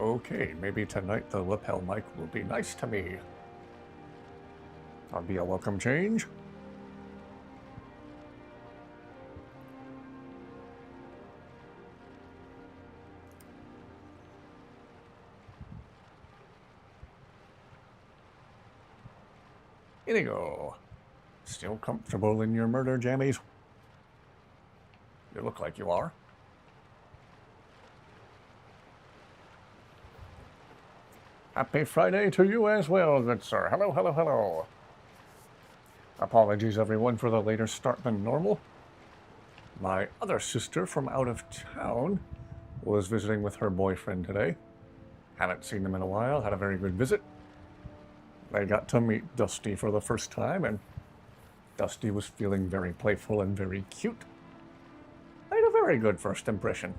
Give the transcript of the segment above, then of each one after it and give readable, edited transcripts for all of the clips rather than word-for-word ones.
Okay, maybe tonight the lapel mic will be nice to me. That'll be a welcome change. INIGO. Still comfortable in your murder jammies? You look like you are. Happy Friday to you as well, good sir. Hello, hello, hello. Apologies, everyone, for the later start than normal. My other sister from out of town was visiting with her boyfriend today. Haven't seen them in a while, had a very good visit. They got to meet Dusty for the first time, and Dusty was feeling very playful and very cute. I had a very good first impression.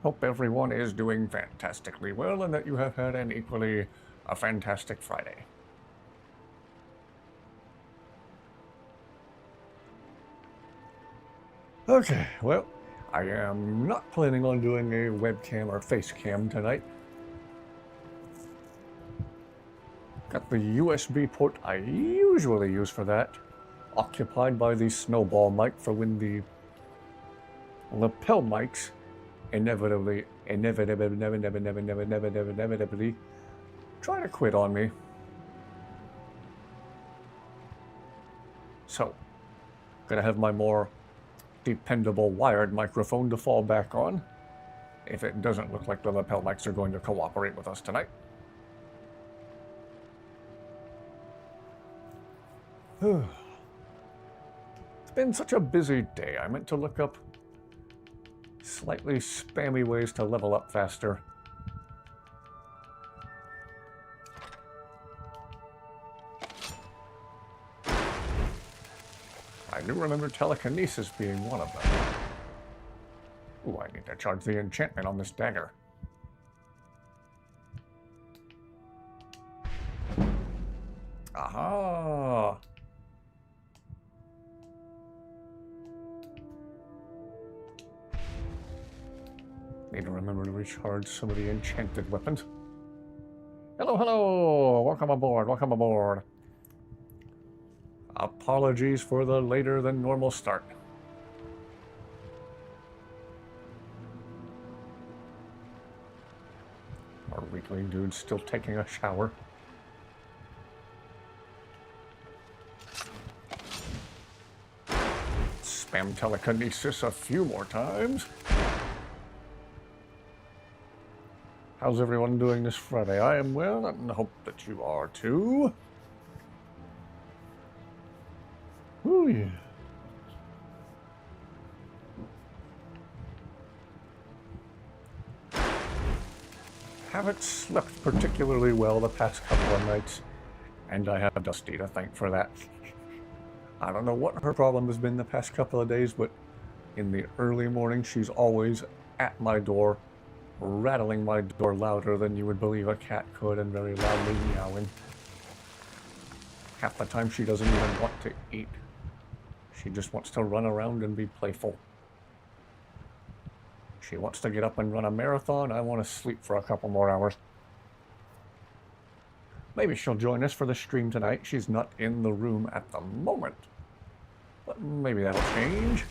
Hope everyone is doing fantastically well and that you have had an equally a fantastic Friday. Okay, well, I am not planning on doing a webcam or face cam tonight. Got the USB port I usually use for that, occupied by the snowball mic for when the lapel mics inevitably try to quit on me. So, gonna have my more dependable wired microphone to fall back on if it doesn't look like the lapel mics are going to cooperate with us tonight. It's been such a busy day. I meant to look up slightly spammy ways to level up faster. I do remember telekinesis being one of them. Ooh, I need to charge the enchantment on this dagger. Aha! Need to remember to recharge some of the enchanted weapons. Hello, hello! Welcome aboard, welcome aboard. Apologies for the later than normal start. Our weakling dude's still taking a shower. Spam telekinesis a few more times. How's everyone doing this Friday? I am well, and hope that you are too. Ooh, yeah. Haven't slept particularly well the past couple of nights, and I have Dusty to thank for that. I don't know what her problem has been the past couple of days, but in the early morning, she's always at my door, rattling my door louder than you would believe a cat could, and very loudly meowing. Half the time she doesn't even want to eat. She just wants to run around and be playful. She wants to get up and run a marathon. I want to sleep for a couple more hours. Maybe she'll join us for the stream tonight. She's not in the room at the moment, but maybe that'll change.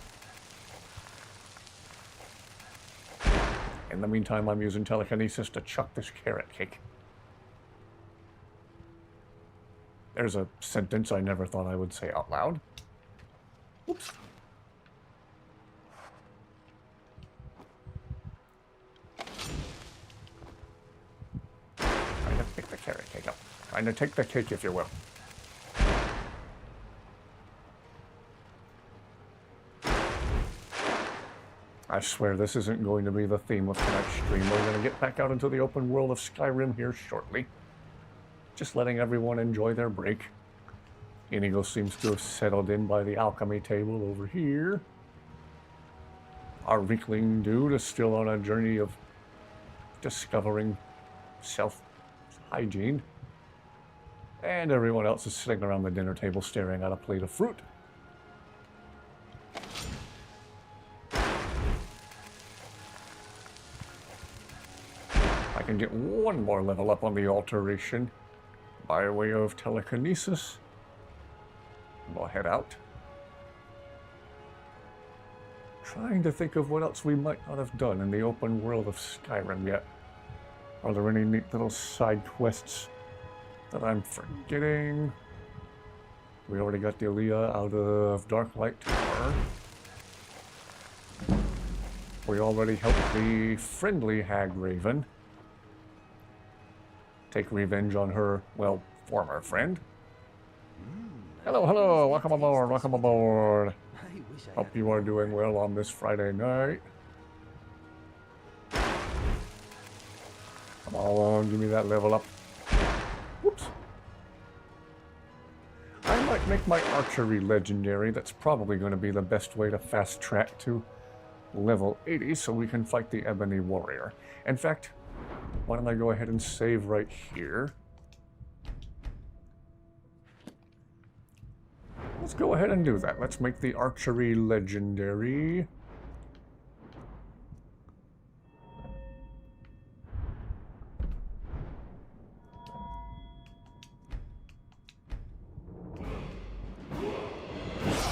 In the meantime, I'm using telekinesis to chuck this carrot cake. There's a sentence I never thought I would say out loud. Oops. Trying to pick the carrot cake up. Trying to take the cake, if you will. I swear this isn't going to be the theme of tonight's stream. We're going to get back out into the open world of Skyrim here shortly. Just letting everyone enjoy their break. INIGO seems to have settled in by the alchemy table over here. Our weakling dude is still on a journey of discovering self-hygiene. And everyone else is sitting around the dinner table staring at a plate of fruit. I can get one more level up on the alteration by way of telekinesis. We'll head out. Trying to think of what else we might not have done in the open world of Skyrim yet. Are there any neat little side quests that I'm forgetting? We already got the Aaliyah out of Darklight Tower. We already helped the friendly Hag Raven take revenge on her, well, former friend. Hello, hello, welcome aboard, welcome aboard. Hope you are doing well on this Friday night. Come on, give me that level up. Whoops. I might make my archery legendary. That's probably going to be the best way to fast track to level 80 so we can fight the Ebony Warrior. In fact, why don't I go ahead and save right here? Let's go ahead and do that. Let's make the archery legendary.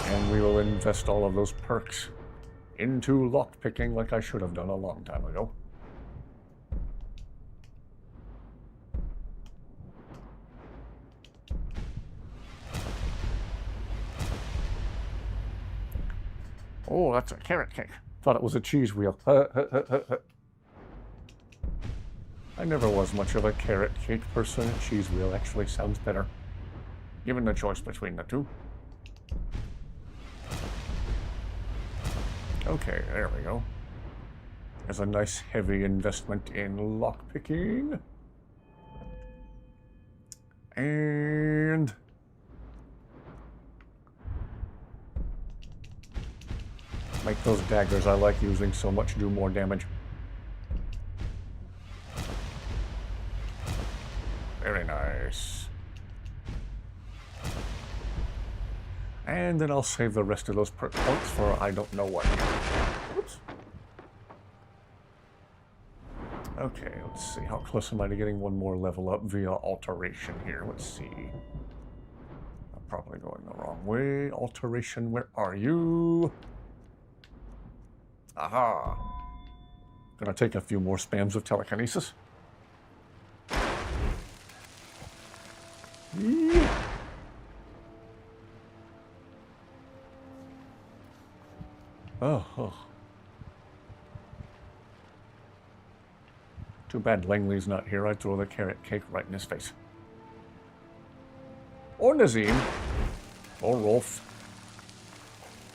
And we will invest all of those perks into lockpicking like I should have done a long time ago. Oh, that's a carrot cake. Thought it was a cheese wheel. I never was much of a carrot cake person. A cheese wheel actually sounds better, given the choice between the two. Okay, there we go. There's a nice heavy investment in lockpicking. And make those daggers I like using so much do more damage. Very nice. And then I'll save the rest of those perk points for I don't know what. Oops. Okay, let's see. How close am I to getting one more level up via alteration here? Let's see. I'm probably going the wrong way. Alteration, where are you? Aha. Gonna take a few more spams of telekinesis. Yeah. Oh. Too bad Langley's not here. I'd throw the carrot cake right in his face. Or Nazim. Or Rolf.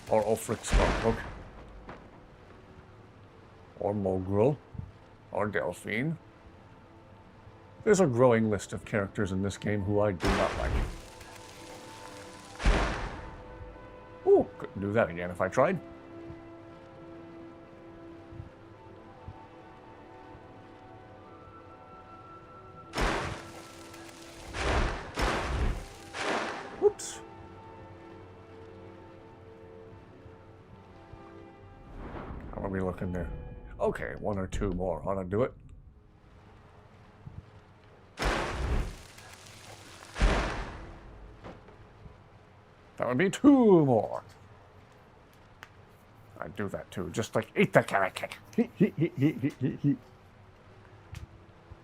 Or Ulfric Stormcloak. Or Mogrel. Or Delphine. There's a growing list of characters in this game who I do not like. Ooh, couldn't do that again if I tried. Whoops. How are we looking there? Okay, one or two more ought to do it. That would be two more. I'd do that too, just like eat the carrot cake.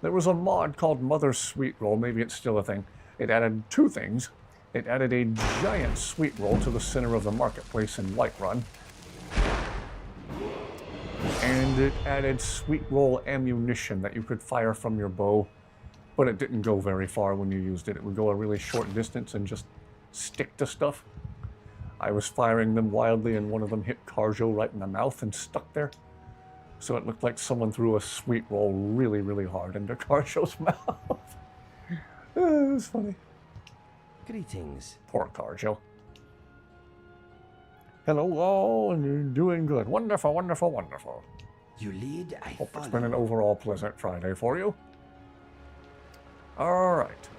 There was a mod called Mother's Sweet Roll, maybe it's still a thing. It added two things. It added a giant sweet roll to the center of the marketplace in Whiterun. And it added sweet roll ammunition that you could fire from your bow, but it didn't go very far when you used it. It would go a really short distance and just stick to stuff. I was firing them wildly and one of them hit Carjo right in the mouth and stuck there. So it looked like someone threw a sweet roll really, really hard into Carjo's mouth. It was funny. Greetings. Poor Carjo. Hello all, and you're doing good. Wonderful, wonderful, wonderful. You lead, I Hope follow. it's been an overall pleasant Friday for you. All right.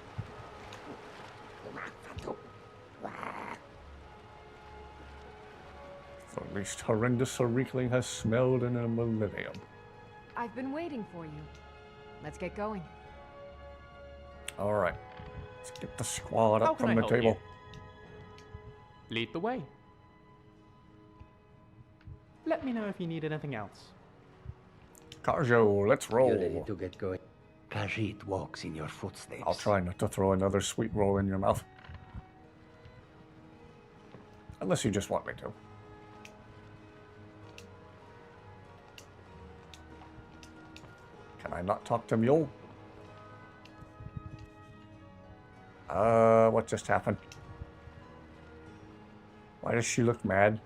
The least horrendous a Reekling has smelled in a millennium. I've been waiting for you. Let's get going. Alright. Let's get the squad How up can from I the help table. you? Lead the way. Let me know if you need anything else. Carjo, let's You ready roll. to get going? Khajiit walks in your footsteps. I'll try not to throw another sweet roll in your mouth. Unless you just want me to. Can I not talk to Mule? What just happened? Why does she look mad?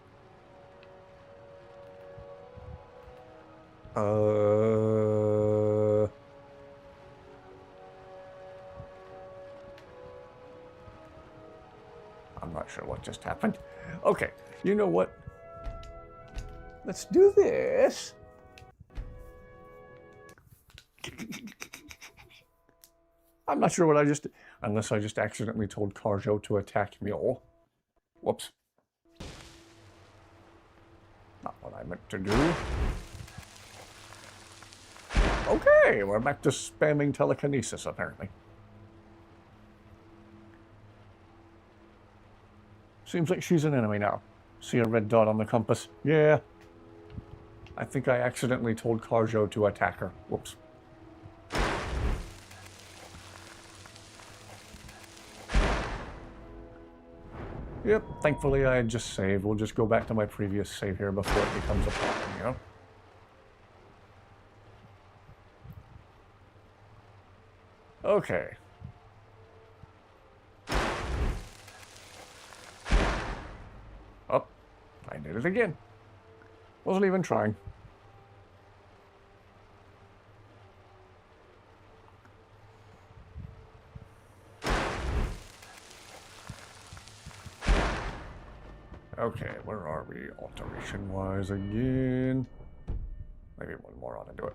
I'm not sure what just happened. Okay, you know what? Let's do this. I'm not sure what I just did. Unless I just accidentally told Carjo to attack Mule. Whoops. Not what I meant to do. Okay, we're back to spamming telekinesis, apparently. Seems like she's an enemy now. See a red dot on the compass? Yeah. I think I accidentally told Carjo to attack her. Whoops. Yep, thankfully I had just saved. We'll just go back to my previous save here before it becomes a problem, you know? Okay. Oh, I did it again. Wasn't even trying. Okay, where are we alteration-wise again? Maybe one more ought to do it.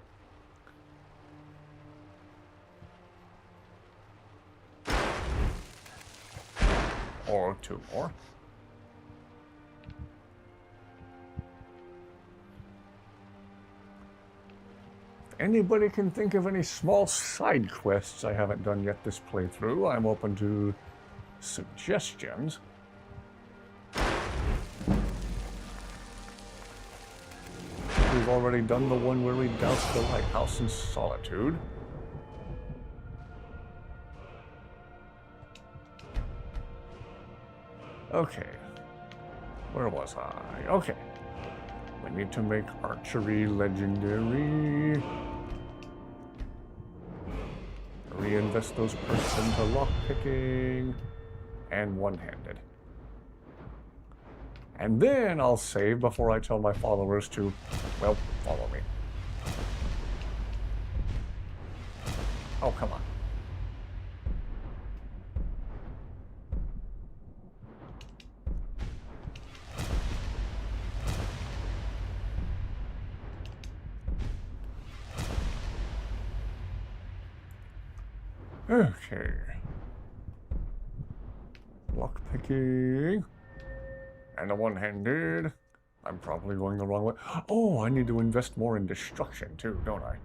Or two more. If anybody can think of any small side quests I haven't done yet this playthrough, I'm open to suggestions. We've already done the one where we doused the lighthouse in solitude. Okay. Where was I? Okay. We need to make archery legendary. Reinvest those perks into lockpicking. And one-handed. And then I'll save before I tell my followers to, well, follow me. Oh, come on. Okay. Lockpicking. And a one-handed. I'm probably going the wrong way. Oh, I need to invest more in destruction too, don't I?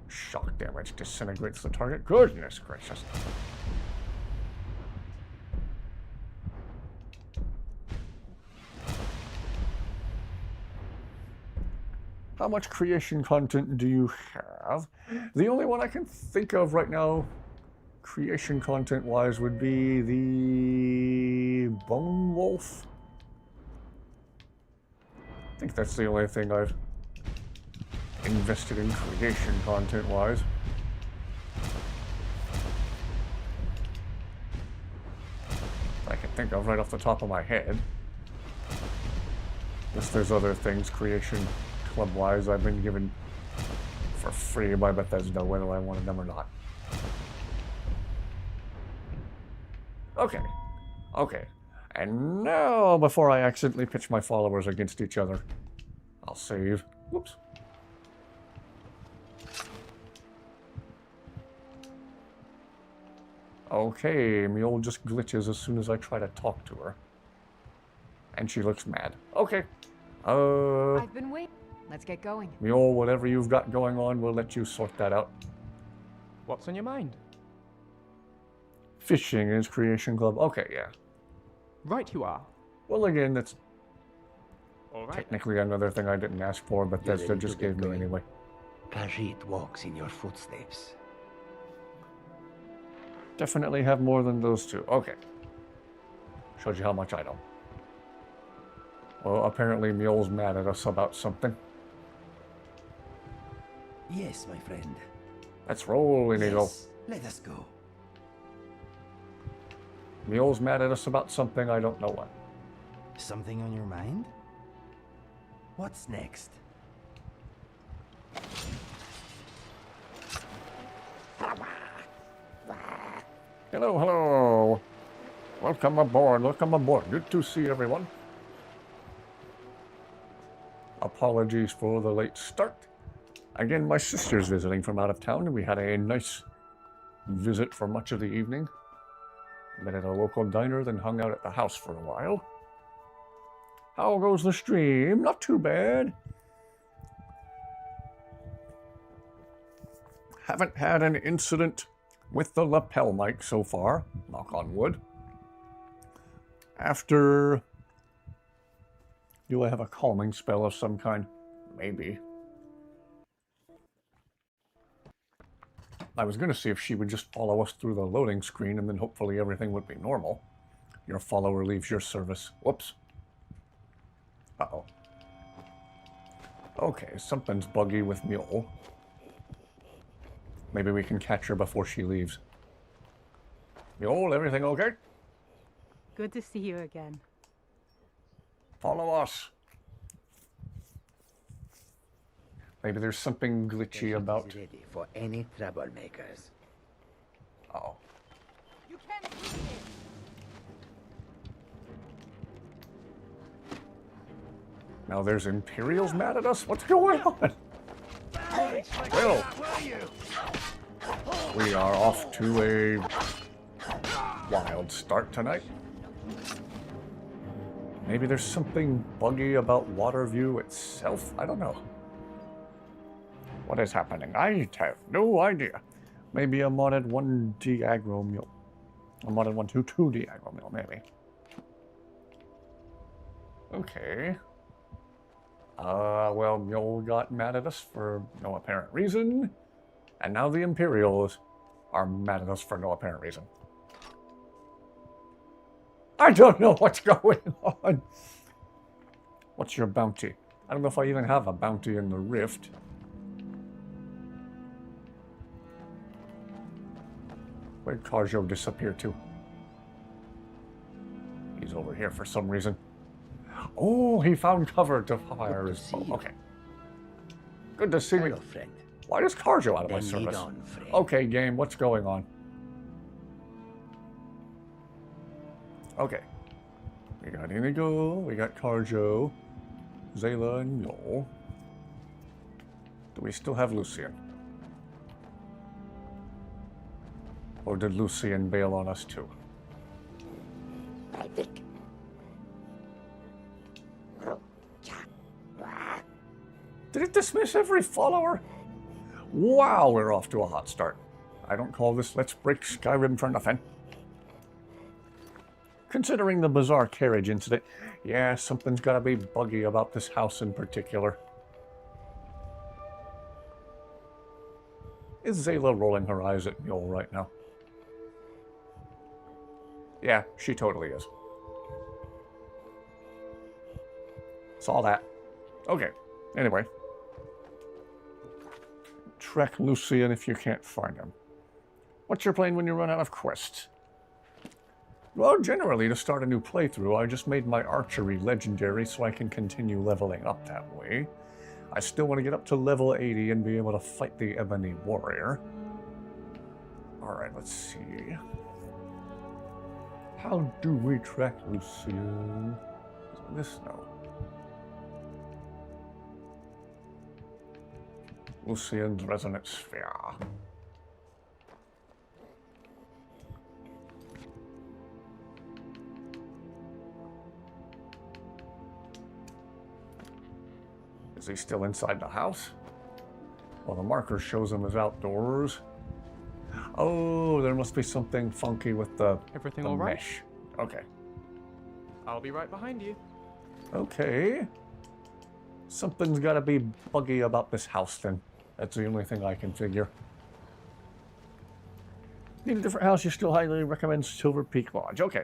Shock damage disintegrates the target. Goodness gracious. How much creation content do you have? The only one I can think of right now, creation content-wise, would be the Bone Wolf. I think that's the only thing I've invested in creation content-wise. I can think of right off the top of my head. Unless there's other things creation club-wise I've been given for free by Bethesda, whether I wanted them or not. Okay. Okay. And now, before I accidentally pitch my followers against each other, I'll save. Whoops. Okay, Mule just glitches as soon as I try to talk to her. And she looks mad. Okay. I've been waiting. Let's get going. Mule, whatever you've got going on, we'll let you sort that out. What's on your mind? Fishing is Creation Club. Okay, yeah. Right you are. Well, again, that's Alright. technically another thing I didn't ask for, but You're Bethesda ready to just get gave me going? anyway. Khajiit walks in your footsteps. Definitely have more than those two. Okay. Shows you how much I know. Well, apparently Mule's mad at us about something. Yes, my friend. Let's roll, INIGO. Yes, let us go. Mule's mad at us about something, I don't know what. Something on your mind? What's next? Hello, hello. Welcome aboard, welcome aboard. Good to see everyone. Apologies for the late start. Again, my sister's visiting from out of town, and we had a nice visit for much of the evening. Met at a local diner, then hung out at the house for a while. How goes the stream? Not too bad. Haven't had an incident with the lapel mic so far, knock on wood. After... Do I have a calming spell of some kind? Maybe. I was going to see if she would just follow us through the loading screen and then hopefully everything would be normal. Your follower leaves your service. Whoops. Uh-oh. Okay, something's buggy with Mule. Maybe we can catch her before she leaves. Mule, everything okay? Good to see you again. Follow us. Maybe there's something glitchy Khajiit about... is ready for any troublemakers. Uh-oh. You can't do it. Now there's Imperials mad at us? What's going on? Well, we are off to a wild start tonight. Maybe there's something buggy about Waterview itself? I don't know. What is happening? I have no idea. Maybe a modded 1D aggro mule. A modded 2D aggro mule, maybe. Okay. Well, Mule got mad at us for no apparent reason. And now the Imperials are mad at us for no apparent reason. I don't know what's going on. What's your bounty? I don't know if I even have a bounty in the Rift. Where'd Karjo disappear to? He's over here for some reason. Oh, he found cover to fire Good his to see bow. you. Okay. Good to see me. Hello, friend. Why is Karjo out of my Then lead service? on, friend. Okay, game, what's going on? Okay. We got INIGO, we got Karjo, Zayla, and Mule. Do we still have Lucian? Or did Lucian bail on us too? Did it dismiss every follower? Wow, we're off to a hot start. I don't call this Let's Break Skyrim for nothing. Considering the bizarre carriage incident, yeah, something's gotta be buggy about this house in particular. Is Zayla rolling her eyes at Mule right now? Yeah, she totally is. Saw that. Okay, anyway. Trek Lucian if you can't find him. What's your plan when you run out of quests? Well, generally, to start a new playthrough, I just made my archery legendary so I can continue leveling up that way. I still want to get up to level 80 and be able to fight the Ebony Warrior. Alright, let's see. How do we track Lucian? Is this? No. Lucian's Resonant Sphere. Is he still inside the house? Well, the marker shows him as outdoors. Oh, there must be something funky with the Everything the all right? mesh. Okay. I'll be right behind you. Okay. Something's gotta be buggy about this house then. That's the only thing I can figure. Need a different house, you still highly recommend Silver Peak Lodge. Okay.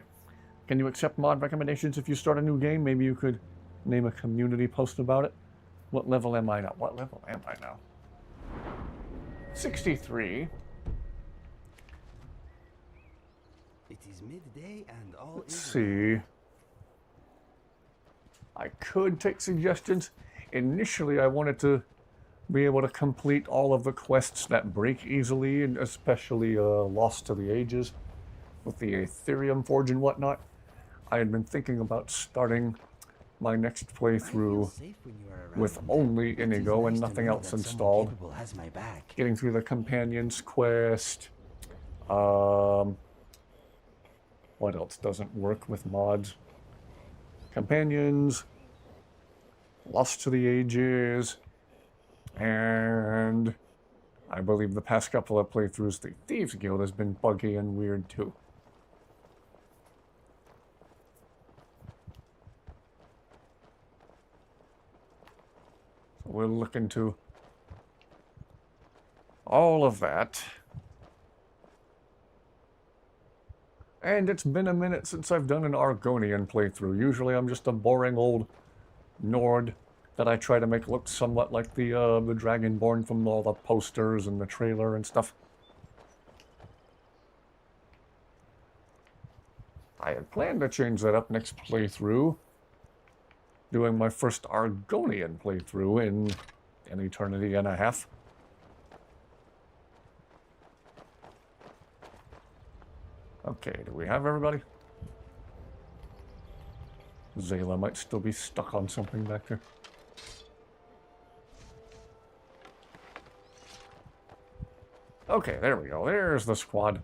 Can you accept mod recommendations if you start a new game? Maybe you could name a community post about it. What level am I now? What level am I now? 63. It is midday and all Let's is see. I could take suggestions. Initially, I wanted to be able to complete all of the quests that break easily, and especially Lost to the Ages with the Ethereum Forge and whatnot. I had been thinking about starting my next playthrough safe when you are with around. only It is INIGO and nice to nothing know else that someone installed. capable has my back. Getting through the Companions quest. What else doesn't work with mods? Companions, Lost to the Ages, and I believe the past couple of playthroughs, the Thieves Guild has been buggy and weird too. So we'll look into all of that. And it's been a minute since I've done an Argonian playthrough. Usually I'm just a boring old Nord that I try to make look somewhat like the Dragonborn from all the posters and the trailer and stuff. I had planned to change that up next playthrough. Doing my first Argonian playthrough in an eternity and a half. Okay, do we have everybody? Zayla might still be stuck on something back there. Okay, there we go. There's the squad.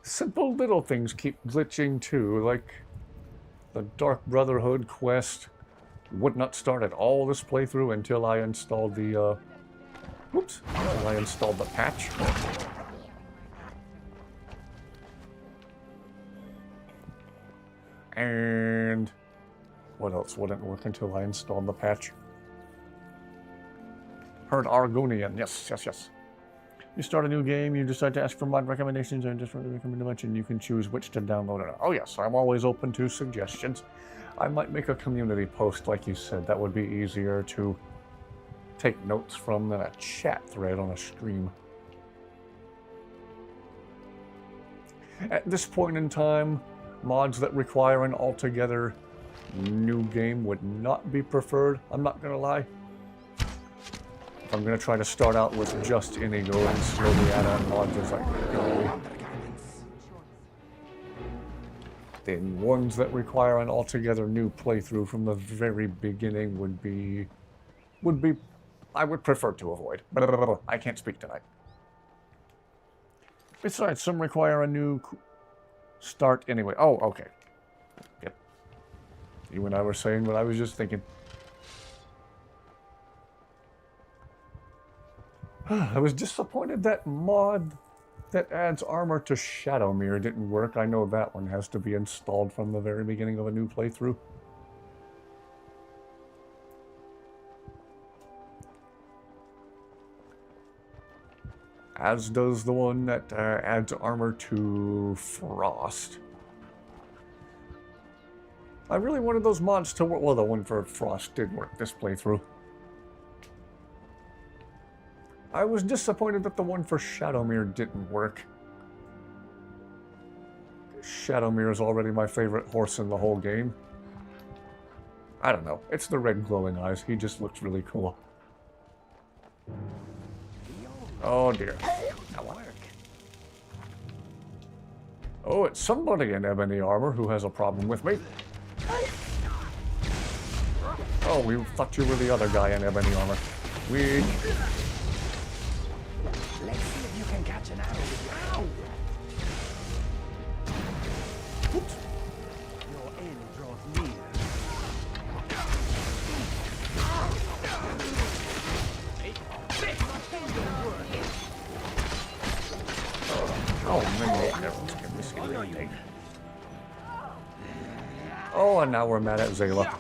Simple little things keep glitching too, like the Dark Brotherhood quest would not start at all this playthrough until I installed the, until I installed the patch. And what else wouldn't work until I installed the patch? Heard Argonian, yes. You start a new game, you decide to ask for mod recommendations, and just recommend a bunch, and you can choose which to download or not. Oh yes, I'm always open to suggestions. I might make a community post, like you said. That would be easier to take notes from than a chat thread on a stream. At this point in time, mods that require an altogether new game would not be preferred. I'm not gonna lie. I'm going to try to start out with just INIGO and slowly add on mods as I go. Then ones that require an altogether new playthrough from the very beginning would be I would prefer to avoid. But I can't speak tonight. Besides, some require a new start anyway. Oh, okay. Yep. You and I were saying what I was just thinking. I was disappointed that mod that adds armor to Shadowmere didn't work. I know that one has to be installed from the very beginning of a new playthrough. As does the one that adds armor to Frost. I really wanted those mods to work. Well, the one for Frost did work this playthrough. I was disappointed that the one for Shadowmere didn't work. Shadowmere is already my favorite horse in the whole game. I don't know. It's the red glowing eyes. He just looks really cool. Oh dear. Oh, it's somebody in ebony armor who has a problem with me. Oh, we thought you were the other guy in ebony armor. We... Let's see if you can catch an arrow with your ow. Oops. Oh, man, everyone's getting this irritating. Oh, and now we're mad at Zayla.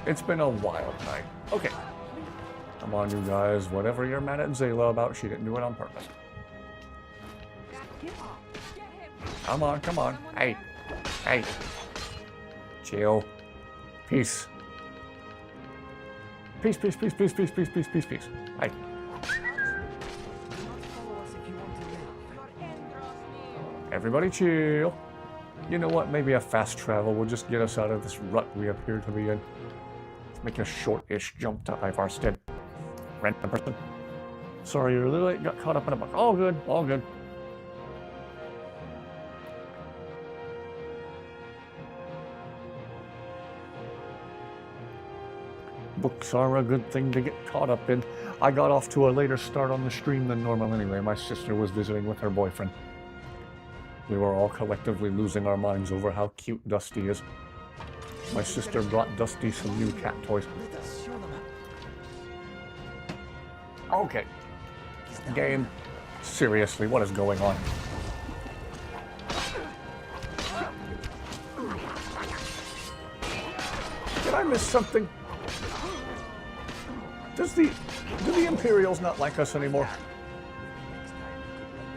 It's been a wild night. Okay. Come on, you guys. Whatever you're mad at Zayla about, she didn't do it on purpose. Come on, come on. Hey. Hey. Chill. Peace. Peace, peace, peace, peace, peace, peace, peace, peace, peace. Hey. Everybody chill. You know what? Maybe a fast travel will just get us out of this rut we appear to be in. Let's make a short-ish jump to Ivarstead. Random person. Sorry, you're a little late. Got caught up in a bug. All good. All good. Books are a good thing to get caught up in. I got off to a later start on the stream than normal anyway. My sister was visiting with her boyfriend. We were all collectively losing our minds over how cute Dusty is. My sister brought Dusty some new cat toys. Okay. Game. Seriously, what is going on? Did I miss something? Do the Imperials not like us anymore?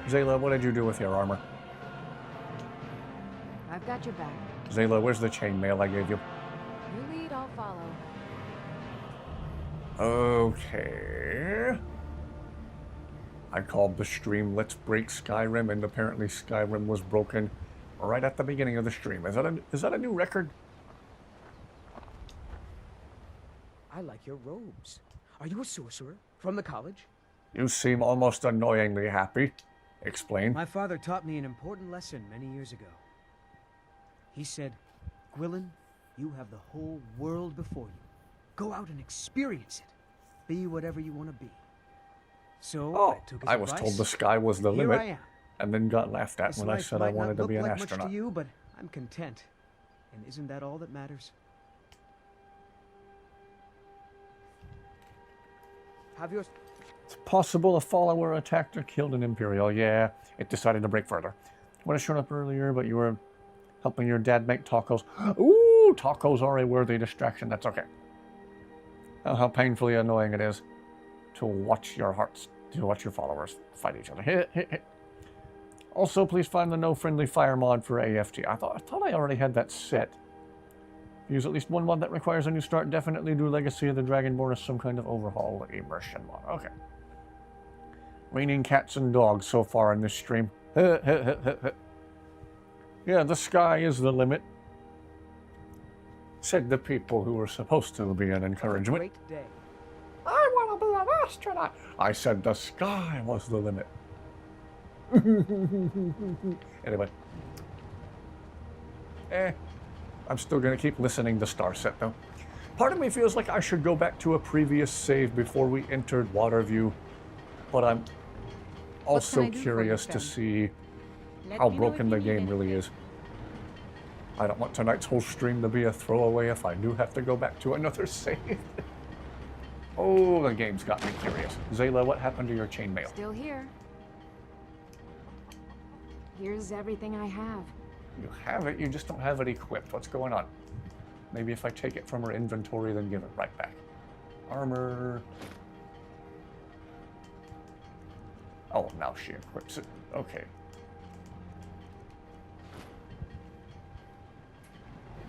Zayla, what did you do with your armor? I've got your back. Zayla, where's the chainmail I gave you? You lead, I'll follow. Okay. I called the stream Let's Break Skyrim, and apparently Skyrim was broken right at the beginning of the stream. Is that a new record? I like your robes. Are you a sorcerer from the college? You seem almost annoyingly happy. Explain. My father taught me an important lesson many years ago. He said, Gwilyn, you have the whole world before you. Go out and experience it. Be whatever you want to be. So I took his I was advice. told the sky was the Here limit, I am. and then got laughed at This when I life said I might wanted not to be an look like astronaut. much to you, but I'm content. And isn't that all that matters? Have yours. It's possible a follower attacked or killed an Imperial. Yeah, it decided to break further. Would have shown up earlier, but you were helping your dad make tacos. Ooh, tacos are a worthy distraction. That's okay. Oh, how painfully annoying it is to watch your followers fight each other. Also, please find the no friendly fire mod for AFT. I thought I already had that set. Use at least one mod that requires a new start. Definitely do Legacy of the Dragonborn as some kind of overhaul immersion mod. Okay. Raining cats and dogs so far in this stream. Yeah, the sky is the limit. Said the people who were supposed to be an encouragement. Great day. I want to be an astronaut. I said the sky was the limit. Anyway. I'm still going to keep listening to Starset, though. Part of me feels like I should go back to a previous save before we entered Waterview, but I'm also curious to see how broken the game really is. I don't want tonight's whole stream to be a throwaway if I do have to go back to another save. Oh, the game's got me curious. Zayla, what happened to your chainmail? Still here. Here's everything I have. You have it, you just don't have it equipped. What's going on? Maybe if I take it from her inventory, then give it right back. Armor. Oh, now she equips it. Okay.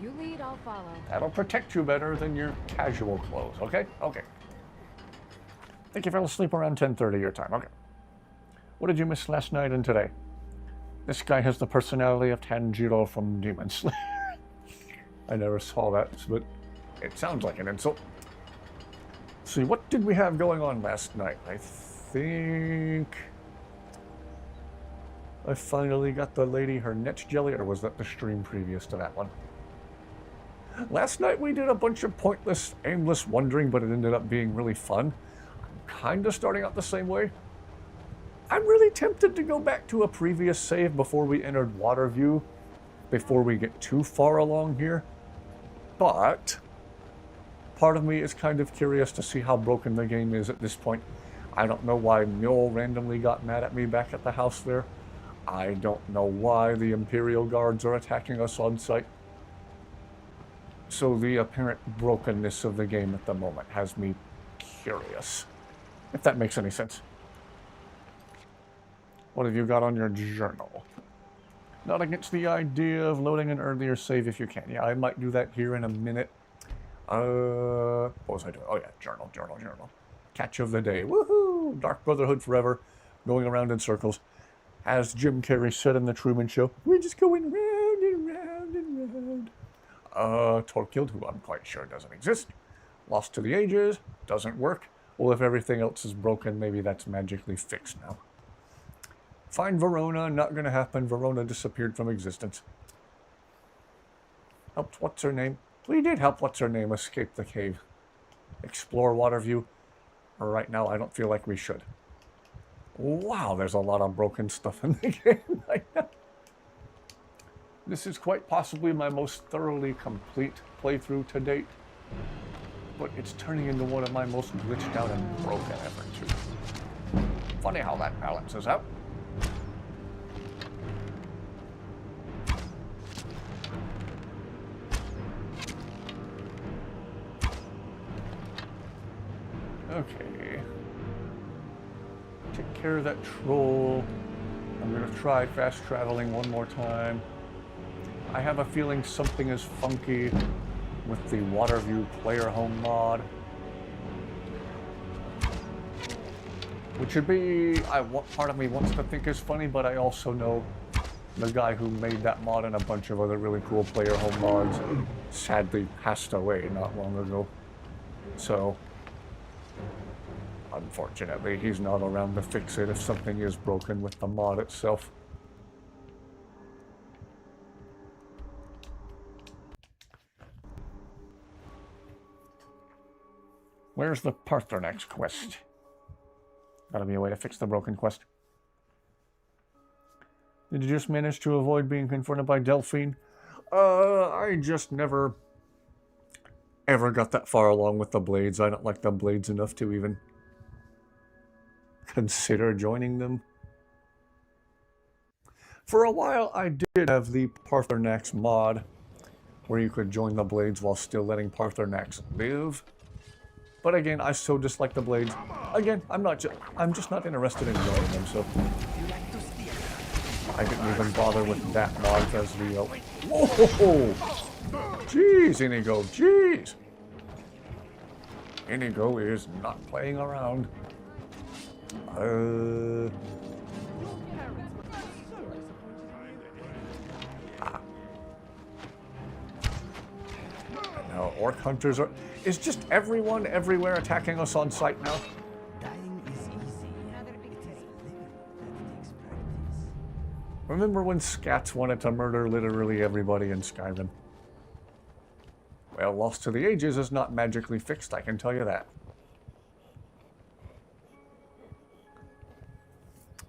You lead, I'll follow. That'll protect you better than your casual clothes, okay? Okay. I think you fell asleep around 10:30 your time, okay. What did you miss last night and today? This guy has the personality of Tanjiro from Demon Slayer. I never saw that, but it sounds like an insult. Let's see, what did we have going on last night? I think I finally got the lady her net jelly, or was that the stream previous to that one? Last night we did a bunch of pointless, aimless wandering, but it ended up being really fun. I'm kind of starting out the same way. I'm really tempted to go back to a previous save before we entered Waterview, before we get too far along here. But part of me is kind of curious to see how broken the game is at this point. I don't know why Mule randomly got mad at me back at the house there. I don't know why the Imperial Guards are attacking us on sight. So the apparent brokenness of the game at the moment has me curious, if that makes any sense. What have you got on your journal? Not against the idea of loading an earlier save if you can. Yeah, I might do that here in a minute. What was I doing? Oh yeah, journal. Catch of the day. Woohoo! Dark Brotherhood forever. Going around in circles. As Jim Carrey said in The Truman Show, we're just going round and round and round. Torquil, who I'm quite sure doesn't exist. Lost to the Ages. Doesn't work. Well, if everything else is broken, maybe that's magically fixed now. Find Verona. Not gonna happen. Verona disappeared from existence. Helped what's-her-name? We did help what's-her-name escape the cave. Explore Waterview. Right now, I don't feel like we should. Wow, there's a lot of broken stuff in the game right now. This is quite possibly my most thoroughly complete playthrough to date. But it's turning into one of my most glitched out and broken ever, too. Funny how that balances out. Okay. Take care of that troll. I'm going to try fast traveling one more time. I have a feeling something is funky with the Waterview player home mod. Which would be, part of me wants to think is funny, but I also know the guy who made that mod and a bunch of other really cool player home mods sadly passed away not long ago. So, unfortunately, he's not around to fix it if something is broken with the mod itself. Where's the Parthenax quest? Gotta be a way to fix the broken quest. Did you just manage to avoid being confronted by Delphine? I just never ever got that far along with the Blades. I don't like the Blades enough to even consider joining them. For a while, I did have the Parthenax mod, where you could join the Blades while still letting Parthenax live. But again, I so dislike the Blades. Again, I'm just not interested in joining them, so I didn't even bother with that mod as the... Whoa! Jeez, INIGO, jeez! INIGO is not playing around. Now, Orc Hunters are... Is just everyone everywhere attacking us on sight now? Dying is easy. It is living that takes practice. Remember when Scats wanted to murder literally everybody in Skyrim? Well, Lost to the Ages is not magically fixed, I can tell you that.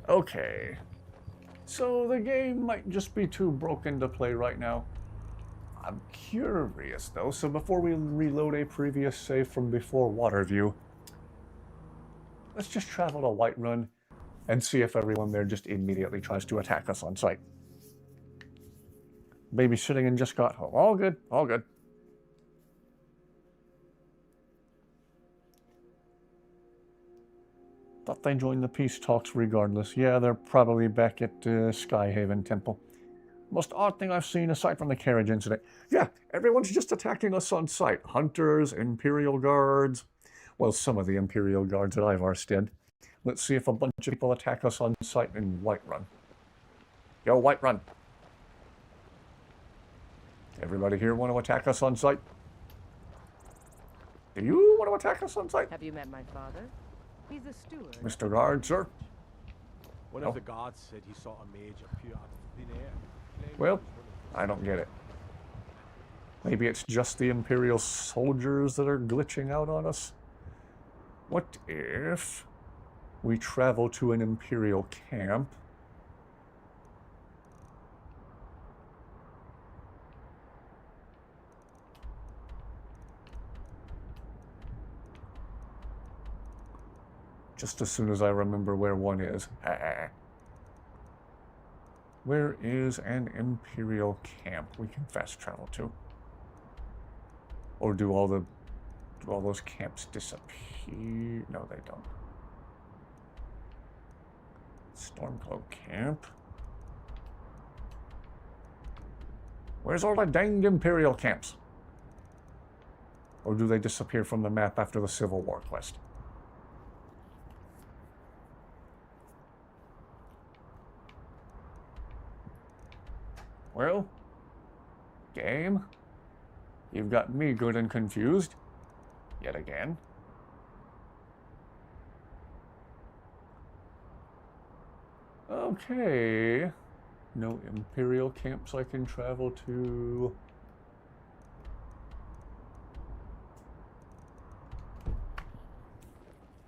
Okay. So the game might just be too broken to play right now. I'm curious, though, so before we reload a previous save from before Waterview, let's just travel to Whiterun and see if everyone there just immediately tries to attack us on sight. Babysitting and just got home. All good, all good. Thought they joined the peace talks regardless. Yeah, they're probably back at Skyhaven Temple. Most odd thing I've seen aside from the carriage incident. Yeah, everyone's just attacking us on sight. Hunters, Imperial Guards. Well, some of the Imperial Guards at Ivar's did. Let's see if a bunch of people attack us on sight in Whiterun. Yo, Whiterun. Everybody here want to attack us on sight? Do you want to attack us on sight? Have you met my father? He's a steward. Mr. Guard, sir? One of the guards said he saw a mage appear out of thin air. Well, I don't get it. Maybe it's just the Imperial soldiers that are glitching out on us? What if we travel to an Imperial camp? Just as soon as I remember where one is. Where is an Imperial camp we can fast travel to? Or do all those camps disappear? No, they don't. Stormcloak camp. Where's all the danged Imperial camps? Or do they disappear from the map after the Civil War quest? Well, game, you've got me good and confused, yet again. Okay, no Imperial camps I can travel to.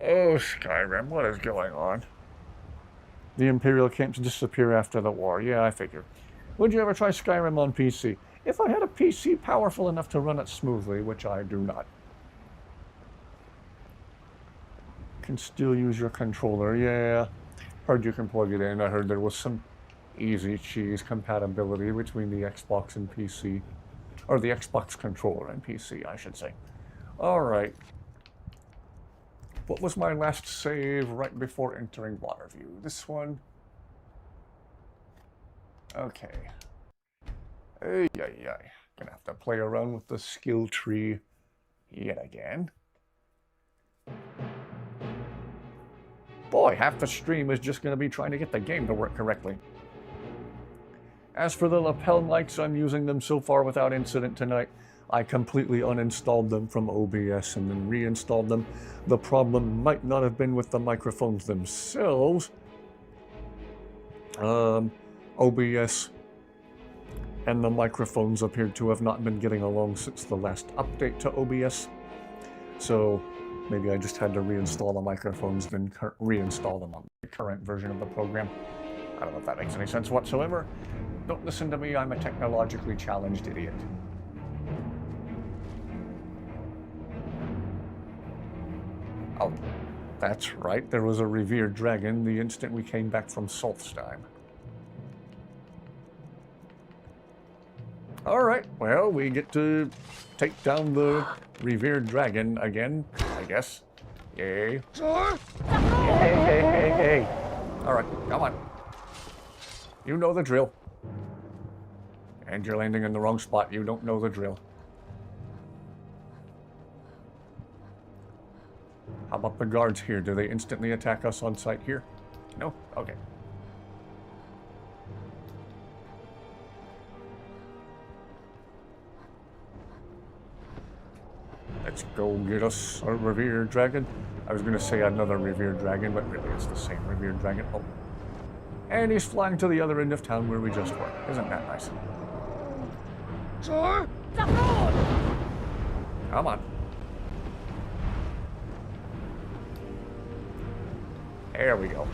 Oh, Skyrim, what is going on? The Imperial camps disappear after the war. Yeah, I figure. Would you ever try Skyrim on PC? If I had a PC powerful enough to run it smoothly, which I do not. Can still use your controller, yeah. Heard you can plug it in. I heard there was some easy cheese compatibility between the Xbox and PC. Or the Xbox controller and PC, I should say. Alright. What was my last save right before entering Waterview? This one? Okay. Ay. Gonna have to play around with the skill tree yet again. Boy, half the stream is just gonna be trying to get the game to work correctly. As for the lapel mics, I'm using them so far without incident tonight. I completely uninstalled them from OBS and then reinstalled them. The problem might not have been with the microphones themselves. OBS and the microphones appeared to have not been getting along since the last update to OBS. So maybe I just had to reinstall the microphones, then reinstall them on the current version of the program. I don't know if that makes any sense whatsoever. Don't listen to me, I'm a technologically challenged idiot. Oh, that's right, there was a revered dragon the instant we came back from Solstheim. Alright, well, we get to take down the revered dragon again, I guess. Yay. Sure. Hey. Alright, come on. You know the drill. And you're landing in the wrong spot, you don't know the drill. How about the guards here? Do they instantly attack us on sight here? No? Okay. Let's go get us a revered dragon. I was going to say another revered dragon, but really it's the same revered dragon. Oh. And he's flying to the other end of town where we just were. Isn't that nice? Sure. Come on. There we go.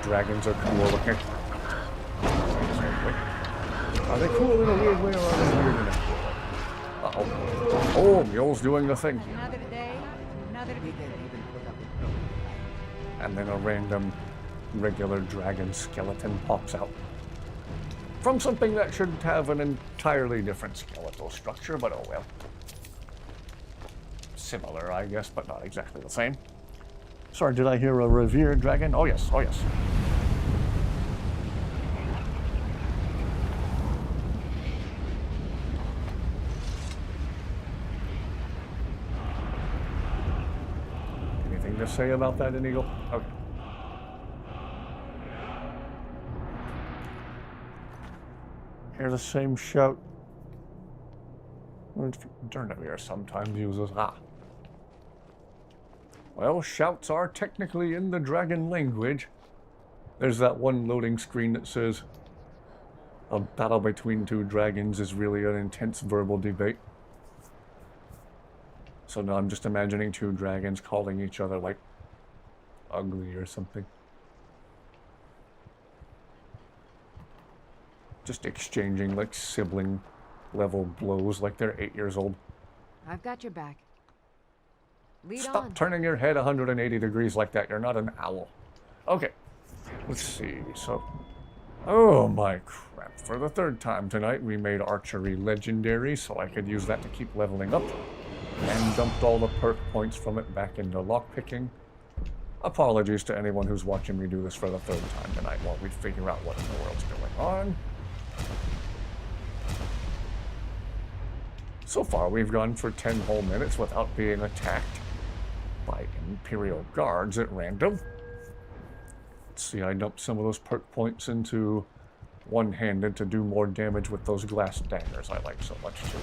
Dragons are cool looking. Are they cool in a weird way or are they weird in a... Uh-oh. Oh, Mule's doing the thing. Another day, another beginning. And then a random regular dragon skeleton pops out. From something that should have an entirely different skeletal structure, but oh well. Similar, I guess, but not exactly the same. Sorry, did I hear a revered dragon? Oh yes, oh yes. Anything to say about that, INIGO? Okay. hear the same shout. Dernier sometimes uses ah. Well, shouts are technically in the dragon language. There's that one loading screen that says a battle between two dragons is really an intense verbal debate. So now I'm just imagining two dragons calling each other like ugly or something. Just exchanging like sibling level blows like they're 8 years old. I've got your back. Lead Stop on. turning your head 180 degrees like that. You're not an owl. Okay. Let's see. So, oh my crap. For the third time tonight, we made archery legendary, so I could use that to keep leveling up. And dumped all the perk points from it back into lockpicking. Apologies to anyone who's watching me do this for the third time tonight while we figure out what in the world's going on. So far, we've gone for 10 whole minutes without being attacked by Imperial guards at random. Let's see, I dumped some of those perk points into one-handed to do more damage with those glass daggers I like so much too.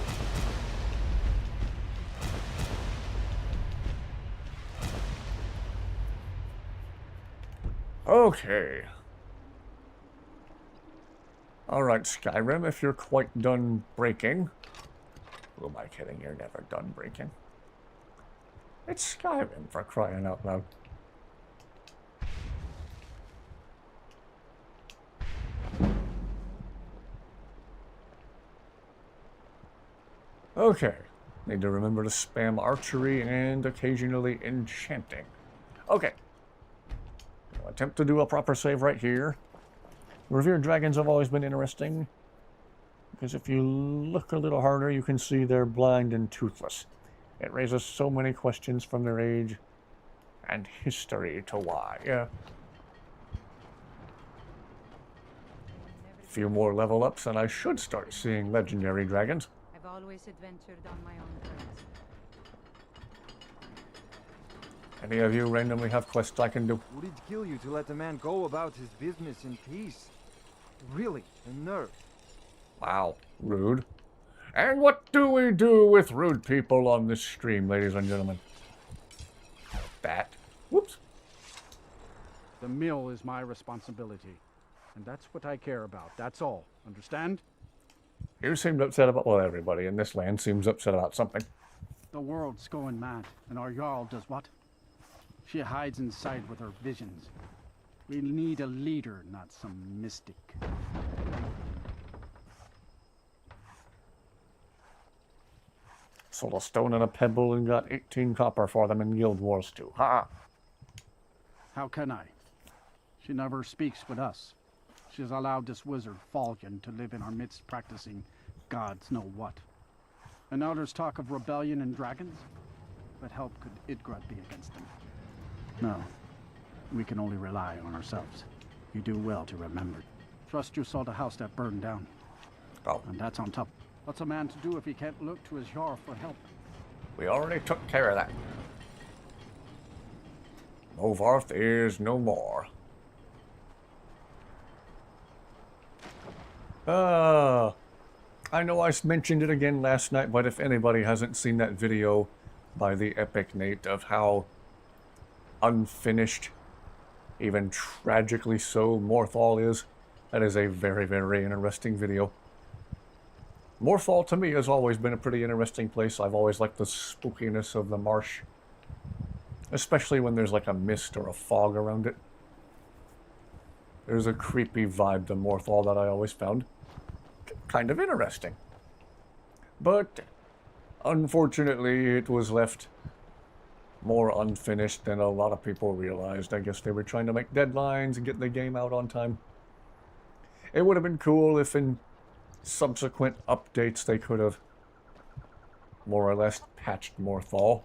Okay. Alright, Skyrim, if you're quite done breaking. Who am I kidding? You're never done breaking. It's Skyrim, for crying out loud. Okay. Need to remember to spam archery and occasionally enchanting. Okay. I'll attempt to do a proper save right here. Revered dragons have always been interesting, because if you look a little harder, you can see they're blind and toothless. It raises so many questions from their age and history to why. Yeah. A few more level ups and I should start seeing legendary dragons. I've always adventured on my own terms. Any of you randomly have quests I can do? Would it kill you to let the man go about his business in peace? Really, the nerve. Wow, rude. And what do we do with rude people on this stream, ladies and gentlemen? That. Whoops. The mill is my responsibility. And that's what I care about. That's all. Understand? You seemed upset about, well, everybody in this land seems upset about something. The world's going mad, and our Jarl does what? She hides inside with her visions. We need a leader, not some mystic. Sold a stone and a pebble and got 18 copper for them in Guild Wars too. Ha! How can I? She never speaks with us. She's allowed this wizard, Falcon, to live in our midst practicing gods know what. And now there's talk of rebellion and dragons? What help could Idgrad be against them? No. We can only rely on ourselves. You do well to remember. Trust you saw the house that burned down. Oh. And that's on top. What's a man to do if he can't look to his Jarl for help? We already took care of that. Movarth is no more. I know I mentioned it again last night, but if anybody hasn't seen that video by the Epic Nate of how unfinished, even tragically so, Morthal is, that is a very, very interesting video. Morthal to me has always been a pretty interesting place. I've always liked the spookiness of the marsh, especially when there's like a mist or a fog around it. There's a creepy vibe to Morthal that I always found kind of interesting. But unfortunately, it was left more unfinished than a lot of people realized. I guess they were trying to make deadlines and get the game out on time. It would have been cool if in subsequent updates they could have more or less patched Morthal.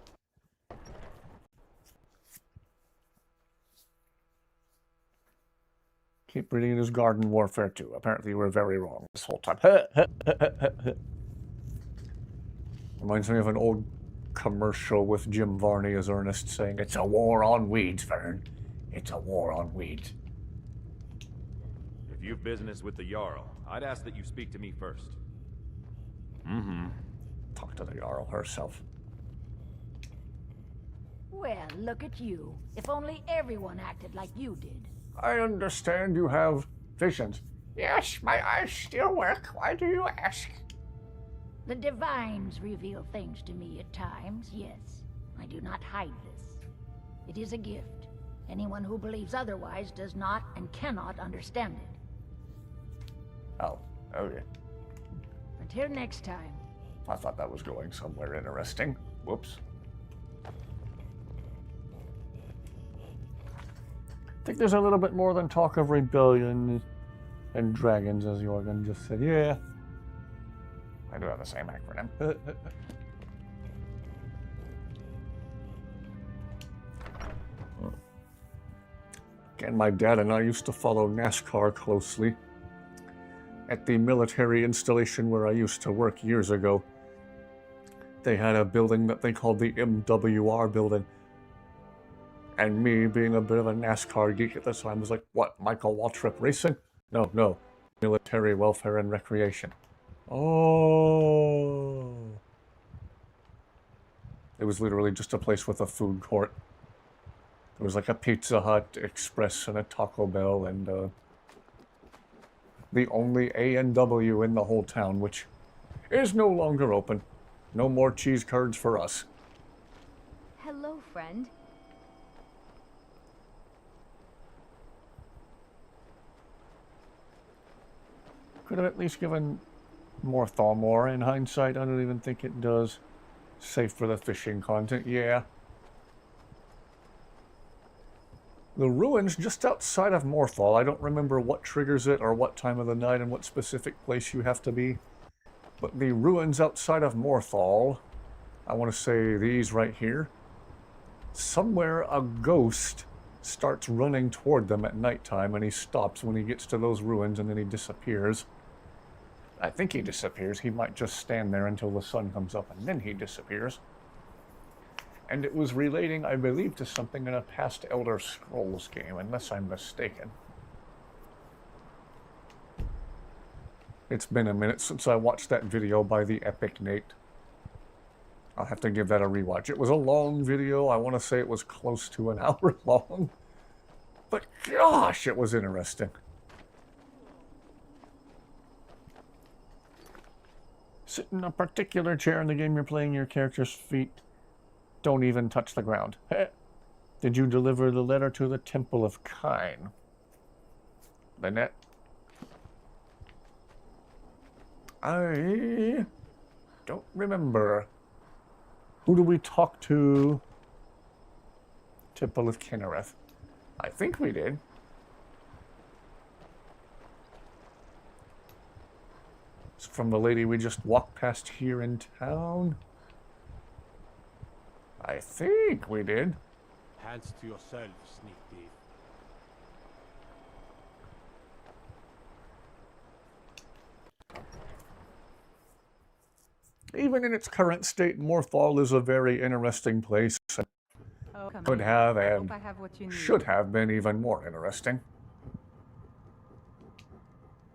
Keep reading his Garden Warfare 2. Apparently you were very wrong this whole time. Reminds me of an old commercial with Jim Varney as Ernest saying, "It's a war on weeds, Vern. It's a war on weeds." If you've business with the Jarl, I'd ask that you speak to me first. Mm-hmm. Talk to the Jarl herself. Well, look at you. If only everyone acted like you did. I understand you have visions. Yes, my eyes still work. Why do you ask? The divines reveal things to me at times, yes. I do not hide this. It is a gift. Anyone who believes otherwise does not and cannot understand it. Oh, okay. Until next time. I thought that was going somewhere interesting. Whoops. I think there's a little bit more than talk of rebellion and dragons, as Jorgen just said. Yeah. I do have the same acronym. Again, my dad and I used to follow NASCAR closely. At the military installation where I used to work years ago, they had a building that they called the MWR building. And me, being a bit of a NASCAR geek at the time, was like, what, Michael Waltrip Racing? No. Military Welfare and Recreation. Oh. It was literally just a place with a food court. There was like a Pizza Hut, Express, and a Taco Bell, and the only A&W in the whole town, which is no longer open. No more cheese curds for us. Hello, friend. Could have at least given Morthal more in hindsight. I don't even think it does. Save for the fishing content, yeah. The ruins just outside of Morthal. I don't remember what triggers it or what time of the night and what specific place you have to be. But the ruins outside of Morthal, I want to say these right here. Somewhere a ghost starts running toward them at nighttime, and he stops when he gets to those ruins, and then he disappears. I think he disappears. He might just stand there until the sun comes up, and then he disappears. And it was relating, I believe, to something in a past Elder Scrolls game, unless I'm mistaken. It's been a minute since I watched that video by the Epic Nate. I'll have to give that a rewatch. It was a long video. I want to say it was close to an hour long. But gosh, it was interesting. Sit in a particular chair in the game you're playing, your character's feet don't even touch the ground. Did you deliver the letter to the Temple of Kine? Lynette? I don't remember. Who do we talk to? Temple of Kinnereth. I think we did. It's from the lady we just walked past here in town. I think we did. Hands to yourself, sneak thief. Even in its current state, Morthal is a very interesting place. Oh, come Could here. have I and hope I have what you need. should have been even more interesting.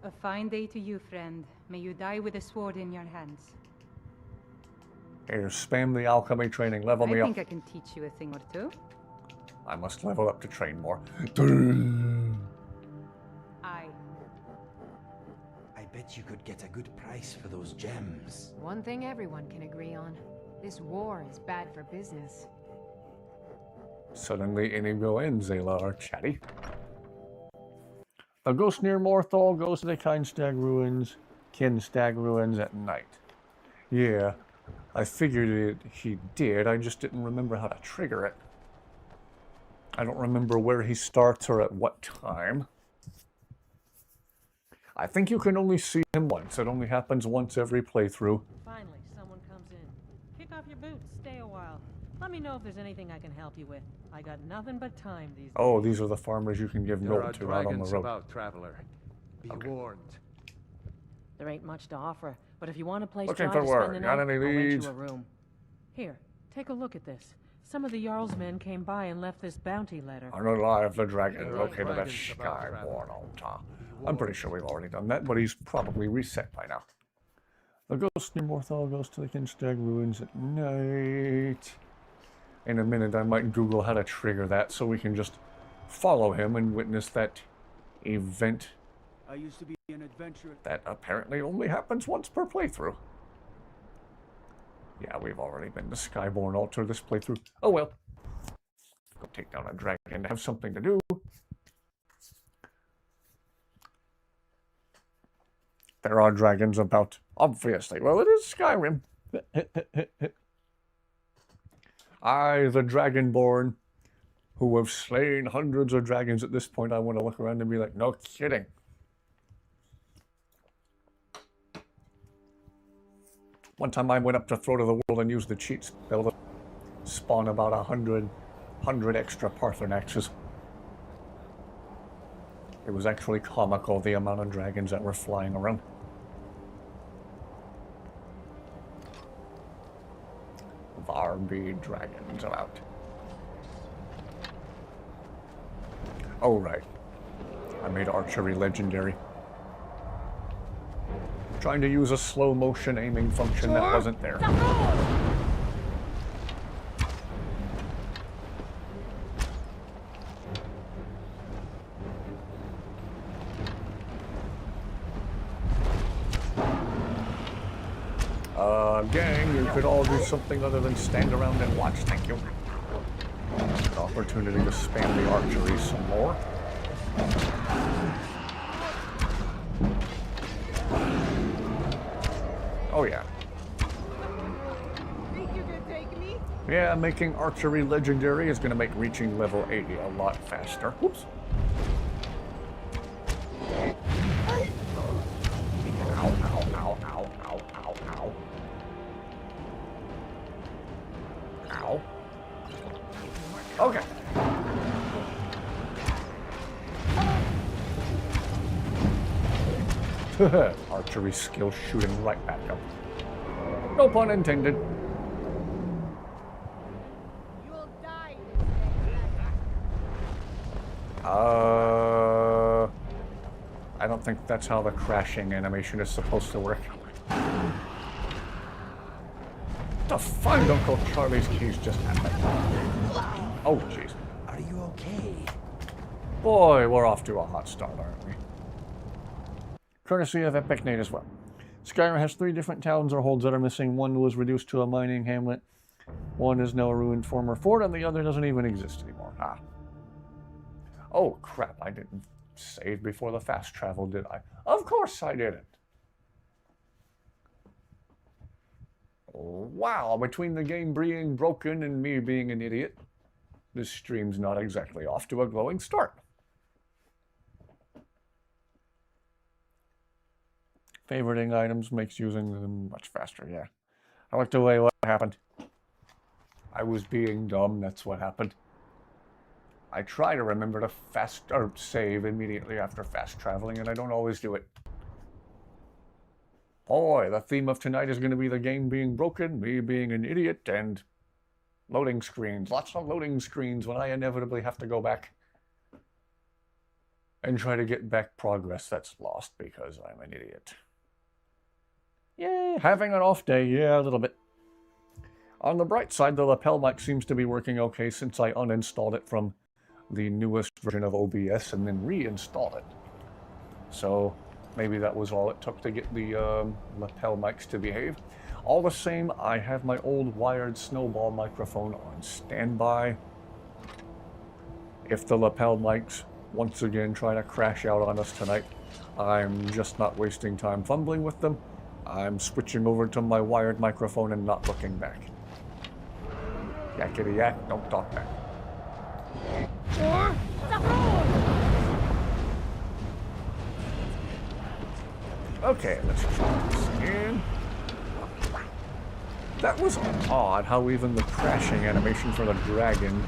A fine day to you, friend. May you die with a sword in your hands. Here, spam the alchemy training. Level me I up. think I can teach you a thing or two. I must level up to train more. I bet you could get a good price for those gems. One thing everyone can agree on. This war is bad for business. Suddenly, INIGO and Zayla are chatty. A ghost near Morthal goes to the Kinstag ruins at night. Yeah, I figured he did. I just didn't remember how to trigger it. I don't remember where he starts or at what time. I think you can only see him once. It only happens once every playthrough. Finally, someone comes in. Kick off your boots, stay a while. Let me know if there's anything I can help you with. I got nothing but time these days. Oh, these are the farmers you can give There gold are to out on the dragons road. about, traveler. Be warned. There ain't much to offer, but if you want a place Looking dry for to work. spend the Got night, any I'll rent leads? you a room. Here, take a look at this. Some of the Jarl's men came by and left this bounty letter. On the lie of the dragon There are located at dragons about, Skyrim on top. I'm pretty sure we've already done that, but he's probably reset by now. The ghost near Morthal goes to the Kinstag ruins at night. In a minute, I might Google how to trigger that so we can just follow him and witness that event. I used to be an adventurer. That apparently only happens once per playthrough. Yeah, we've already been to Skyborn Altar this playthrough. Oh well. Go take down a dragon to have something to do. There are dragons about, obviously. Well, it is Skyrim. I, the Dragonborn, who have slain hundreds of dragons at this point, I want to look around and be like, no kidding. One time I went up to Throat of the World and used the cheat spell to spawn about 100 extra Parthenaxes. It was actually comical, the amount of dragons that were flying around. There be dragons about. Oh, right. I made archery legendary. Trying to use a slow motion aiming function that wasn't there. Gang, you could all do something other than stand around and watch, thank you. An opportunity to spam the archery some more. Oh yeah. Think you can take me? Yeah, making archery legendary is going to make reaching level 80 a lot faster. Whoops. Ow, ow, ow, ow, ow, ow, ow. Ow. Okay. Archery skill shooting right back up. No pun intended. You'll die. I don't think that's how the crashing animation is supposed to work. To find Uncle Charlie's keys just happened. Oh, jeez. Are you okay? Boy, we're off to a hot start, aren't we? Courtesy of Epic Nate as well. Skyrim has 3 different towns or holds that are missing. One was reduced to a mining hamlet. One is now a ruined former fort, and the other doesn't even exist anymore. Ah. Oh, crap. I didn't save before the fast travel, did I? Of course I didn't. Wow, between the game being broken and me being an idiot, this stream's not exactly off to a glowing start. Favoriting items makes using them much faster, yeah. I looked away, what happened? I was being dumb, that's what happened. I try to remember to save immediately after fast traveling, and I don't always do it. Boy, the theme of tonight is going to be the game being broken, me being an idiot, and loading screens. Lots of loading screens when I inevitably have to go back and try to get back progress that's lost because I'm an idiot. Yay, having an off day, yeah, a little bit. On the bright side, the lapel mic seems to be working okay since I uninstalled it from the newest version of OBS and then reinstalled it. So maybe that was all it took to get the lapel mics to behave. All the same, I have my old wired snowball microphone on standby. If the lapel mics once again try to crash out on us tonight, I'm just not wasting time fumbling with them. I'm switching over to my wired microphone and not looking back. Yakety yak, don't talk back. Okay, let's try this again. That was odd how even the crashing animation for the dragon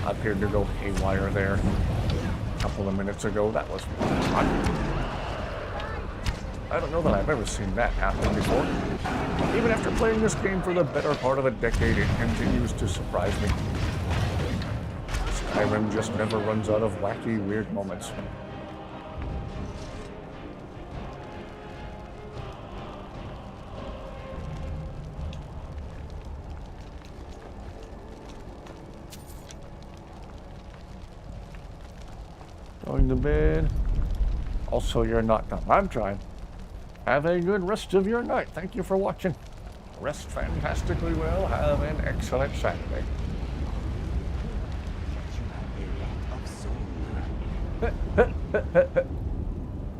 appeared to go haywire there a couple of minutes ago. That was odd. I don't know that I've ever seen that happen before. Even after playing this game for the better part of a decade, it continues to surprise me. Skyrim just never runs out of wacky, weird moments. Going to bed. Also, you're not done. I'm trying. Have a good rest of your night. Thank you for watching. Rest fantastically well. Have an excellent Saturday.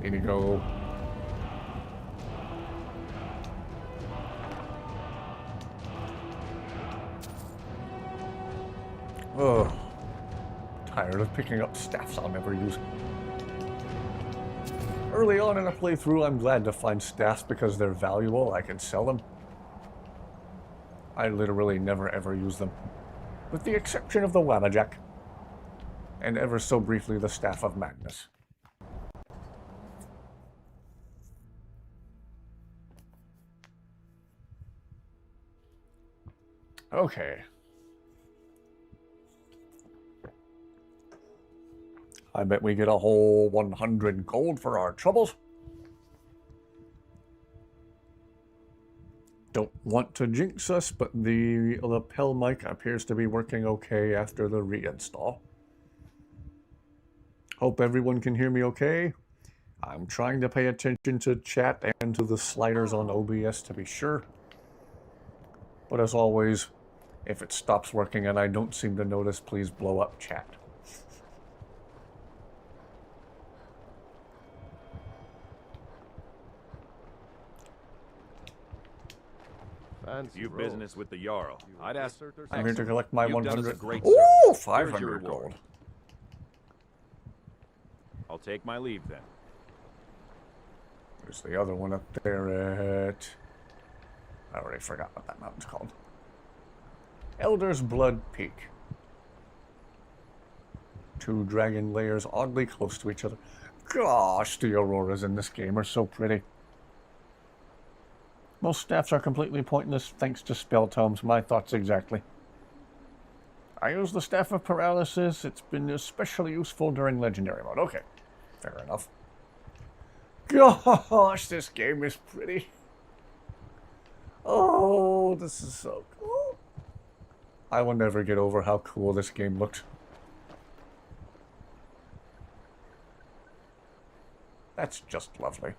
INIGO. Oh, tired of picking up staffs I'll never use. Early on in a playthrough, I'm glad to find staffs because they're valuable. I can sell them. I literally never ever use them, with the exception of the Wammajack, and ever so briefly the Staff of Madness. Okay. I bet we get a whole 100 gold for our troubles. Don't want to jinx us, but the lapel mic appears to be working okay after the reinstall. Hope everyone can hear me okay. I'm trying to pay attention to chat and to the sliders on OBS to be sure. But as always, if it stops working and I don't seem to notice, please blow up chat. You business with the Jarl. I'd ask. I'm here to collect my You've done us a 100. great Ooh, service. Here's your 500 reward. gold. I'll take my leave then. There's the other one up there at... I already forgot what that mountain's called. Elder's Blood Peak. Two dragon layers oddly close to each other. Gosh, the auroras in this game are so pretty. Most staffs are completely pointless thanks to spell tomes. My thoughts exactly. I use the Staff of Paralysis. It's been especially useful during Legendary mode. Okay, fair enough. Gosh, this game is pretty. Oh, this is so cool. I will never get over how cool this game looked. That's just lovely.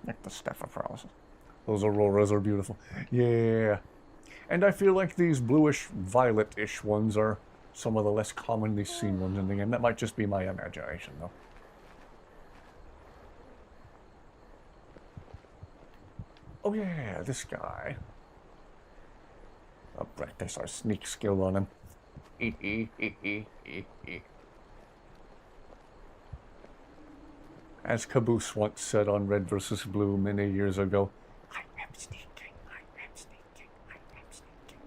Like the Staff of Paralysis. Those auroras are beautiful. Yeah. And I feel like these bluish, violet-ish ones are some of the less commonly seen ones in the game. That might just be my imagination, though. Oh yeah, this guy. I'll practice our sneak skill on him. As Caboose once said on Red vs. Blue many years ago, I am sneaking, I am sneaking, I am sneaking.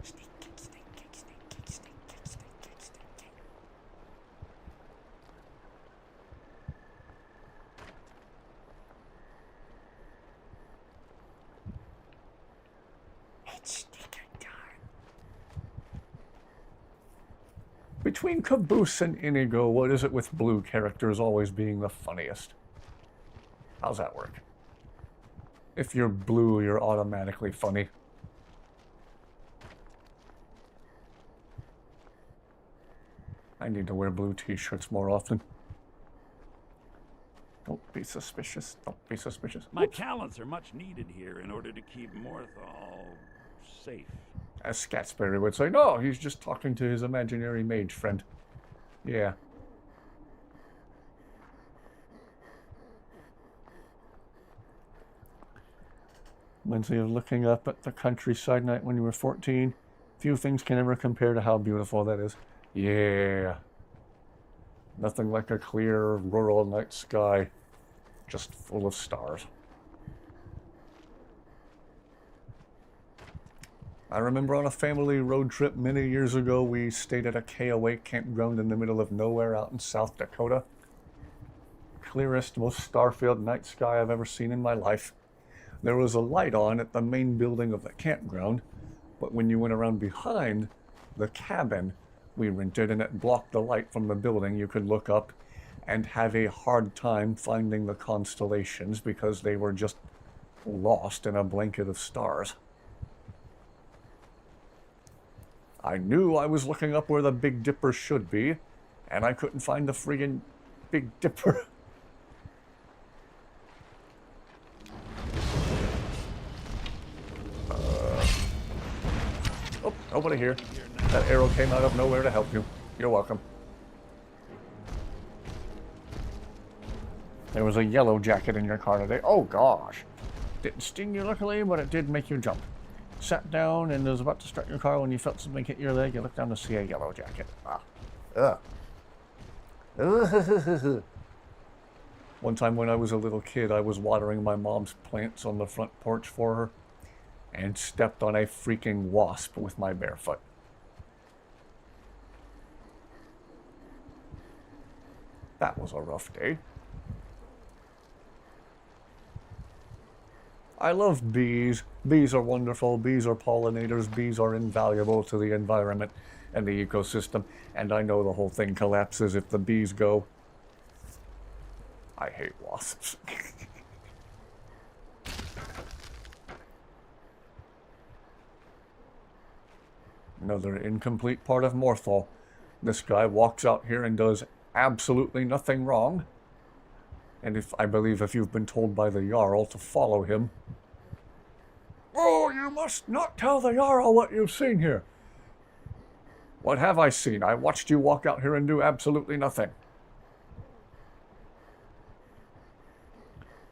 Sneaking, sneaking, sneaking, sneaking, sneaking, sneaking. It's sneaking time. Between Caboose and INIGO, what is it with blue characters always being the funniest? How's that work? If you're blue, you're automatically funny. I need to wear blue t-shirts more often. Don't be suspicious. Don't be suspicious. My talents are much needed here in order to keep Morthal safe. As Scatsberry would say, no, he's just talking to his imaginary mage friend. Yeah. Lindsay of looking up at the countryside night when you were 14. Few things can ever compare to how beautiful that is. Yeah. Nothing like a clear rural night sky, just full of stars. I remember on a family road trip many years ago, we stayed at a KOA campground in the middle of nowhere out in South Dakota. Clearest, most star-filled night sky I've ever seen in my life. There was a light on at the main building of the campground, but when you went around behind the cabin we rented and it blocked the light from the building, you could look up and have a hard time finding the constellations because they were just lost in a blanket of stars. I knew I was looking up where the Big Dipper should be, And I couldn't find the friggin' Big Dipper. Oh, nobody here. That arrow came out of nowhere to help you. You're welcome. There was a yellow jacket in your car today. Oh gosh. Didn't sting you luckily, but it did make you jump. Sat down and was about to start your car when you felt something hit your leg. You looked down to see a yellow jacket. Ah. Ugh. One time when I was a little kid, I was watering my mom's plants on the front porch for her and stepped on a freaking wasp with my bare foot. That was a rough day. I love bees. Bees are wonderful. Bees are pollinators. Bees are invaluable to the environment and the ecosystem. And I know the whole thing collapses if the bees go. I hate wasps. Another incomplete part of Morthal. This guy walks out here and does absolutely nothing wrong. And I believe if you've been told by the Jarl to follow him... Oh, you must not tell the Jarl what you've seen here. What have I seen? I watched you walk out here and do absolutely nothing.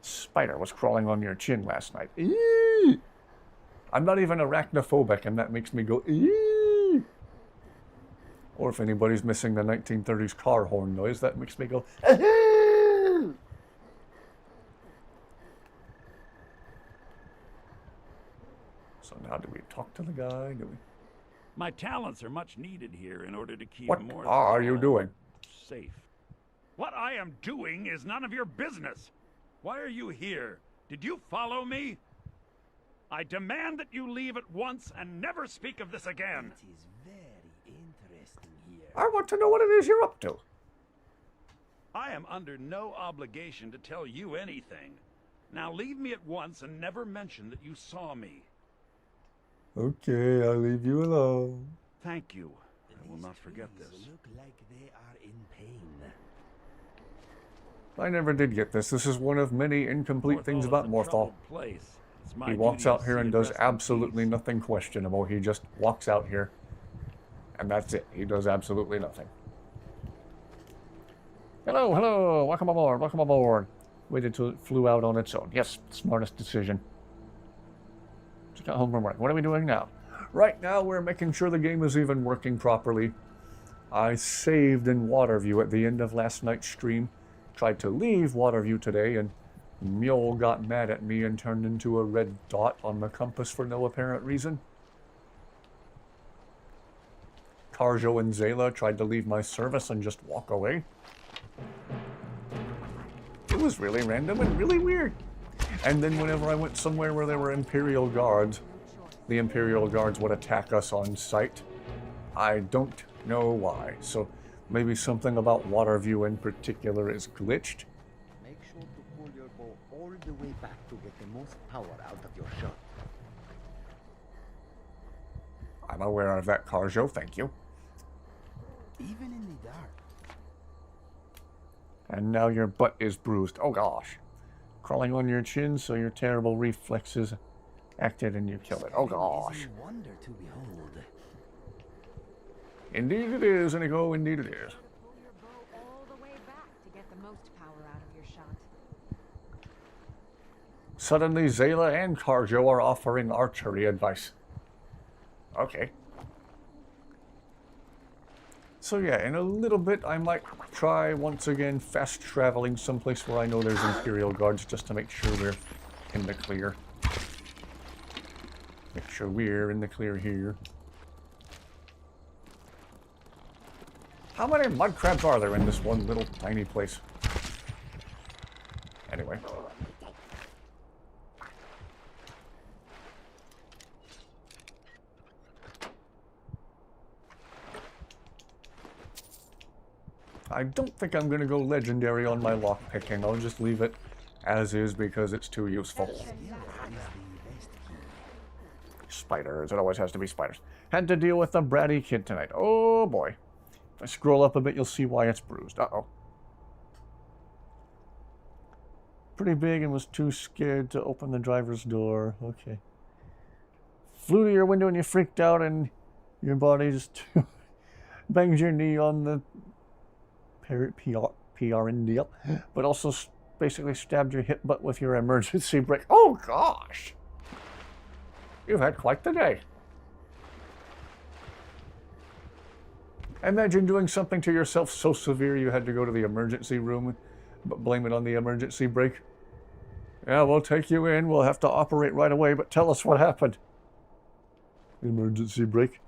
Spider was crawling on your chin last night. Eee! I'm not even arachnophobic, and that makes me go, eee! Or if anybody's missing the 1930s car horn noise, that makes me go, eee! So now do we talk to the guy? Do we? My talents are much needed here in order to keep What more are you doing? safe. What I am doing is none of your business. Why are you here? Did you follow me? I demand that you leave at once and never speak of this again. It is very interesting here. I want to know what it is you're up to. I am under no obligation to tell you anything. Now leave me at once and never mention that you saw me. Okay, I'll leave you alone. Thank you. I will not forget this. Look like they are in pain. I never did get this. This is one of many incomplete things about Morthal. He walks out here and does absolutely nothing questionable. He just walks out here, and that's it. He does absolutely nothing. Hello, hello, welcome aboard, welcome aboard. Waited till it flew out on its own. Yes, smartest decision. Just got home from work. What are we doing now? Right now, we're making sure the game is even working properly. I saved in Waterview at the end of last night's stream. Tried to leave Waterview today, and Mule got mad at me and turned into a red dot on the compass for no apparent reason. Karjo and Zayla tried to leave my service and just walk away. It was really random and really weird. And then whenever I went somewhere where there were Imperial Guards, the Imperial Guards would attack us on sight. I don't know why. So maybe something about Waterview in particular is glitched. Make sure to pull your bow all the way back to get the most power out of your shot. I'm aware of that, Karjo, thank you. Even in the dark. And now your butt is bruised. Oh gosh. Crawling on your chin so your terrible reflexes acted and you killed it. Oh gosh. Is a wonder to behold. Indeed it is, INIGO, indeed it is. Pull your bow all the way back to get the most power out of your shot. Suddenly Zayla and Karjo are offering archery advice. Okay. So yeah, in a little bit I might try once again fast traveling someplace where I know there's Imperial Guards just to make sure we're in the clear. Make sure we're in the clear here. How many mud crabs are there in this one little tiny place? Anyway. I don't think I'm going to go legendary on my lockpicking. I'll just leave it as is because it's too useful. Spiders. It always has to be spiders. Had to deal with the bratty kid tonight. Oh boy. If I scroll up a bit, you'll see why it's bruised. Uh-oh. Pretty big and was too scared to open the driver's door. Okay. Flew to your window and you freaked out and your body just banged your knee on the PRND, but also basically stabbed your hip butt with your emergency brake. Oh gosh! You've had quite the day. Imagine doing something to yourself so severe you had to go to the emergency room, but blame it on the emergency brake. Yeah, we'll take you in. We'll have to operate right away, but tell us what happened. Emergency brake.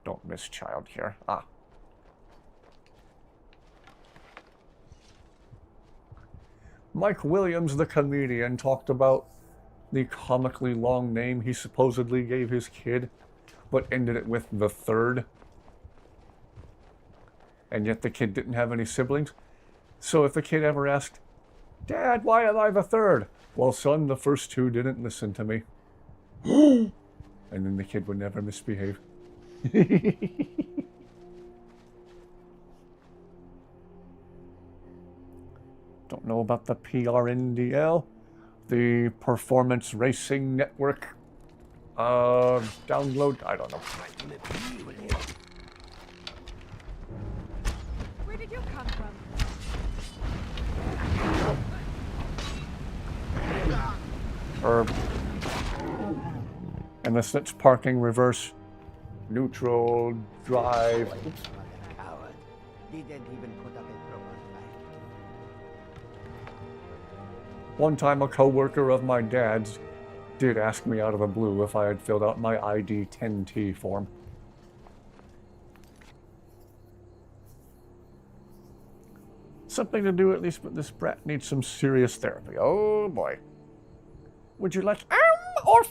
Don't miss child here. Ah. Mike Williams, the comedian, talked about the comically long name he supposedly gave his kid, but ended it with the third. And yet the kid didn't have any siblings. So if the kid ever asked, Dad, why am I the third? Well, son, the first two didn't listen to me. And then the kid would never misbehave. Don't know about the PRNDL, the Performance Racing Network download. I don't know. Where did you come from? And this parking, reverse, neutral, drive. Coward. Didn't even put up a proper fight. One time a co-worker of my dad's did ask me out of the blue if I had filled out my ID 10T form. Something to do at least, but this brat needs some serious therapy. Oh boy. Would you like or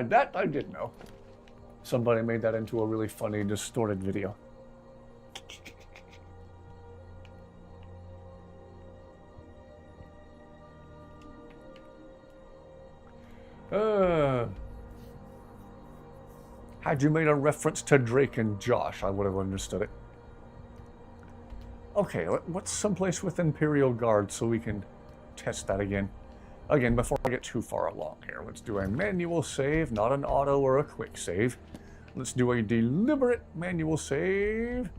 that I did know. Somebody made that into a really funny, distorted video. Had you made a reference to Drake and Josh, I would have understood it. Okay, what's someplace with Imperial Guard so we can test that again? Again, before I get too far along here, let's do a manual save, not an auto or a quick save. Let's do a deliberate manual save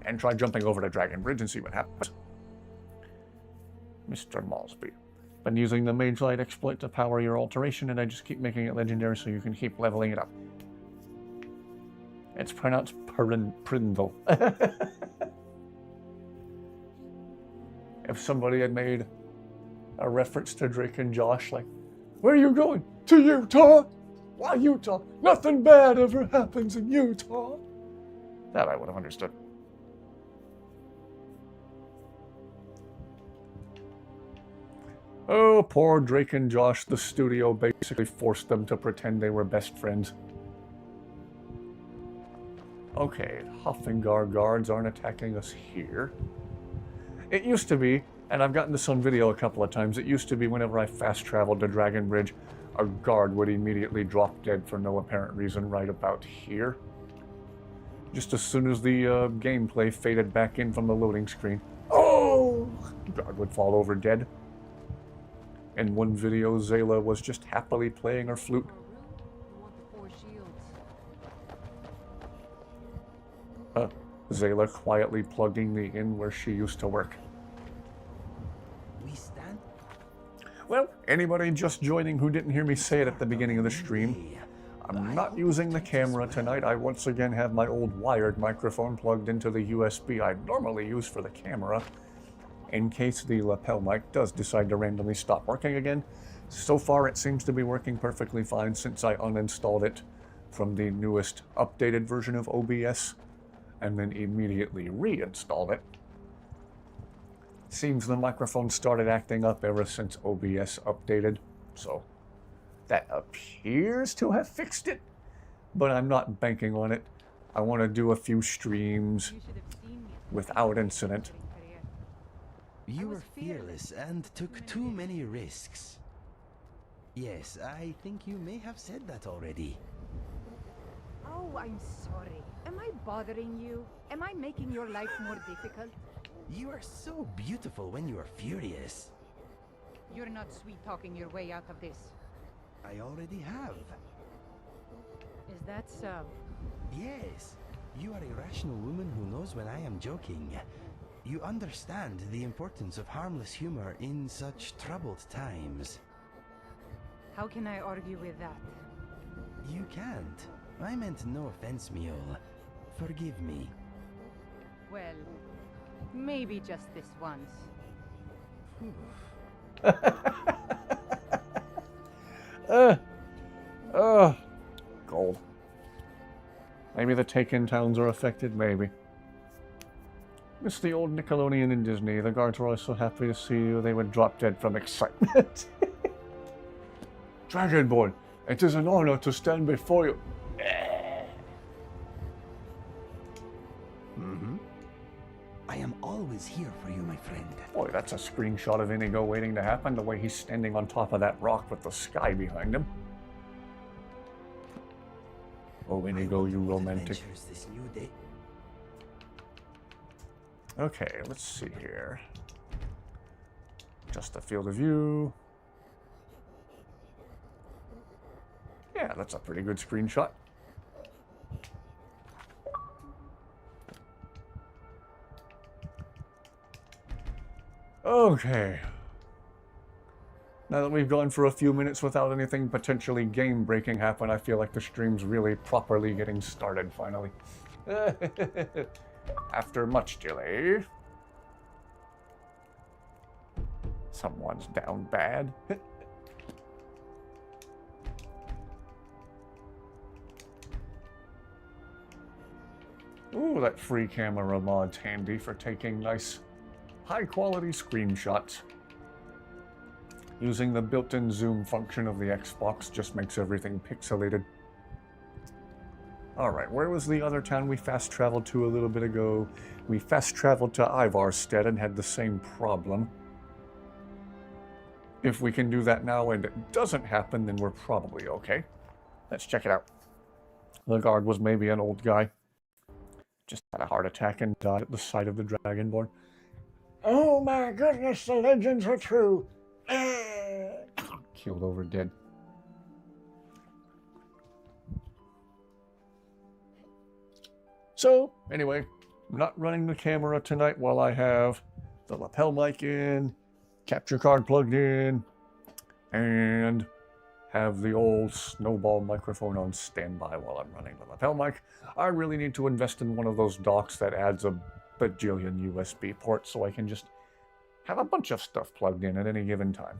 and try jumping over to Dragon Bridge and see what happens. Mr. Malsby. Been using the Mage Light exploit to power your alteration, and I just keep making it legendary so you can keep leveling it up. It's pronounced Prindle. If somebody had made a reference to Drake and Josh, like, where are you going? To Utah? Why Utah? Nothing bad ever happens in Utah. That I would have understood. Oh, poor Drake and Josh. The studio basically forced them to pretend they were best friends. Okay, Hoffingar guards aren't attacking us here. It used to be, and I've gotten this on video a couple of times, it used to be whenever I fast traveled to Dragon Bridge, a guard would immediately drop dead for no apparent reason right about here. Just as soon as the gameplay faded back in from the loading screen. Oh! The guard would fall over dead. In one video, Zayla was just happily playing her flute. Zayla quietly plugging me in where she used to work. We stand? Well, anybody just joining who didn't hear me say it at the beginning of the stream, I'm not using the camera tonight. I once again have my old wired microphone plugged into the USB I normally use for the camera, in case the lapel mic does decide to randomly stop working again. So far it seems to be working perfectly fine since I uninstalled it from the newest updated version of OBS and then immediately reinstalled it. Seems the microphone started acting up ever since OBS updated, so that appears to have fixed it, but I'm not banking on it. I want to do a few streams without incident. You were fearless and took too many risks. Yes, I think you may have said that already. Oh, I'm sorry. Am I bothering you? Am I making your life more difficult? You are so beautiful when you are furious. You're not sweet-talking your way out of this. I already have. Is that so? Yes. You are a rational woman who knows when I am joking. You understand the importance of harmless humor in such troubled times. How can I argue with that? You can't. I meant no offense, Mule. Forgive me. Well, maybe just this once. Gold. Maybe the taken towns are affected, maybe. Miss the old Nickelodeon in Disney. The guards were always so happy to see you, they would drop dead from excitement. Dragonborn, it is an honor to stand before you. I am always here for you, my friend. Boy, that's a screenshot of INIGO waiting to happen, the way he's standing on top of that rock with the sky behind him. Oh, INIGO, you romantic. This new day. Okay, let's see here. Just a field of view. Yeah, that's a pretty good screenshot. Okay. Now that we've gone for a few minutes without anything potentially game-breaking happen, I feel like the stream's really properly getting started, finally. After much delay. Someone's down bad. Ooh, that free camera mod's handy for taking nice, high-quality screenshots. Using the built-in zoom function of the Xbox just makes everything pixelated. Alright, where was the other town we fast-traveled to a little bit ago? We fast-traveled to Ivarstead and had the same problem. If we can do that now and it doesn't happen, then we're probably okay. Let's check it out. The guard was maybe an old guy. Just had a heart attack and died at the sight of the Dragonborn. Oh my goodness, the legends are true! Keeled over dead. So, anyway, I'm not running the camera tonight while I have the lapel mic in, capture card plugged in, and have the old snowball microphone on standby while I'm running the lapel mic. I really need to invest in one of those docks that adds a bajillion USB ports so I can just have a bunch of stuff plugged in at any given time.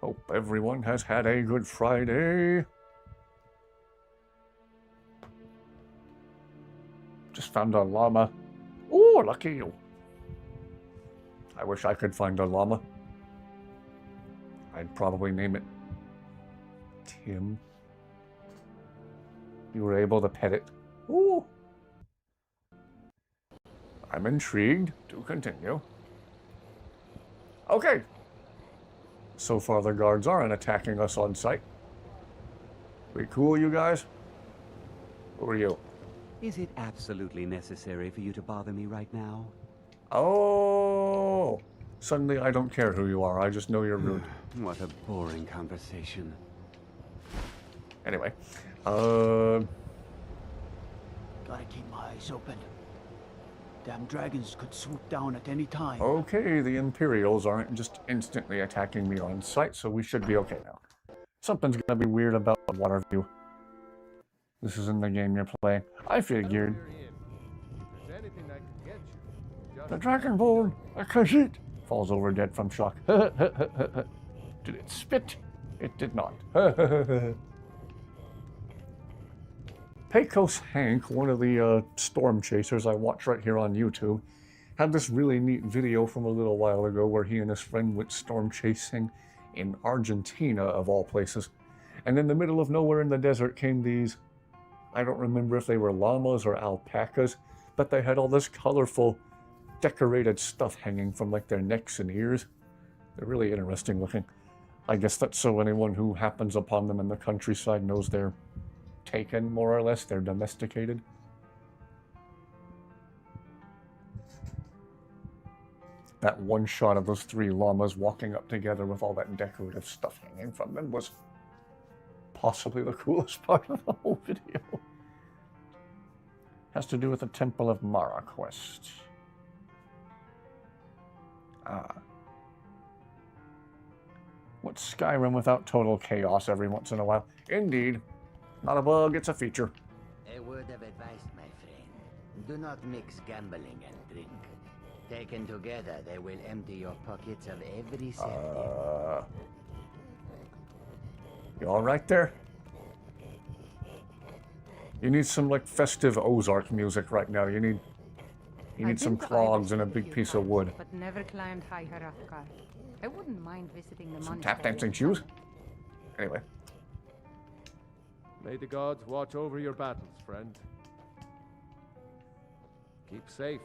Hope everyone has had a good Friday. Just found a llama. Ooh, lucky you. I wish I could find a llama. I'd probably name it Tim. You were able to pet it. Ooh. I'm intrigued. Do continue. Okay. So far the guards aren't attacking us on sight. We cool, you guys? Who are you? Is it absolutely necessary for you to bother me right now? Oh! Suddenly I don't care who you are, I just know you're rude. What a boring conversation. Anyway, Gotta keep my eyes open. Damn dragons could swoop down at any time. Okay, the Imperials aren't just instantly attacking me on sight, so we should be okay now. Something's gonna be weird about Waterview. This isn't the game you're playing. I figured. The Dragonborn! I can't eat! Falls over dead from shock. Did it spit? It did not. Pecos Hank, one of the storm chasers I watch right here on YouTube, had this really neat video from a little while ago where he and his friend went storm chasing in Argentina, of all places. And in the middle of nowhere in the desert came these, I don't remember if they were llamas or alpacas, but they had all this colorful, decorated stuff hanging from like their necks and ears. They're really interesting looking. I guess that's so anyone who happens upon them in the countryside knows they're taken, more or less. They're domesticated. That one shot of those 3 llamas walking up together with all that decorative stuff hanging from them was possibly the coolest part of the whole video. Has to do with the Temple of Mara quest. Ah. What's Skyrim without total chaos every once in a while? Indeed. Not a bug, it's a feature. A word of advice, my friend. Do not mix gambling and drink. Taken together, they will empty your pockets of every cent. You alright there? You need some, like, festive Ozark music right now. You need some clogs and a big piece of wood. But never climbed high Hrothgar. I wouldn't mind visiting the Some monastery. tap dancing shoes? Anyway. May the gods watch over your battles, friend. Keep safe.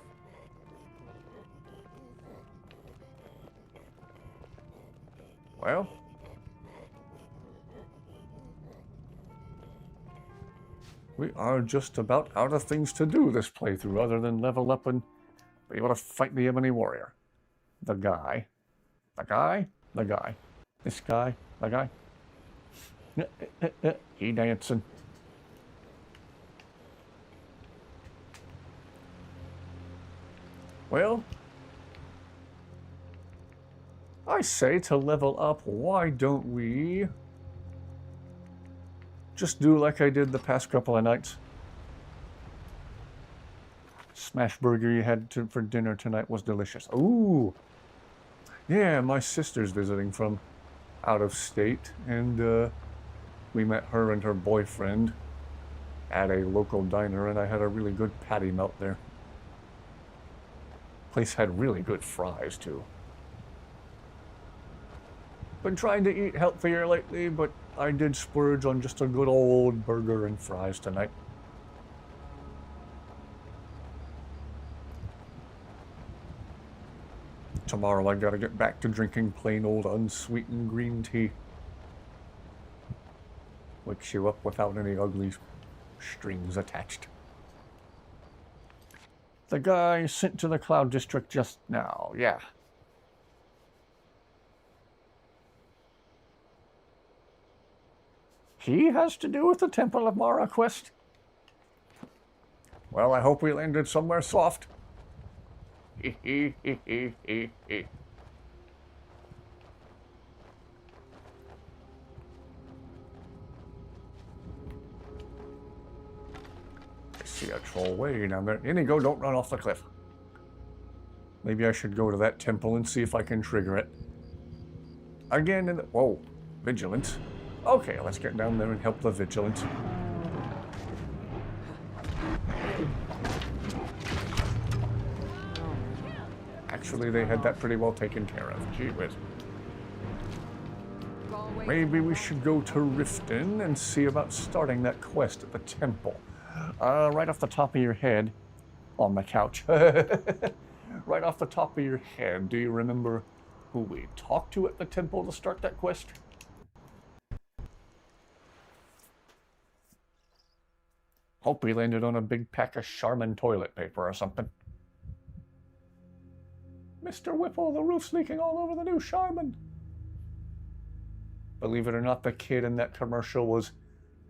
Well. We are just about out of things to do this playthrough other than level up and be able to fight the Ebony Warrior. The guy. The guy? The guy. This guy? The guy? He dancing. Well, I say to level up, why don't we just do like I did the past couple of nights? Smash burger you had for dinner tonight was delicious. Ooh! Yeah, my sister's visiting from out of state, and we met her and her boyfriend at a local diner, and I had a really good patty melt there. Place had really good fries, too. Been trying to eat healthier lately, but I did splurge on just a good old burger and fries tonight. Tomorrow I gotta get back to drinking plain old unsweetened green tea. Wakes you up without any ugly strings attached. The guy sent to the Cloud District just now, yeah. He has to do with the Temple of Mara quest? Well, I hope we landed somewhere soft. I see a troll way down there. INIGO, don't run off the cliff. Maybe I should go to that temple and see if I can trigger it. Again in the... Whoa. Vigilance. Okay, let's get down there and help the vigilance. Actually, they had that pretty well taken care of. Gee whiz. Maybe we should go to Riften and see about starting that quest at the temple. Right off the top of your head, on my couch. Right off the top of your head, do you remember who we talked to at the temple to start that quest? Hope we landed on a big pack of Charmin toilet paper or something. Mr. Whipple, the roof's leaking all over the new Charmin. Believe it or not, the kid in that commercial was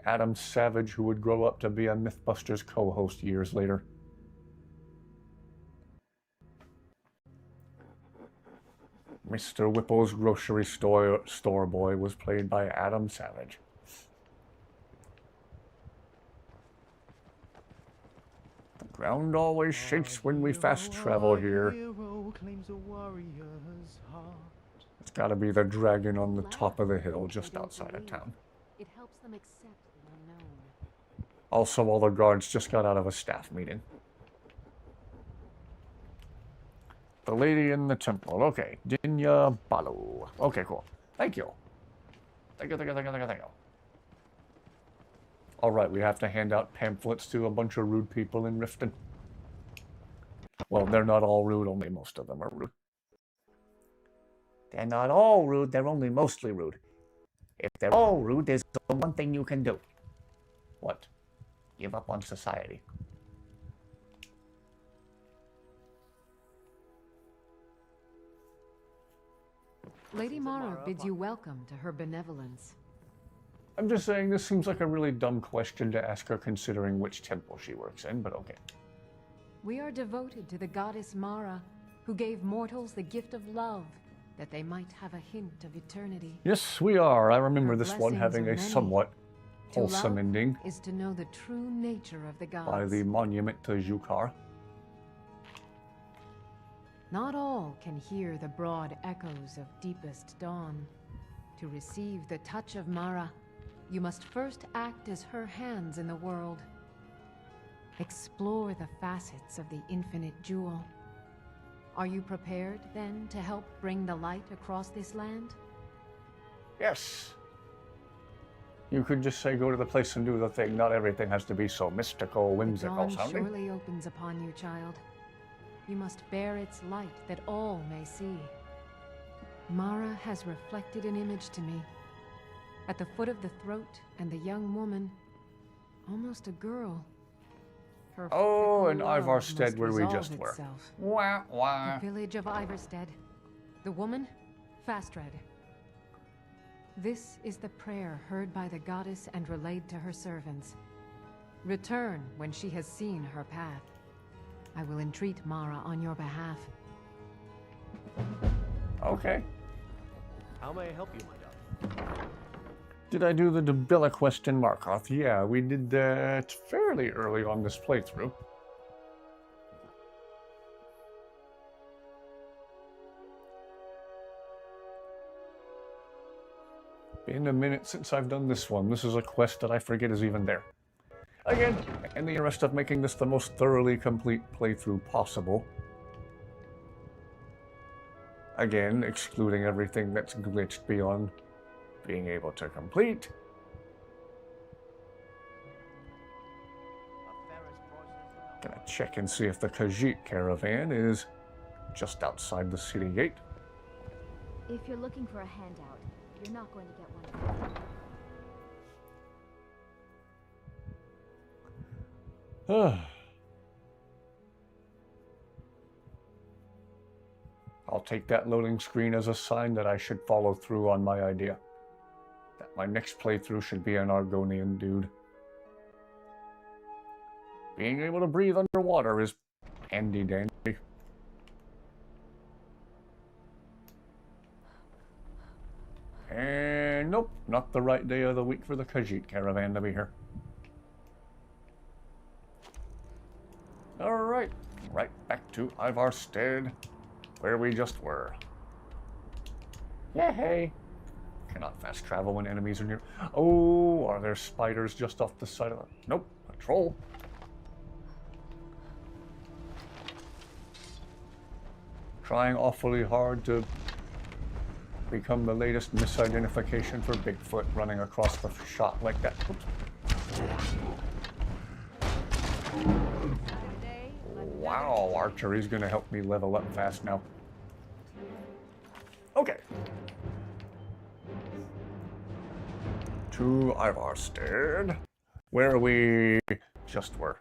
Adam Savage, who would grow up to be a Mythbusters co-host years later. Mr. Whipple's grocery store boy was played by Adam Savage. The ground always shakes when we fast travel here. It's gotta be the dragon on the top of the hill just outside of town. It helps them accept the unknown. Also, all the guards just got out of a staff meeting. The lady in the temple. Okay. Dinya Balu. Okay, cool. Thank you. Thank you. Alright, we have to hand out pamphlets to a bunch of rude people in Riften. Well, they're not all rude, only most of them are rude. They're not all rude, they're only mostly rude. If they're all rude, there's only one thing you can do. What? Give up on society. Lady Mara bids you welcome to her benevolence. I'm just saying this seems like a really dumb question to ask her considering which temple she works in, but okay. We are devoted to the goddess Mara, who gave mortals the gift of love, that they might have a hint of eternity. Yes, we are. I remember Her this one blessings having are a many. somewhat To wholesome love ending is to know the true nature of the gods. by the monument to Yukar. Not all can hear the broad echoes of deepest dawn. To receive the touch of Mara, you must first act as her hands in the world. Explore the facets of the infinite jewel. Are you prepared, then, to help bring the light across this land? Yes. You could just say go to the place and do the thing. Not everything has to be so mystical, whimsical Dawn sounding. surely opens upon you, child. You must bear its light that all may see. Mara has reflected an image to me. At the foot of the throat, and the young woman, almost a girl. Her Oh, in fickle love Ivarstead, must where we resolve just were. itself. Wah, wah. The village of Ivarstead. The woman, Fastred. This is the prayer heard by the goddess and relayed to her servants. Return when she has seen her path. I will entreat Mara on your behalf. Okay. How may I help you, my dove? Did I do the Debilla quest in Markoth? Yeah, we did that fairly early on this playthrough. Been a minute since I've done this one. This is a quest that I forget is even there. Again, in the interest of making this the most thoroughly complete playthrough possible. Again, excluding everything that's glitched beyond being able to complete. Gonna check and see if the Khajiit caravan is just outside the city gate. If you're looking for a handout, you're not going to get one. I'll take that loading screen as a sign that I should follow through on my idea. That my next playthrough should be an Argonian dude. Being able to breathe underwater is handy dandy. And nope, not the right day of the week for the Khajiit caravan to be here. Alright, right back to Ivarstead, where we just were. Yay! Cannot fast travel when enemies are near. Oh, are there spiders just off the side of the... Nope, a troll. Trying awfully hard to become the latest misidentification for Bigfoot running across the shot like that. Oops. Wow, archery's gonna help me level up fast now. Okay. To Ivarstead, where we just were.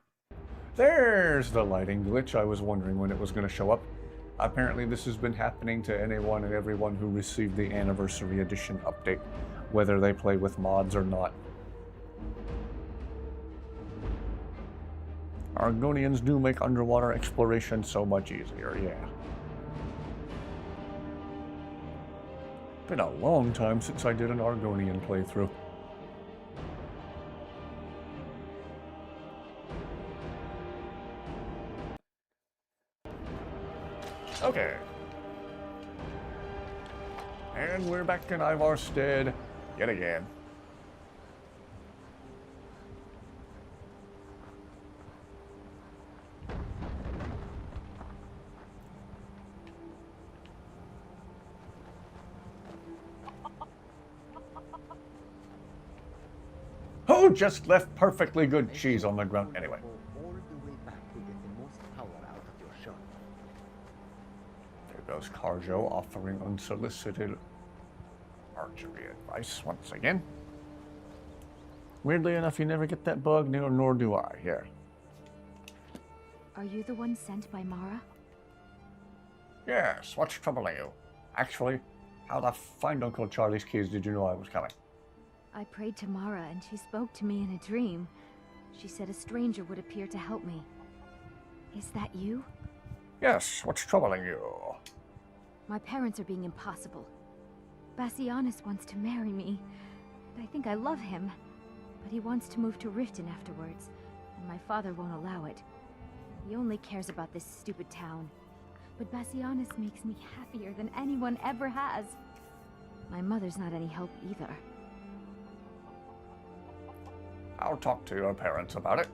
There's the lighting glitch. I was wondering when it was going to show up. Apparently this has been happening to anyone and everyone who received the Anniversary Edition update, whether they play with mods or not. Argonians do make underwater exploration so much easier, yeah. Been a long time since I did an Argonian playthrough. Okay. And we're back in Ivarstead yet again. Who just left perfectly good cheese on the ground? Anyway. All the way back to get the most power out of your shot. goes Carjo, offering unsolicited archery advice once again. Weirdly enough, you never get that bug, nor do I. Here. Are you the one sent by Mara? Yes, what's troubling you? Actually, how to find Uncle Charlie's keys did you know I was coming? I prayed to Mara and she spoke to me in a dream. She said a stranger would appear to help me. Is that you? Yes, what's troubling you? My parents are being impossible. Bassianus wants to marry me, and I think I love him. But he wants to move to Riften afterwards, and my father won't allow it. He only cares about this stupid town. But Bassianus makes me happier than anyone ever has. My mother's not any help either. I'll talk to your parents about it.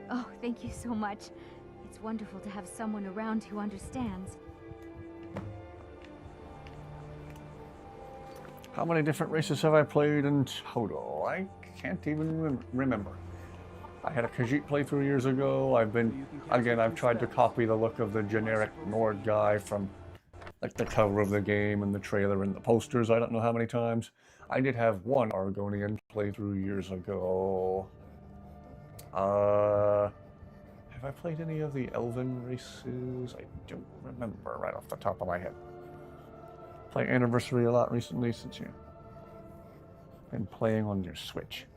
Oh, thank you so much. It's wonderful to have someone around who understands. How many different races have I played in total? I can't even remember. I had a Khajiit playthrough years ago. I've tried to copy the look of the generic Nord guy from like the cover of the game and the trailer and the posters. I don't know how many times. I did have one Argonian playthrough years ago. Have I played any of the Elven races? I don't remember right off the top of my head. Play Anniversary a lot recently since you've been playing on your Switch.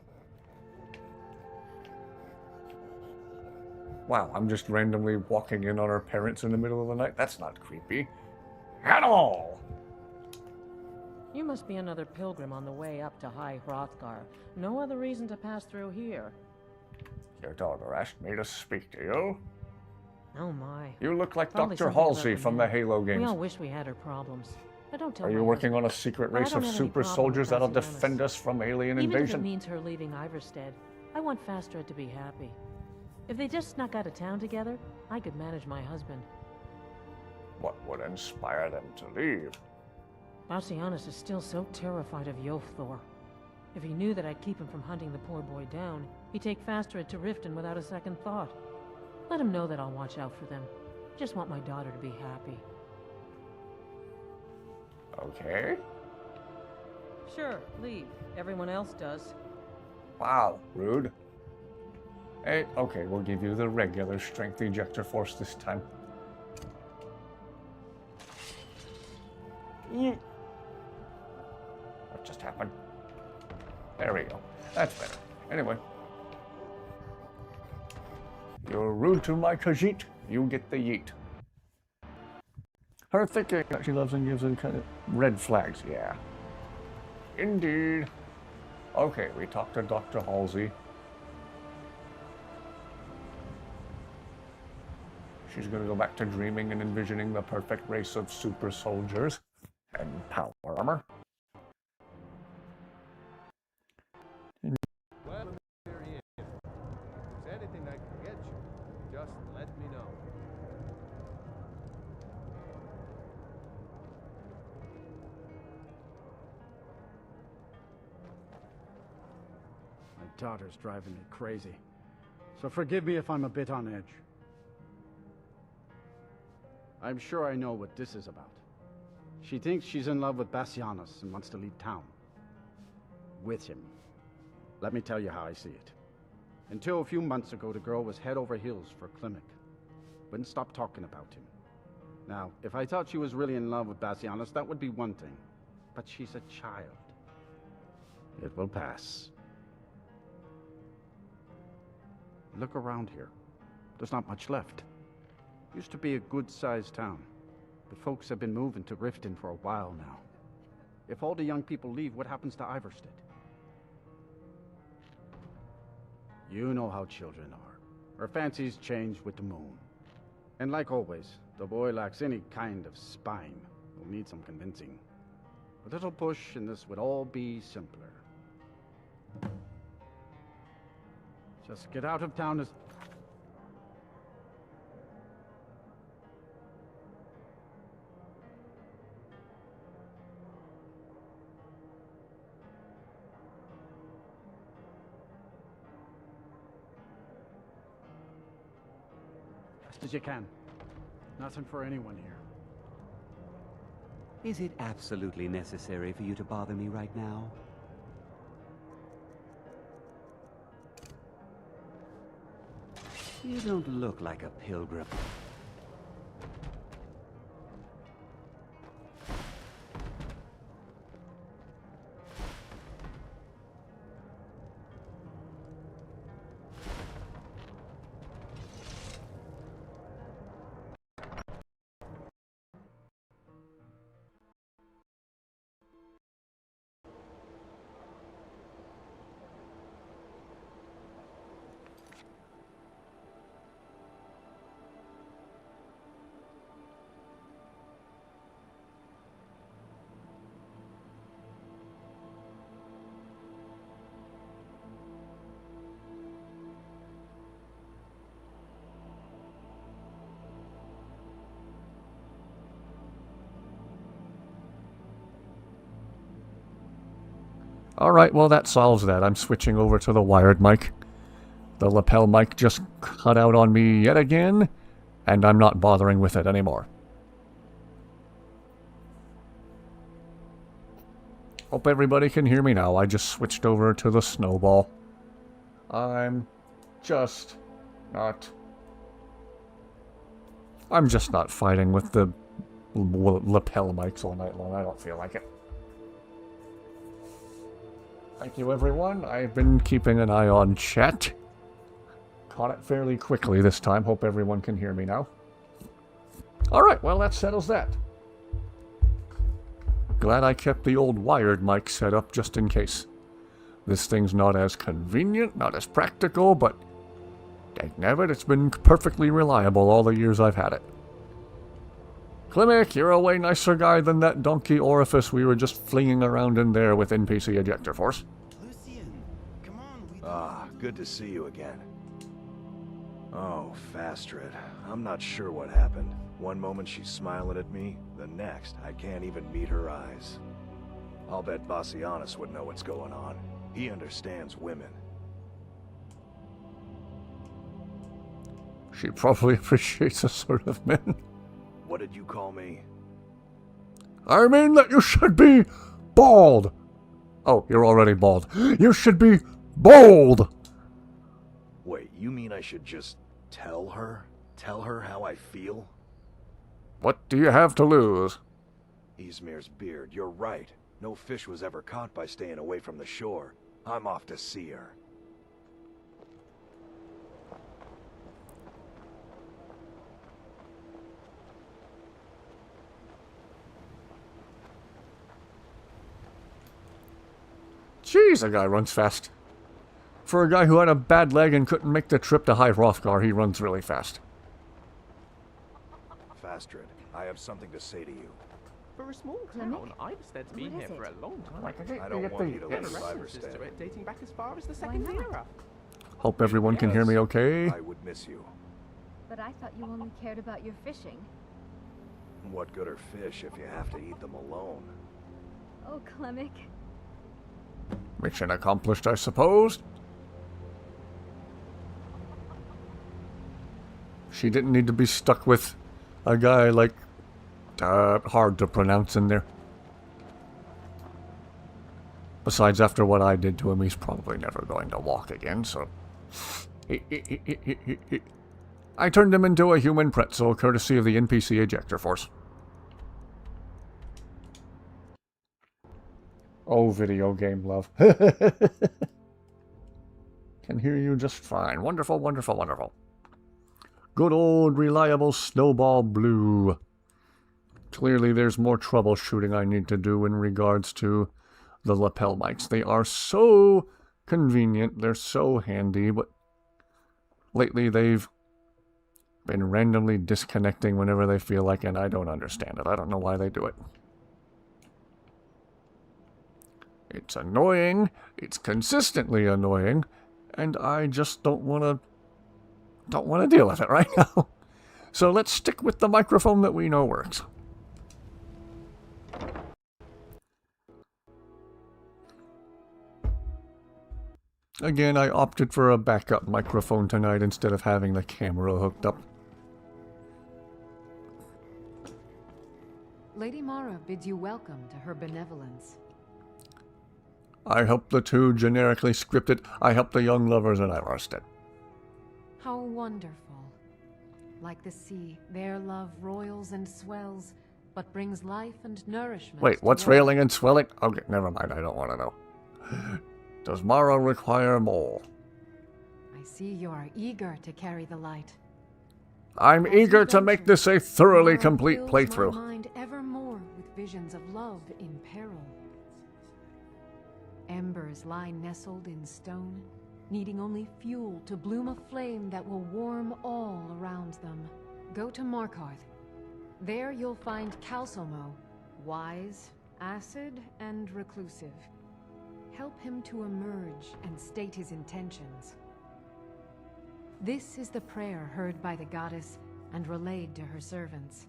Wow, I'm just randomly walking in on our parents in the middle of the night? That's not creepy at all! You must be another pilgrim on the way up to High Hrothgar. No other reason to pass through here. Your daughter asked me to speak to you. Oh my. You look like Probably Dr. something about Halsey the from the men. Halo We games. all wish we had her problems. But don't tell Are my you working husband. on a secret But I race don't of have any super problem with soldiers that'll Bassianus. defend us from alien Even if it invasion? means her leaving Iverstead, I want Fastred to be happy. If they just snuck out of town together, I could manage my husband. What would inspire them to leave? Bassianus is still so terrified of Yofthor. If he knew that I'd keep him from hunting the poor boy down, he'd take Fastred to Riften without a second thought. Let him know that I'll watch out for them. Just want my daughter to be happy. Okay. Sure, leave. Everyone else does. Wow, rude. Hey, okay, we'll give you the regular strength ejector force this time. What just happened? There we go. That's better. Anyway. You're rude to my Khajiit, you get the yeet. Her thinking that she loves and gives her kind of red flags, yeah. Indeed. Okay, we talked to Dr. Halsey. She's gonna go back to dreaming and envisioning the perfect race of super soldiers and power armor. Well, we're here. If there's anything I can get you, just let me know. My daughter's driving me crazy. So forgive me if I'm a bit on edge. I'm sure I know what this is about. She thinks she's in love with Bassianus and wants to leave town. With him. Let me tell you how I see it. Until a few months ago, the girl was head over heels for Klimek. Wouldn't stop talking about him. Now, if I thought she was really in love with Bassianus, that would be one thing. But she's a child. It will pass. Look around here. There's not much left. Used to be a good-sized town, but folks have been moving to Riften for a while now. If all the young people leave, what happens to Iverstead? You know how children are. Her fancies change with the moon. And like always, the boy lacks any kind of spine. Will need some convincing. A little push and this would all be simpler. Just get out of town as... fast as you can. Nothing for anyone here. Is it absolutely necessary for you to bother me right now? You don't look like a pilgrim. Alright, well that solves that. I'm switching over to the wired mic. The lapel mic just cut out on me yet again, and I'm not bothering with it anymore. Hope everybody can hear me now. I just switched over to the snowball. I'm just not fighting with the lapel mics all night long. I don't feel like it. Thank you, everyone. I've been keeping an eye on chat. Caught it fairly quickly this time. Hope everyone can hear me now. Alright, well, that settles that. Glad I kept the old wired mic set up just in case. This thing's not as convenient, not as practical, but dagnabbit, it's been perfectly reliable all the years I've had it. Klimek, you're a way nicer guy than that donkey orifice we were just flinging around in there with NPC ejector force. Ah, good to see you again. Oh, Fastred. I'm not sure what happened. One moment she's smiling at me, the next, I can't even meet her eyes. I'll bet Bassianus would know what's going on. He understands women. She probably appreciates us sort of men. What did you call me? I mean that you should be bald. Oh, you're already bald. You should be bold. Wait, you mean I should just tell her? Tell her how I feel? What do you have to lose? Ysmir's beard, you're right. No fish was ever caught by staying away from the shore. I'm off to see her. Jeez, that guy runs fast. For a guy who had a bad leg and couldn't make the trip to High Hrothgar, he runs really fast. Fastred, I have something to say to you. For a small town, Eidersted's been here for a long time. I don't want you to leave References to it dating back as far as the Second Era. Hope everyone can hear me okay. I would miss you. But I thought you only cared about your fishing. What good are fish if you have to eat them alone? Oh, Klimek. Mission accomplished, I suppose. She didn't need to be stuck with a guy like hard to pronounce in there. Besides, after what I did to him, he's probably never going to walk again, so... I turned him into a human pretzel, courtesy of the NPC ejector force. Oh, video game love. Can hear you just fine. Wonderful, wonderful, wonderful. Good old reliable Snowball Blue. Clearly there's more troubleshooting I need to do in regards to the lapel mics. They are so convenient, they're so handy, but lately they've been randomly disconnecting whenever they feel like, and I don't understand it. I don't know why they do it. It's annoying, it's consistently annoying, and I just don't want to deal with it right now. So let's stick with the microphone that we know works. Again, I opted for a backup microphone tonight instead of having the camera hooked up. Lady Mara bids you welcome to her benevolence. I helped the two generically scripted. I helped the young lovers and I lost it. How wonderful. Like the sea, their love roils and swells, but brings life and nourishment. Wait, to what's all. railing and swelling? Okay, never mind. I don't want to know. Does Mara require more? I see you are eager to carry the light. I'm eager to make this a thoroughly Mara complete fills playthrough. my mind evermore with visions of love in peril. Embers lie nestled in stone, needing only fuel to bloom a flame that will warm all around them. Go to Markarth. There you'll find Calsomo, wise, acid, and reclusive. Help him to emerge and state his intentions. This is the prayer heard by the goddess and relayed to her servants.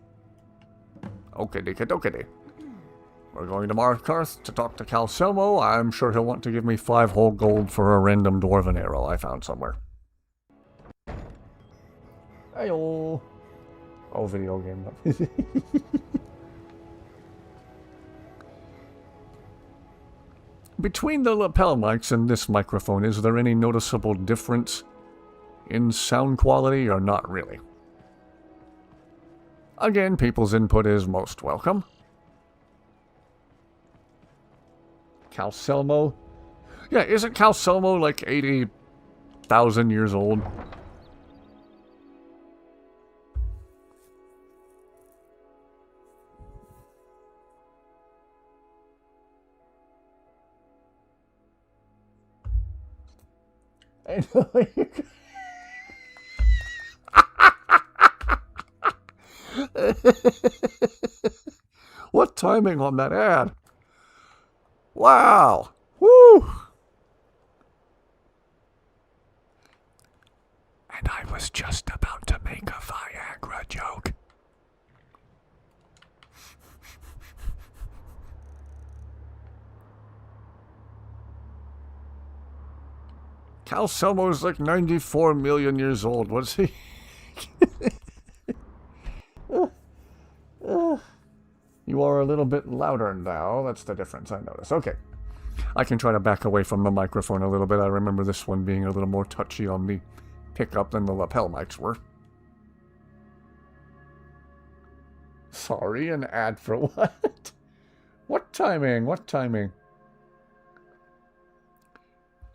Okey-dokey. We're going to Markarth to talk to Calsomo. I'm sure he'll want to give me 5 whole gold for a random dwarven arrow I found somewhere. Hey-oh. Oh, video game. Between the lapel mics and this microphone, is there any noticeable difference in sound quality or not really? Again, people's input is most welcome. Calselmo? Yeah, isn't Calselmo like 80,000 years old? I know. What timing on that ad? Wow! Woo! And I was just about to make a Viagra joke. Calselmo's like 94 million years old. What's he? You are a little bit louder now. That's the difference I notice. Okay. I can try to back away from the microphone a little bit. I remember this one being a little more touchy on the pickup than the lapel mics were. Sorry, an ad for what? What timing? What timing?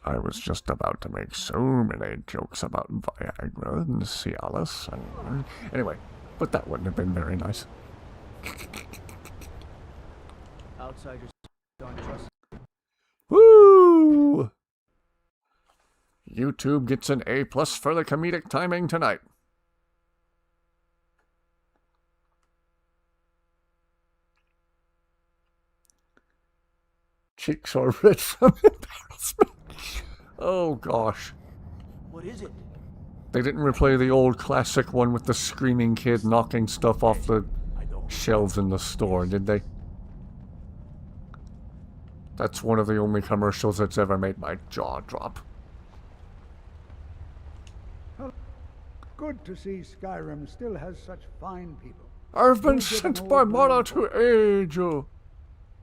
I was just about to make so many jokes about Viagra and Cialis and... Anyway, but that wouldn't have been very nice. Outsiders don't trust. Woo! YouTube gets an A+ for the comedic timing tonight. Cheeks are red from embarrassment. Oh gosh. What is it? They didn't replay the old classic one with the screaming kid knocking stuff off the shelves in the store, did they? That's one of the only commercials that's ever made my jaw drop. Good to see Skyrim still has such fine people. I've been You'll get an sent by old Mara man to aid you.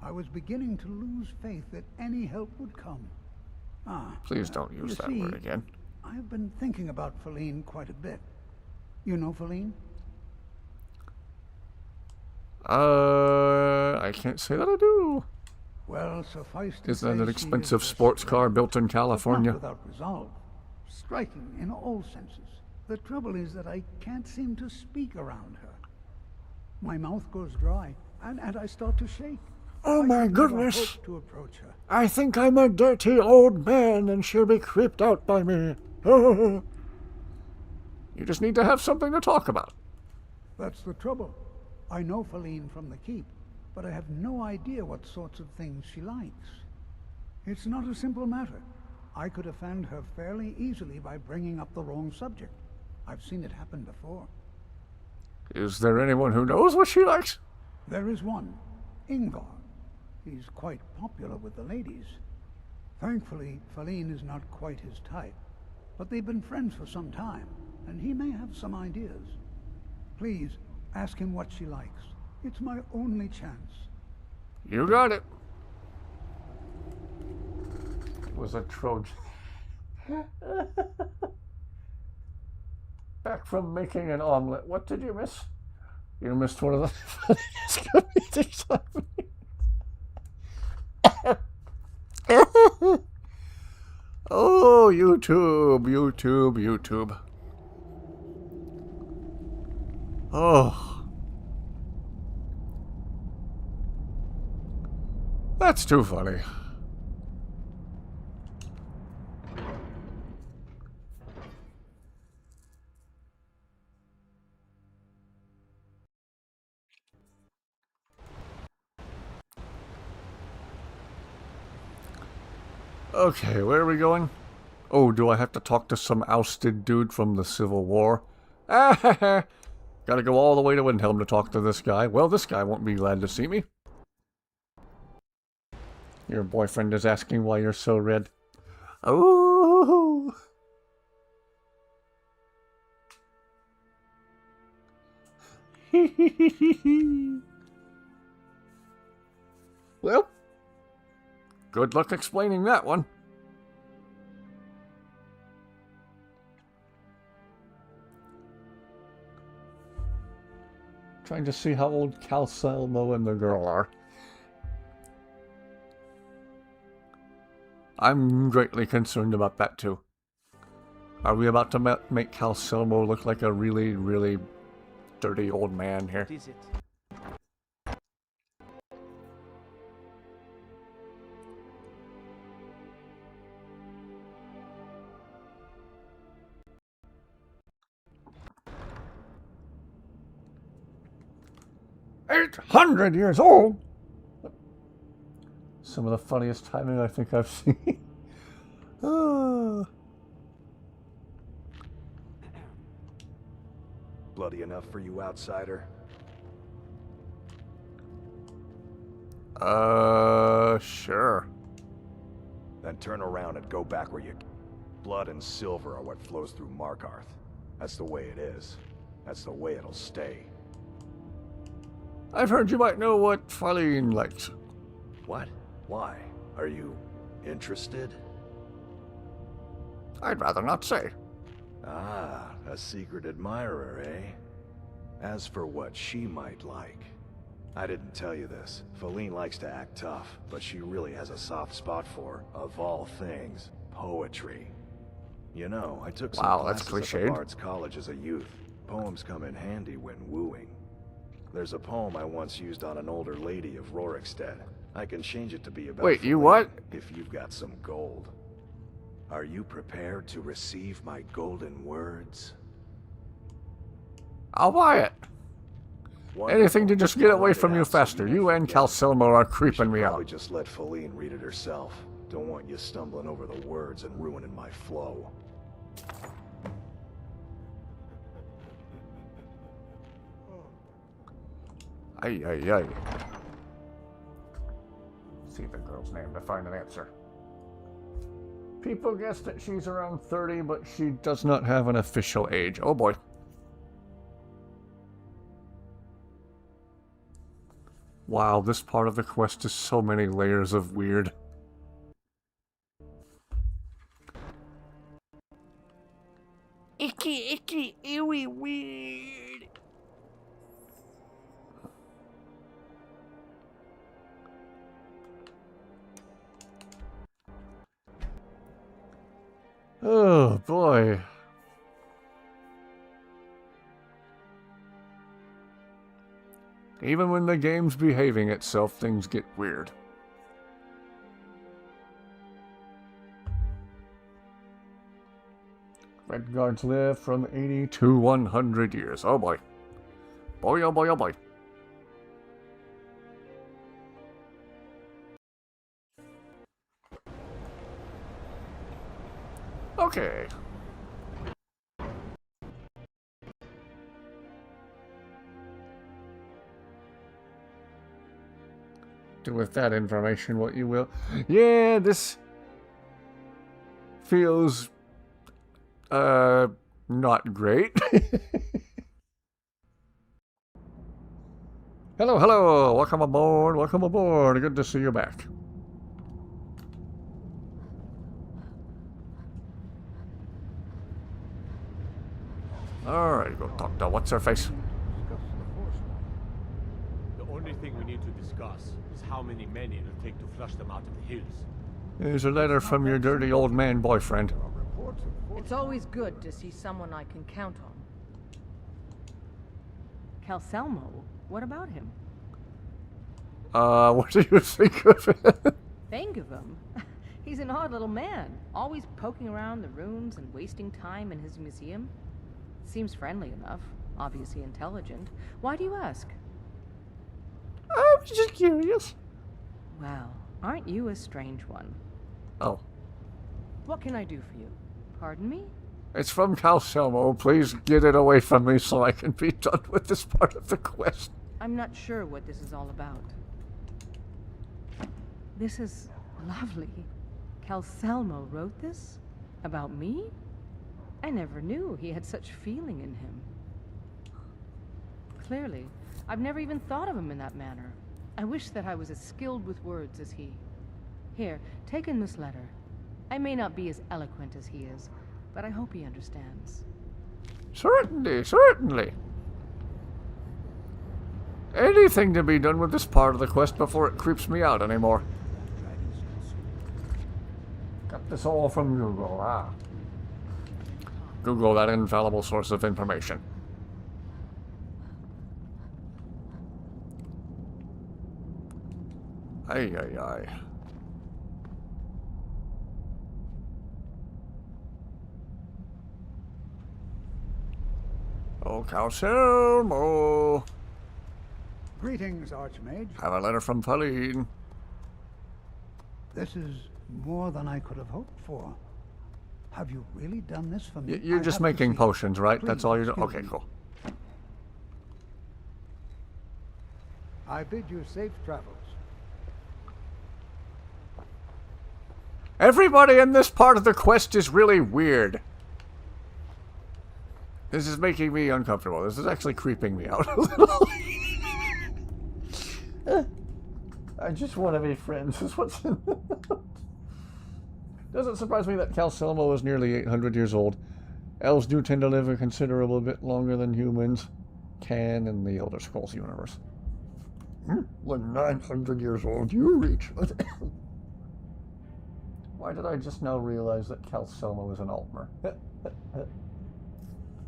I was beginning to lose faith that any help would come. Please don't use that word again. I've been thinking about Feline quite a bit. You know Feline? I can't say that I do. Well, suffice to Is say that an she expensive is a sports car built in but California? not without resolve. Striking in all senses. The trouble is that I can't seem to speak around her. My mouth goes dry, and I start to shake. Oh I my could never goodness! hope to approach her. I think I'm a dirty old man and she'll be creeped out by me. You just need to have something to talk about. That's the trouble. I know Feline from the keep, but I have no idea what sorts of things she likes. It's not a simple matter. I could offend her fairly easily by bringing up the wrong subject. I've seen it happen before. Is there anyone who knows what she likes? There is one, Ingvar. He's quite popular with the ladies. Thankfully, Feline is not quite his type, but they've been friends for some time, and he may have some ideas. Please, ask him what she likes. It's my only chance. You got it. It was a Trojan. Back from making an omelet. What did you miss? You missed one of the funniest comedic Oh, YouTube. Oh. That's too funny. Okay, where are we going? Oh, do I have to talk to some ousted dude from the Civil War? Ah, gotta go all the way to Windhelm to talk to this guy. Well, this guy won't be glad to see me. Your boyfriend is asking why you're so red. Oh. Well, good luck explaining that one. Trying to see how old Calcelmo and the girl are. I'm greatly concerned about that too. Are we about to make Calcelmo look like a really, really dirty old man here? What is it? $800 old! Some of the funniest timing I think I've seen. Bloody enough for you, outsider? Sure. Then turn around and go back where you... Blood and silver are what flows through Markarth. That's the way it is. That's the way it'll stay. I've heard you might know what Faline likes. What? Why? Are you interested? I'd rather not say. Ah, a secret admirer, eh? As for what she might like... I didn't tell you this. Faline likes to act tough, but she really has a soft spot for, of all things, poetry. You know, I took some classes at the Bard's College as a youth. Poems come in handy when wooing. There's a poem I once used on an older lady of Rorikstead. I can change it to be about Wait, you Faline what? if you've got some gold. Are you prepared to receive my golden words? I'll buy it. Anything to just get away from you faster. You and Calcelmo are creeping me out. Probably just let Faline read it herself. Don't want you stumbling over the words and ruining my flow. Ay, ay, ay. See the girl's name to find an answer. People guess that she's around 30, but she does not have an official age. Oh boy. Wow, this part of the quest is so many layers of weird. Icky, ewy, weird. Oh boy. Even when the game's behaving itself, things get weird. Redguards live from 80 to 100 years. Oh boy. Boy, oh boy, oh boy. Okay. Do with that information what you will. Yeah, this feels not great. Hello, hello. Welcome aboard. Welcome aboard. Good to see you back. Alright, go talk to what's her face. The only thing we need to discuss is how many men it'll take to flush them out of the hills. Here's a letter from your dirty old man boyfriend. It's always good to see someone I can count on. Calselmo, what about him? What do you think of it? Think of him? He's an odd little man, always poking around the rooms and wasting time in his museum. Seems friendly enough, obviously intelligent. Why do you ask? I was just curious. Well, aren't you a strange one? Oh. What can I do for you? Pardon me? It's from Calselmo. Please get it away from me so I can be done with this part of the quest. I'm not sure what this is all about. This is lovely. Calselmo wrote this? About me? I never knew he had such feeling in him. Clearly, I've never even thought of him in that manner. I wish that I was as skilled with words as he. Here, take in this letter. I may not be as eloquent as he is, but I hope he understands. Certainly, certainly. Anything to be done with this part of the quest before it creeps me out anymore. Got this all from Google, ah. Google, that infallible source of information. Ay, ay, ay. Oh, Calselmo. Greetings, Archmage. Have a letter from Pauline. This is more than I could have hoped for. Have you really done this for me? You're just making potions, right? That's all you're doing? Okay, cool. I bid you safe travels. Everybody in this part of the quest is really weird. This is making me uncomfortable. This is actually creeping me out a little. I just want to be friends, is what's in the note. Doesn't surprise me that Calselmo is nearly 800 years old. Elves do tend to live a considerable bit longer than humans can in the Elder Scrolls universe. Like 900 years old, you reach. Why did I just now realize that Calselmo is an Altmer?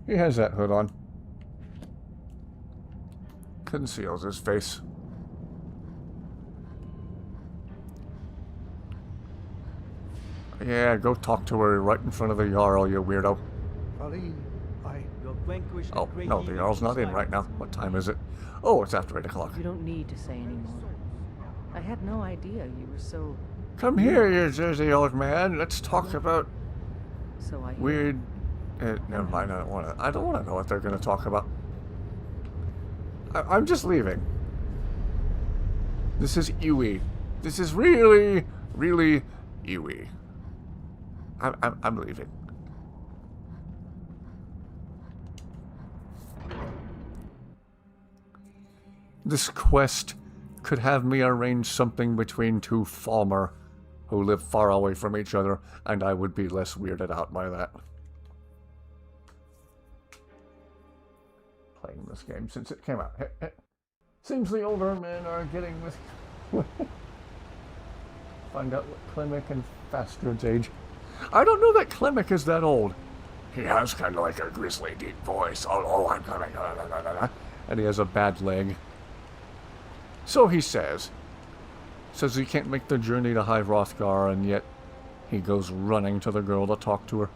He has that hood on. Conceals his face. Yeah, go talk to her right in front of the Jarl, you weirdo. Pauline, Oh, no, the Jarl's not in right now. What time is it? Oh, it's after 8 o'clock. You don't need to say anymore. I had no idea you were so... Come here, you dirty old man. Let's talk about So I weird... never mind, I don't want to know what they're going to talk about. I'm just leaving. This is Iwi. This is really, really Iwi. I'm leaving. This quest could have me arrange something between two Falmer who live far away from each other, and I would be less weirded out by that. Playing this game since it came out. Seems the older men are getting with... Find out what Klimek and Fastred's age. I don't know that Klimek is that old. He has kind of like a grisly deep voice. Oh, I'm coming. And he has a bad leg. So he says. Says he can't make the journey to High Hrothgar, and yet he goes running to the girl to talk to her.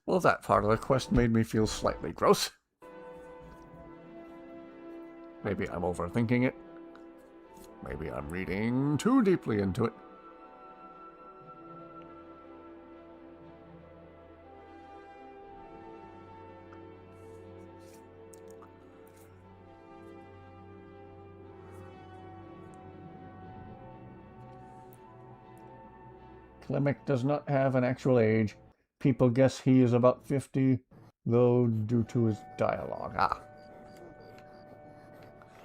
Well, that part of the quest made me feel slightly gross. Maybe I'm overthinking it. Maybe I'm reading too deeply into it. Clemic does not have an actual age. People guess he is about 50, though due to his dialogue. Ah.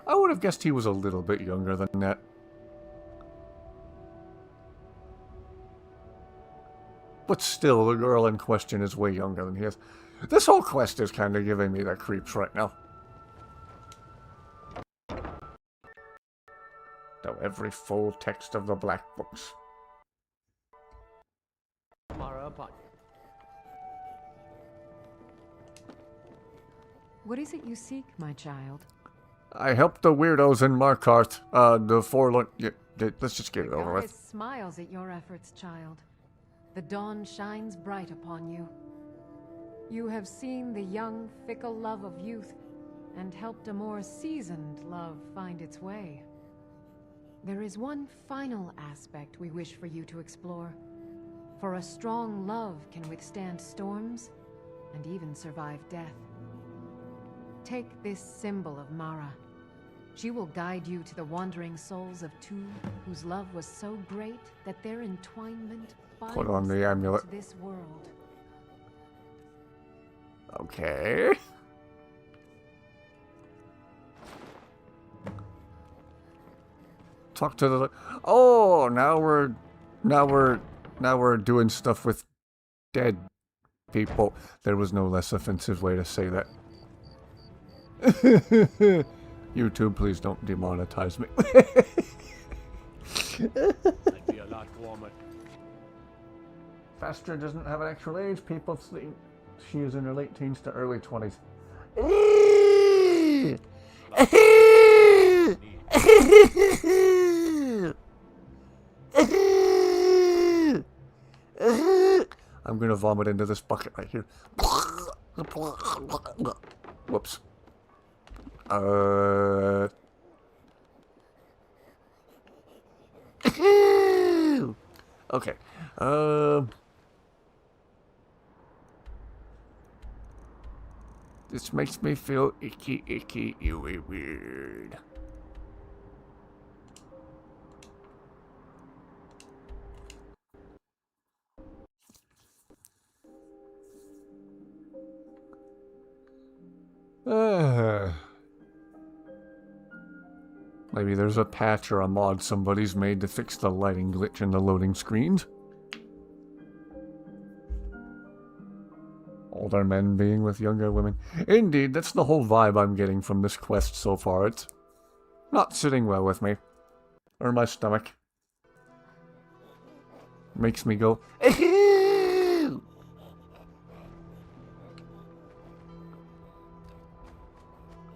I would have guessed he was a little bit younger than that. But still, the girl in question is way younger than he is. This whole quest is kind of giving me the creeps right now. Though every full text of the Black Books. What is it you seek, my child? I helped the weirdos in Markarth. The forlorn... Yeah, let's just get it over with. Goddess smiles at your efforts, child. The dawn shines bright upon you. You have seen the young, fickle love of youth, and helped a more seasoned love find its way. There is one final aspect we wish for you to explore. For a strong love can withstand storms, and even survive death. Take this symbol of Mara. She will guide you to the wandering souls of two whose love was so great that their entwinement binds Put on the amulet. to this world. Okay. Talk to the... Oh, now we're doing stuff with dead people. There was no less offensive way to say that. YouTube, please don't demonetize me. I'd be a lot warmer. Fastra doesn't have an actual age. People think she is in her late teens to early 20s. I'm gonna vomit into this bucket right here. Whoops. Okay. This makes me feel icky, ewy, weird. Maybe there's a patch or a mod somebody's made to fix the lighting glitch in the loading screens. Older men being with younger women. Indeed, that's the whole vibe I'm getting from this quest so far. It's not sitting well with me. Or my stomach. Makes me go, "Ahoo!"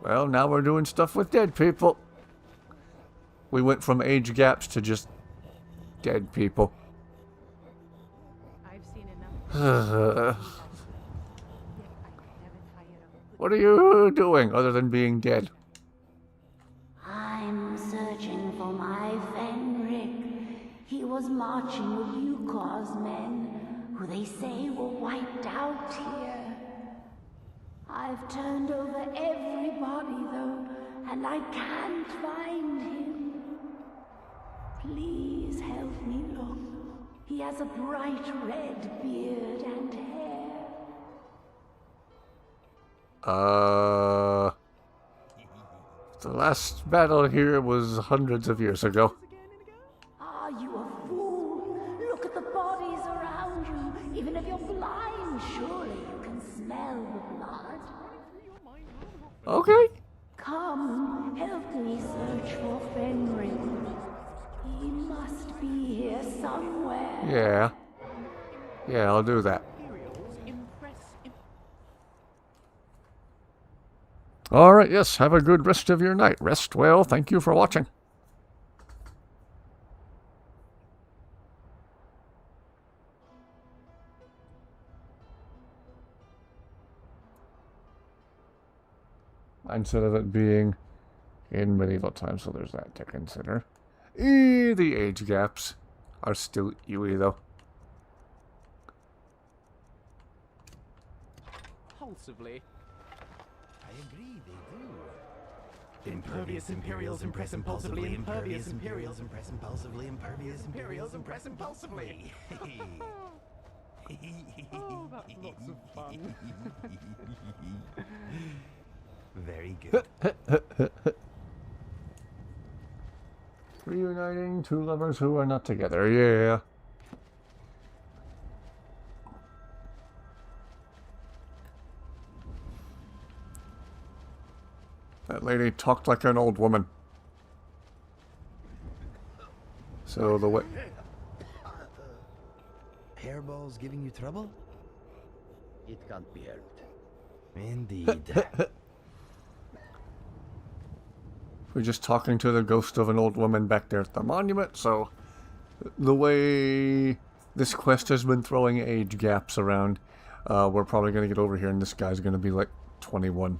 Well, now we're doing stuff with dead people. We went from age gaps to just dead people. I've seen enough. What are you doing other than being dead? I'm searching for my Fenric. He was marching with Yukos men, who they say were wiped out here. I've turned over everybody, though, and I can't find him. Please help me look. He has a bright red beard and hair. The last battle here was hundreds of years ago. Are you a fool? Look at the bodies around you. Even if you're blind, surely you can smell the blood. Okay. Come, help me search for Fenrir. He must be here somewhere. Yeah. Yeah, I'll do that. Alright, yes, have a good rest of your night. Rest well, thank you for watching. Instead of it being in medieval times, so there's that to consider. The age gaps are still ewy, though. Impulsively. I agree, they do. Impervious Imperials impress impulsively. Impervious Imperials impress impulsively. Impervious Imperials impress impulsively. Oh, that's lots of fun. Very good. Reuniting two lovers who are not together, yeah. That lady talked like an old woman. So the way... Hairballs giving you trouble? It can't be helped. Indeed. We're just talking to the ghost of an old woman back there at the monument, so the way this quest has been throwing age gaps around, we're probably going to get over here and this guy's going to be like 21.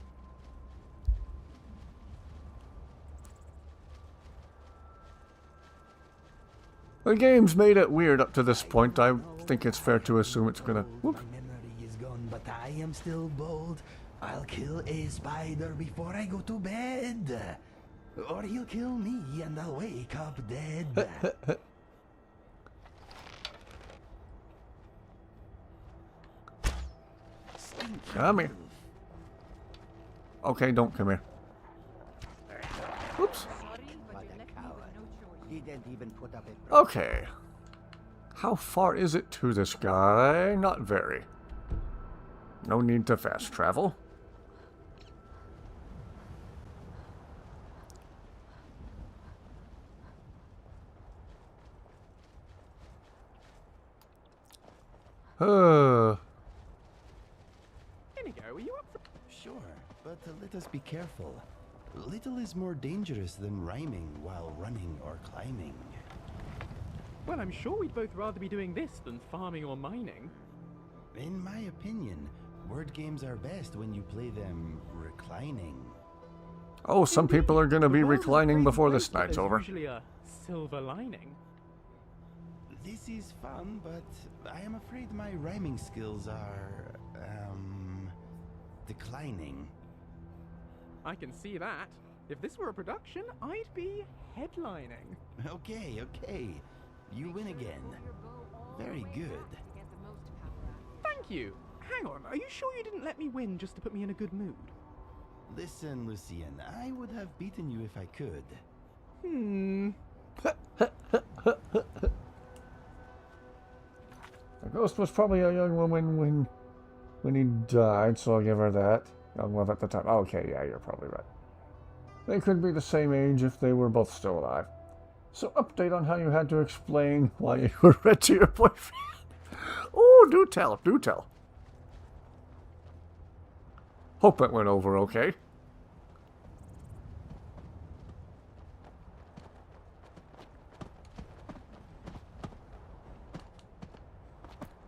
The game's made it weird up to this point. I think it's fair to assume it's gonna... Whoop. My memory is gone, but I am still bold. I'll kill a spider before I go to bed. Or he'll kill me and I'll wake up dead. Come here. Okay, don't come here. Oops. He didn't even put up a... Okay. How far is it to this guy? Not very. No need to fast travel. INIGO, are you up for... Sure, but let us be careful. Little is more dangerous than rhyming while running or climbing. Well, I'm sure we'd both rather be doing this than farming or mining. In my opinion, word games are best when you play them reclining. Oh, some people are going to be reclining before this There's night's over. usually a silver lining. This is fun, but I am afraid my rhyming skills are, declining. I can see that. If this were a production, I'd be headlining. Okay, okay. You win again. Very good. Thank you. Hang on, are you sure you didn't let me win just to put me in a good mood? Listen, Lucian, I would have beaten you if I could. The ghost was probably a young woman when he died, so I'll give her that. Young love at the time. Okay, yeah, you're probably right. They could be the same age if they were both still alive. So update on how you had to explain why you were read to your boyfriend. Oh, do tell, do tell. Hope it went over okay.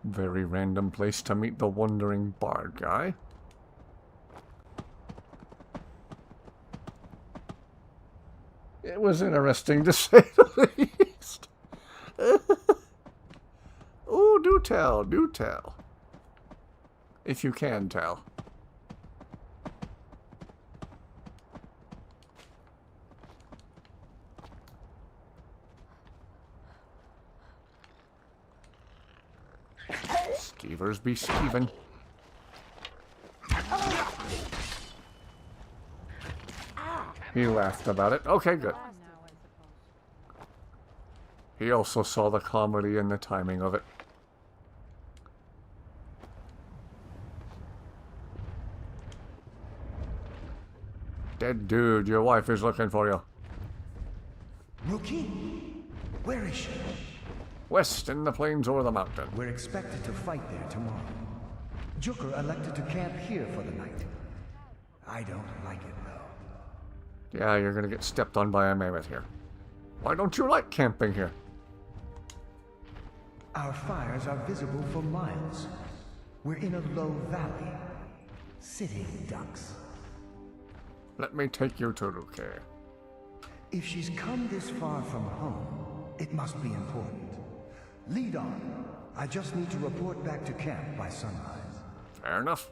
Very random place to meet the wandering bard guy. It was interesting to say the least. Oh, do tell, do tell. If you can tell. Skeevers be skeeving. He laughed about it. Okay, good. He also saw the comedy and the timing of it. Dead dude, your wife is looking for you. Rookie? Where is she? West in the plains over the mountain. We're expected to fight there tomorrow. Joker elected to camp here for the night. I don't like it, though. Yeah, you're gonna get stepped on by a mammoth here. Why don't you like camping here? Our fires are visible for miles. We're in a low valley. Sitting ducks. Let me take you to Ruke. If she's come this far from home, it must be important. Lead on. I just need to report back to camp by sunrise. Fair enough.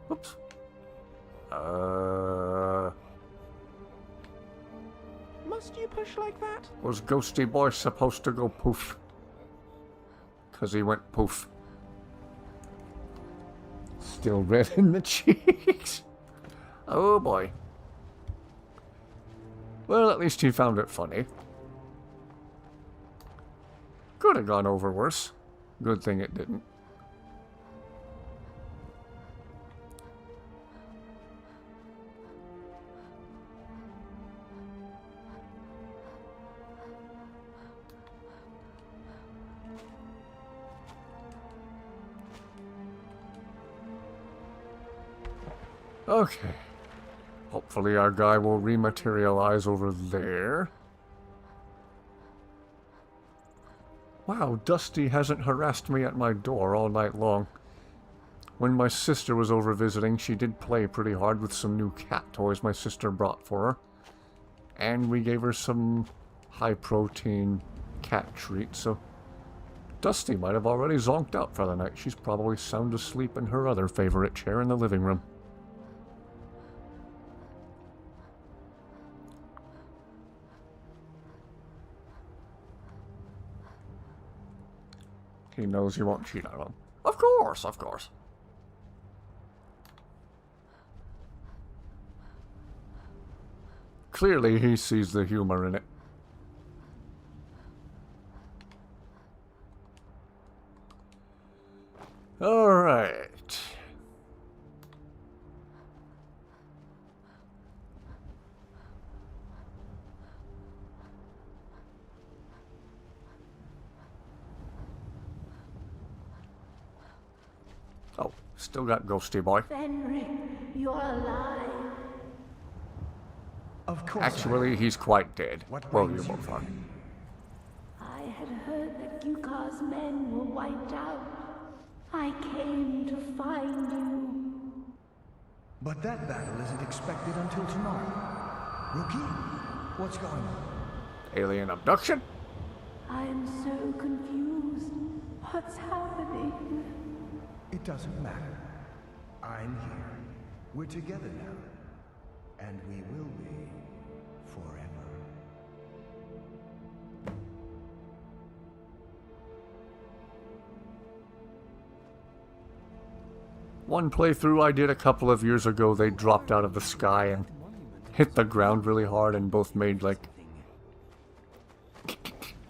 Whoops. Must you push like that? Was Ghosty Boy supposed to go poof? 'Cause he went poof. Still red in the cheeks. Oh boy. Well, at least he found it funny. Could have gone over worse. Good thing it didn't. Okay. Hopefully our guy will rematerialize over there. Wow, Dusty hasn't harassed me at my door all night long. When my sister was over visiting, she did play pretty hard with some new cat toys my sister brought for her. And we gave her some high-protein cat treats, so Dusty might have already zonked out for the night. She's probably sound asleep in her other favorite chair in the living room. He knows you won't cheat on him. Of course, of course. Clearly he sees the humor in it. All right. Oh, still got Ghosty Boy. Fenric, you're alive. Of course. Actually, he's quite dead. Well, you both are. I had heard that Yukar's men were wiped out. I came to find you. But that battle isn't expected until tomorrow. Rookie, what's going on? Alien abduction? I am so confused. What's happening? It doesn't matter. I'm here. We're together now. And we will be forever. One playthrough I did a couple of years ago, they dropped out of the sky and hit the ground really hard and both made like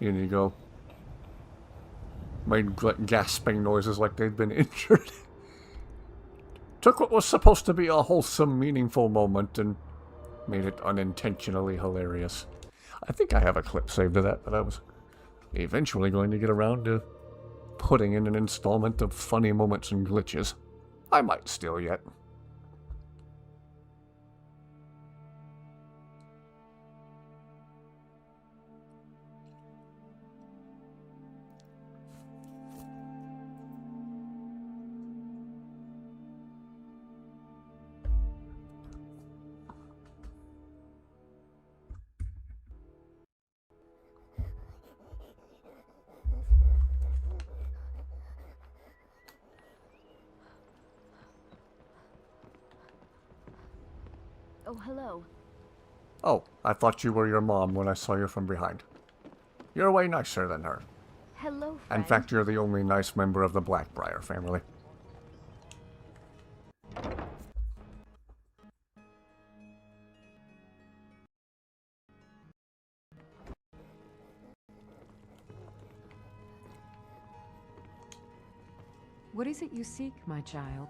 INIGO. Made like gasping noises like they'd been injured. Took what was supposed to be a wholesome, meaningful moment and made it unintentionally hilarious. I think I have a clip saved of that I was eventually going to get around to putting in an installment of funny moments and glitches. I might still yet. Oh, hello. Oh, I thought you were your mom when I saw you from behind. You're way nicer than her. Hello, friend. In fact, you're the only nice member of the Blackbriar family. What is it you seek, my child?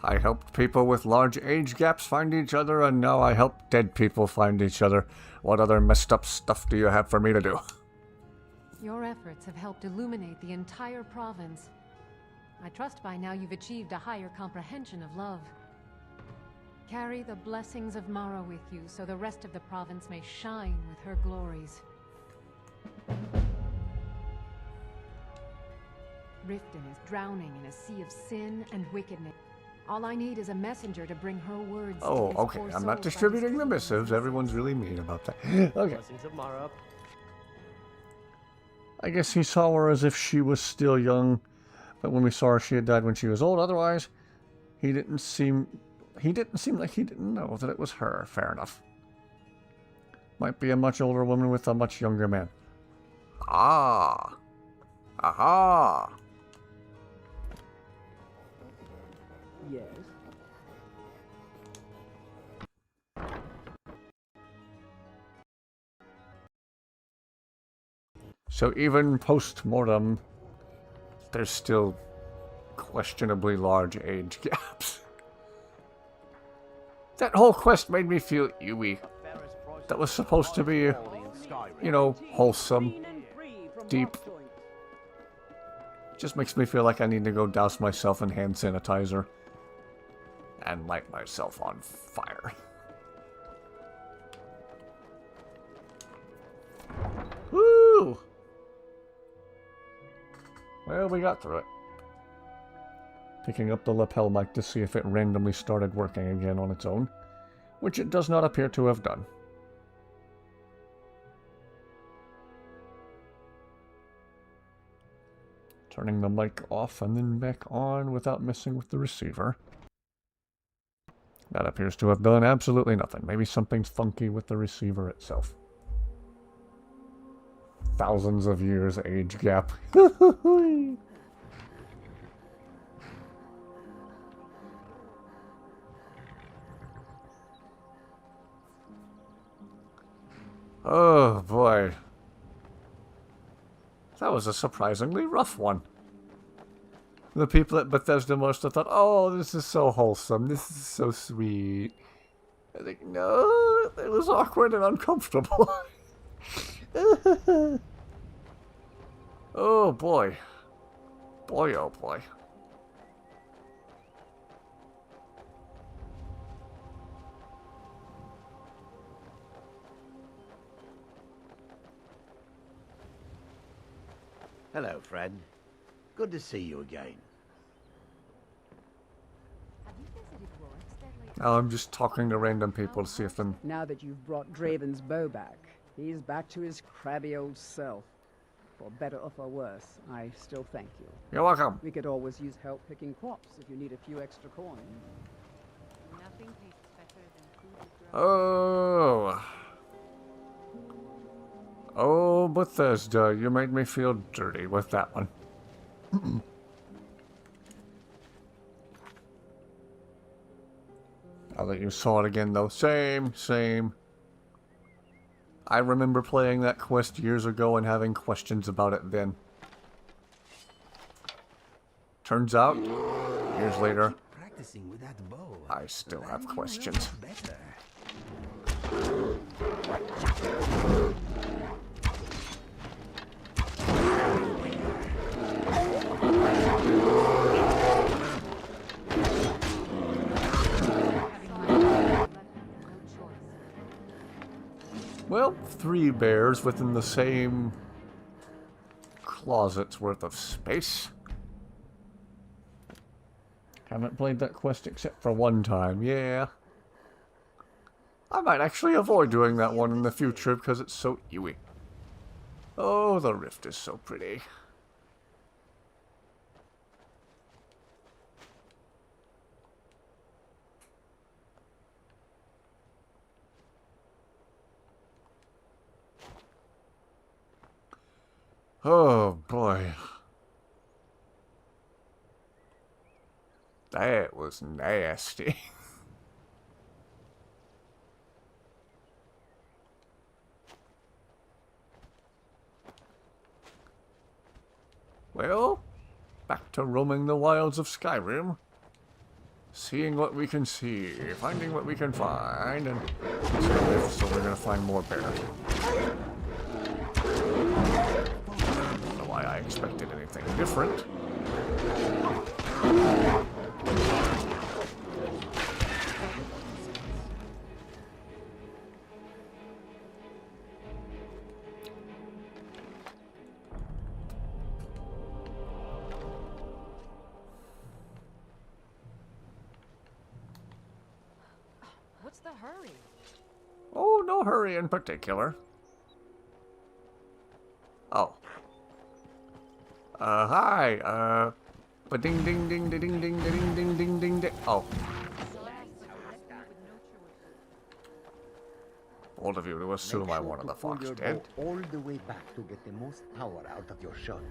I helped people with large age gaps find each other, and now I help dead people find each other. What other messed up stuff do you have for me to do? Your efforts have helped illuminate the entire province. I trust by now you've achieved a higher comprehension of love. Carry the blessings of Mara with you, so the rest of the province may shine with her glories. Riften is drowning in a sea of sin and wickedness. All I need is a messenger to bring her words. Oh, okay. I'm not distributing the missives. Everyone's really mean about that. Okay. I guess he saw her as if she was still young, but when we saw her, she had died when she was old. Otherwise, He didn't seem like he didn't know that it was her. Fair enough. Might be a much older woman with a much younger man. Ah. Aha. Yes. So even post-mortem, there's still questionably large age gaps. That whole quest made me feel ewy. That was supposed to be, you know, wholesome, deep. Just makes me feel like I need to go douse myself in hand sanitizer and light myself on fire. Woo! Well, we got through it. Picking up the lapel mic to see if it randomly started working again on its own, which it does not appear to have done. Turning the mic off and then back on without messing with the receiver. That appears to have done absolutely nothing. Maybe something's funky with the receiver itself. Thousands of years age gap. Oh boy. That was a surprisingly rough one. The people at Bethesda must have thought, oh, this is so wholesome, this is so sweet. I think, no, it was awkward and uncomfortable. Oh boy. Boy, oh boy. Hello, friend. Good to see you again. Now I'm just talking to random people to see if them... Now that you've brought Draven's bow back, he's back to his crabby old self. For better or for worse, I still thank you. You're welcome. We could always use help picking crops if you need a few extra coins. Nothing tastes better than food. Oh. Oh, Bethesda, you made me feel dirty with that one. Now that you saw it again, though, same. I remember playing that quest years ago and having questions about it then. Turns out, years later, Practicing with that bow. I still have questions. Well, 3 bears within the same closet's worth of space. Haven't played that quest except for one time, yeah. I might actually avoid doing that one in the future because it's so ewy. Oh, the rift is so pretty. Oh boy. That was nasty. Well, back to roaming the wilds of Skyrim. Seeing what we can see, finding what we can find, and so we're gonna find more bears. Don't know why I expected anything different. What's the hurry? Oh, no hurry in particular. Oh. Hi, But ding ding ding ding ding ding ding ding ding ding ding. Oh. Bold of you to assume I wanted the fox your dead. bow all the way back to get the most power out of your shot.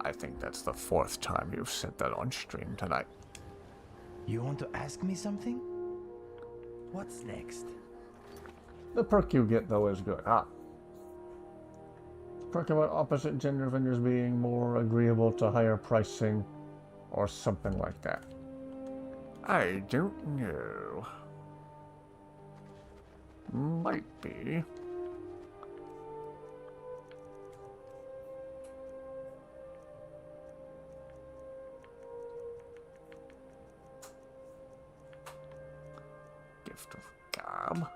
I think that's the 4th time you've said that on stream tonight. You want to ask me something? What's next? The perk you get, though, is good. Ah. Perk about opposite gender vendors being more agreeable to higher pricing, or something like that. I don't know. Might be. Gift of Gab.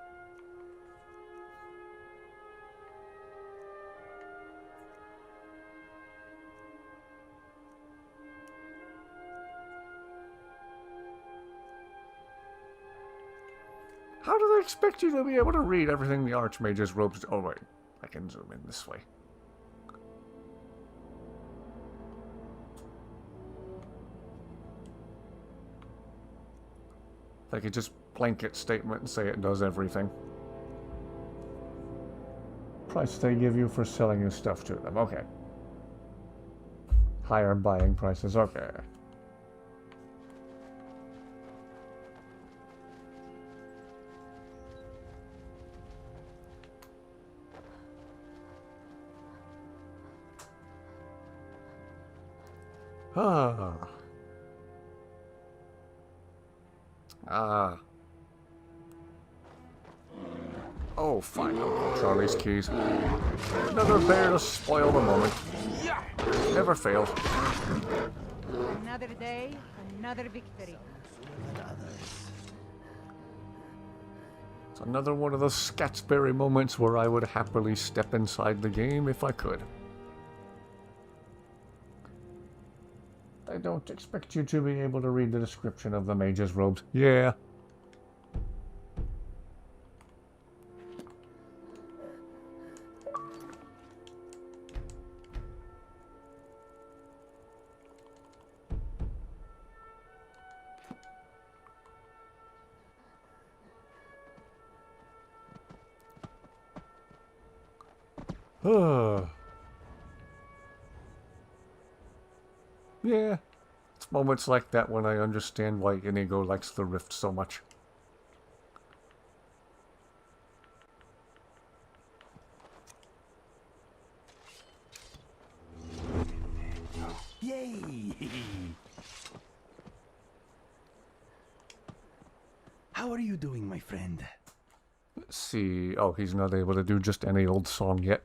How do they expect you to be able to read everything the Archmage's robes? Oh wait, I can zoom in this way. They could just blanket statement and say it does everything. Price they give you for selling your stuff to them. Okay. Higher buying prices. Okay. Ah. Ah. Oh, fine. Charlie's keys. Another bear to spoil the moment. Never failed. Another day, another victory. It's another one of those Scatsberry moments where I would happily step inside the game if I could. I don't expect you to be able to read the description of the mage's robes. Yeah. Yeah, it's moments like that when I understand why INIGO likes the Rift so much. Yay! How are you doing, my friend? Let's see. Oh, he's not able to do just any old song yet.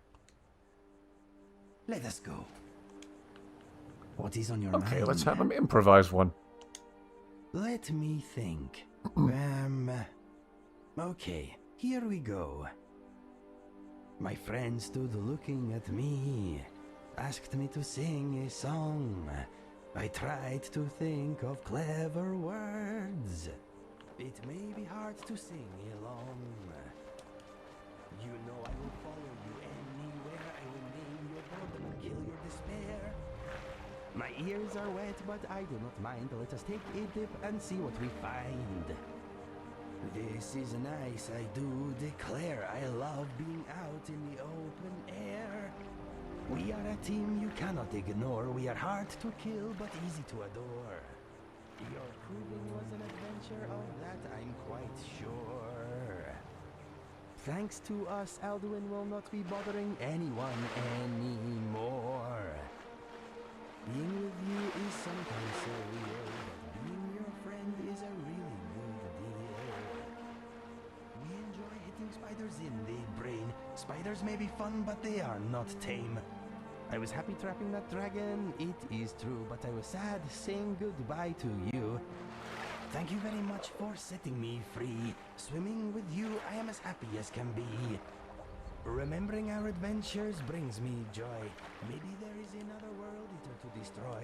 Let us go. What is on your mind? Okay, let's have him improvise one. Let me think. Okay, here we go. My friend stood looking at me, asked me to sing a song. I tried to think of clever words. It may be hard to sing along. You know I will follow you anywhere. I will name your boredom and kill your despair. My ears are wet, but I do not mind. Let us take a dip and see what we find. This is nice, I do declare. I love being out in the open air. We are a team you cannot ignore. We are hard to kill, but easy to adore. Your proving was an adventure, of that I'm quite sure. Thanks to us, Alduin will not be bothering anyone anymore. Being with you is sometimes so real, but being your friend is a really good deal. We enjoy hitting spiders in the brain. Spiders may be fun, but they are not tame. I was happy trapping that dragon, it is true, but I was sad saying goodbye to you. Thank you very much for setting me free. Swimming with you, I am as happy as can be. Remembering our adventures brings me joy. Maybe there is another world eater to destroy.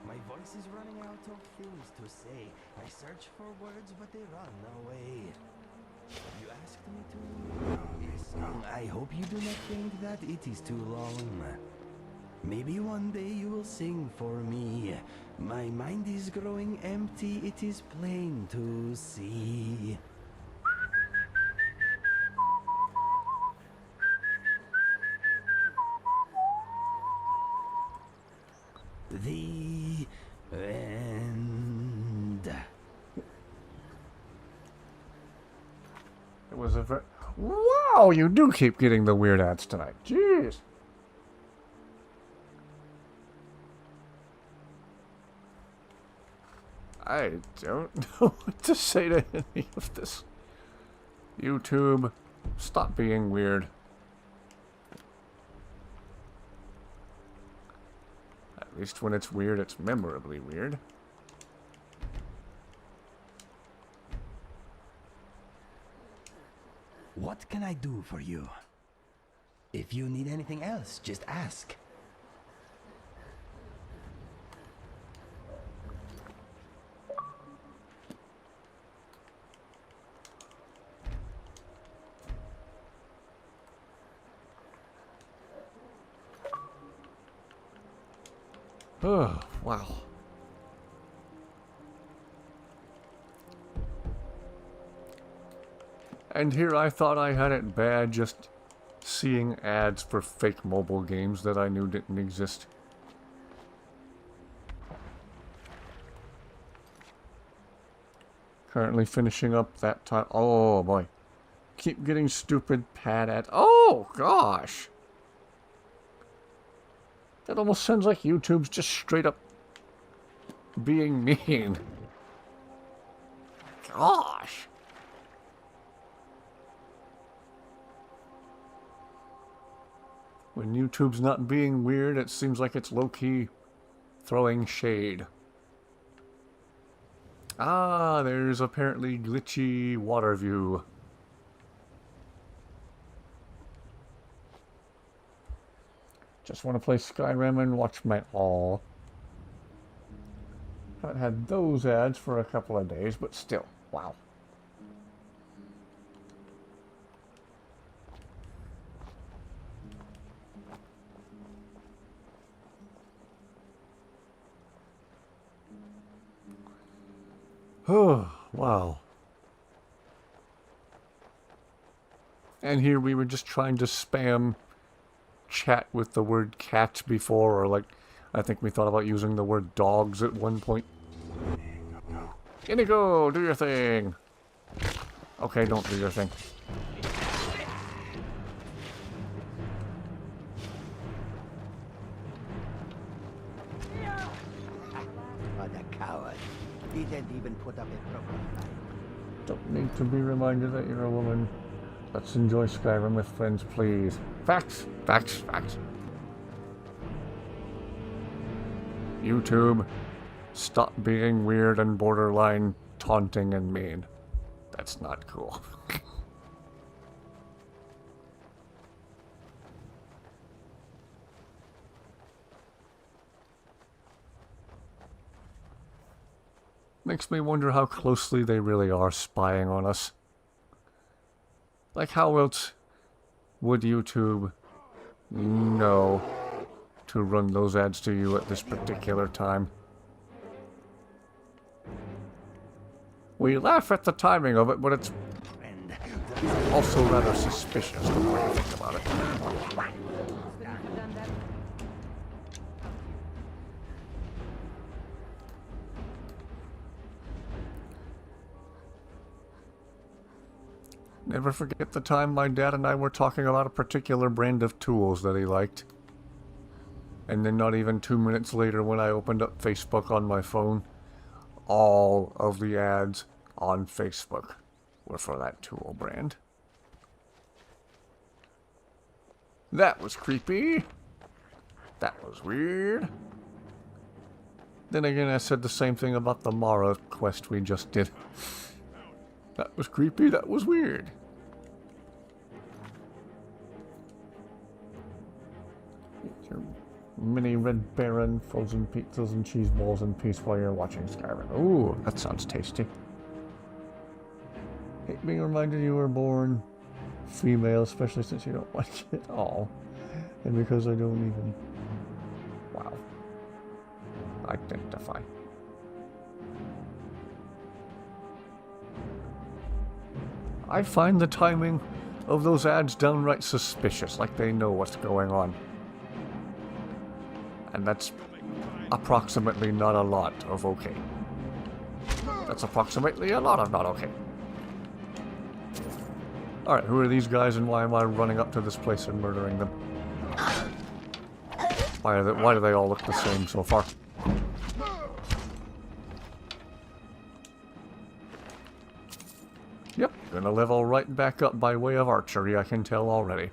My voice is running out of things to say. I search for words, but they run away. You asked me to a song. I hope you do not think that it is too long. Maybe one day you will sing for me. My mind is growing empty, it is plain to see. The end. It was a very... Wow, you do keep getting the weird ads tonight. Jeez. I don't know what to say to any of this. YouTube, stop being weird. At least when it's weird, it's memorably weird. What can I do for you? If you need anything else, just ask. Oh, wow. And here I thought I had it bad just seeing ads for fake mobile games that I knew didn't exist. Currently finishing up that time. Oh boy. Keep getting stupid pad ads. Oh gosh. That almost sounds like YouTube's just straight up being mean. Gosh. When YouTube's not being weird, it seems like it's low-key throwing shade. Ah, there's apparently glitchy water view. Just want to play Skyrim and watch my... Aw. Haven't had those ads for a couple of days, but still. Wow. Oh, wow. And here we were just trying to spam chat with the word cat before, or like, I think we thought about using the word dogs at one point. INIGO, do your thing! Okay, don't do your thing. What a coward. He didn't even put up a proper fight. Don't need to be reminded that you're a woman. Let's enjoy Skyrim with friends, please. Facts, facts, facts. YouTube, stop being weird and borderline taunting and mean. That's not cool. Makes me wonder how closely they really are spying on us. Like, how else would YouTube know to run those ads to you at this particular time? We laugh at the timing of it, but it's also rather suspicious the more you think about it. Never forget the time my dad and I were talking about a particular brand of tools that he liked. And then not even 2 minutes later when I opened up Facebook on my phone, all of the ads on Facebook were for that tool brand. That was creepy. That was weird. Then again, I said the same thing about the Mara quest we just did. That was creepy, that was weird. Mini Red Baron, frozen pizzas and cheese balls and peace while you're watching Skyrim. Ooh, that sounds tasty. Hate being reminded you were born female, especially since you don't like it at all. And because I don't even... Wow. Identify. I find the timing of those ads downright suspicious, like they know what's going on. And that's approximately not a lot of okay. That's approximately a lot of not okay. Alright, who are these guys and why am I running up to this place and murdering them? Why do they all look the same so far? Yep, gonna level right back up by way of archery, I can tell already.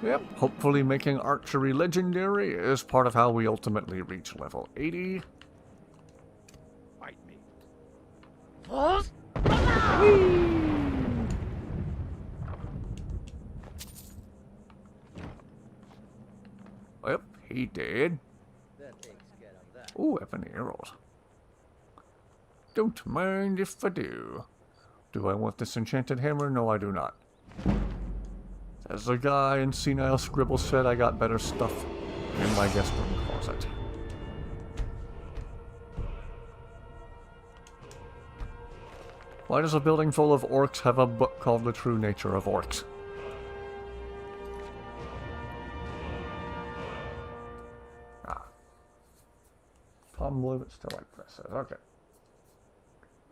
Yep, hopefully making archery legendary is part of how we ultimately reach level 80. Fight me. Yep, he did. Ooh, ebony arrows. Don't mind if I do. Do I want this enchanted hammer? No, I do not. As the guy in Senile Scribble said, I got better stuff in my guest room closet. Why does a building full of orcs have a book called The True Nature of Orcs? Can't believe it's still like this. Okay.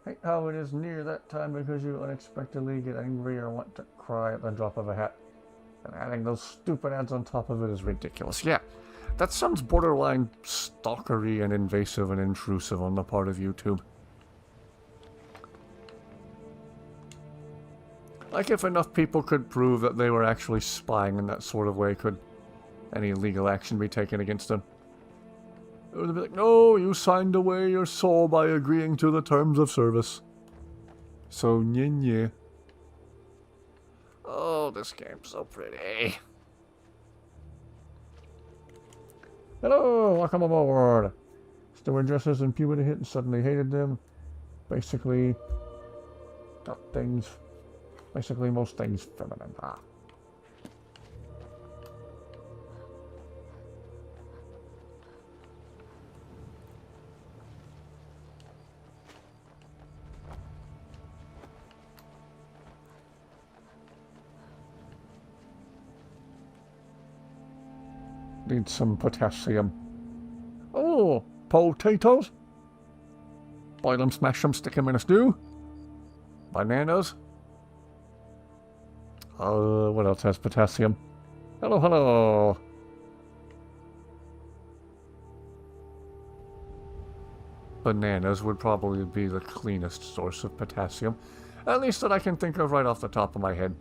Hate how it is near that time because you unexpectedly get angry or want to cry at the drop of a hat. And adding those stupid ads on top of it is ridiculous. Yeah, that sounds borderline stalkery and invasive and intrusive on the part of YouTube. Like if enough people could prove that they were actually spying in that sort of way, could any legal action be taken against them? It would be like, no, you signed away your soul by agreeing to the terms of service. So, nye. Oh, this game's so pretty. Hello, welcome aboard. Still wearing dresses and puberty hit and suddenly hated them. Basically, most things feminine. Ah. Need some potassium. Oh, potatoes? Boil them, smash them, stick them in a stew. Bananas. What else has potassium? Hello, hello. Bananas would probably be the cleanest source of potassium. At least that I can think of right off the top of my head.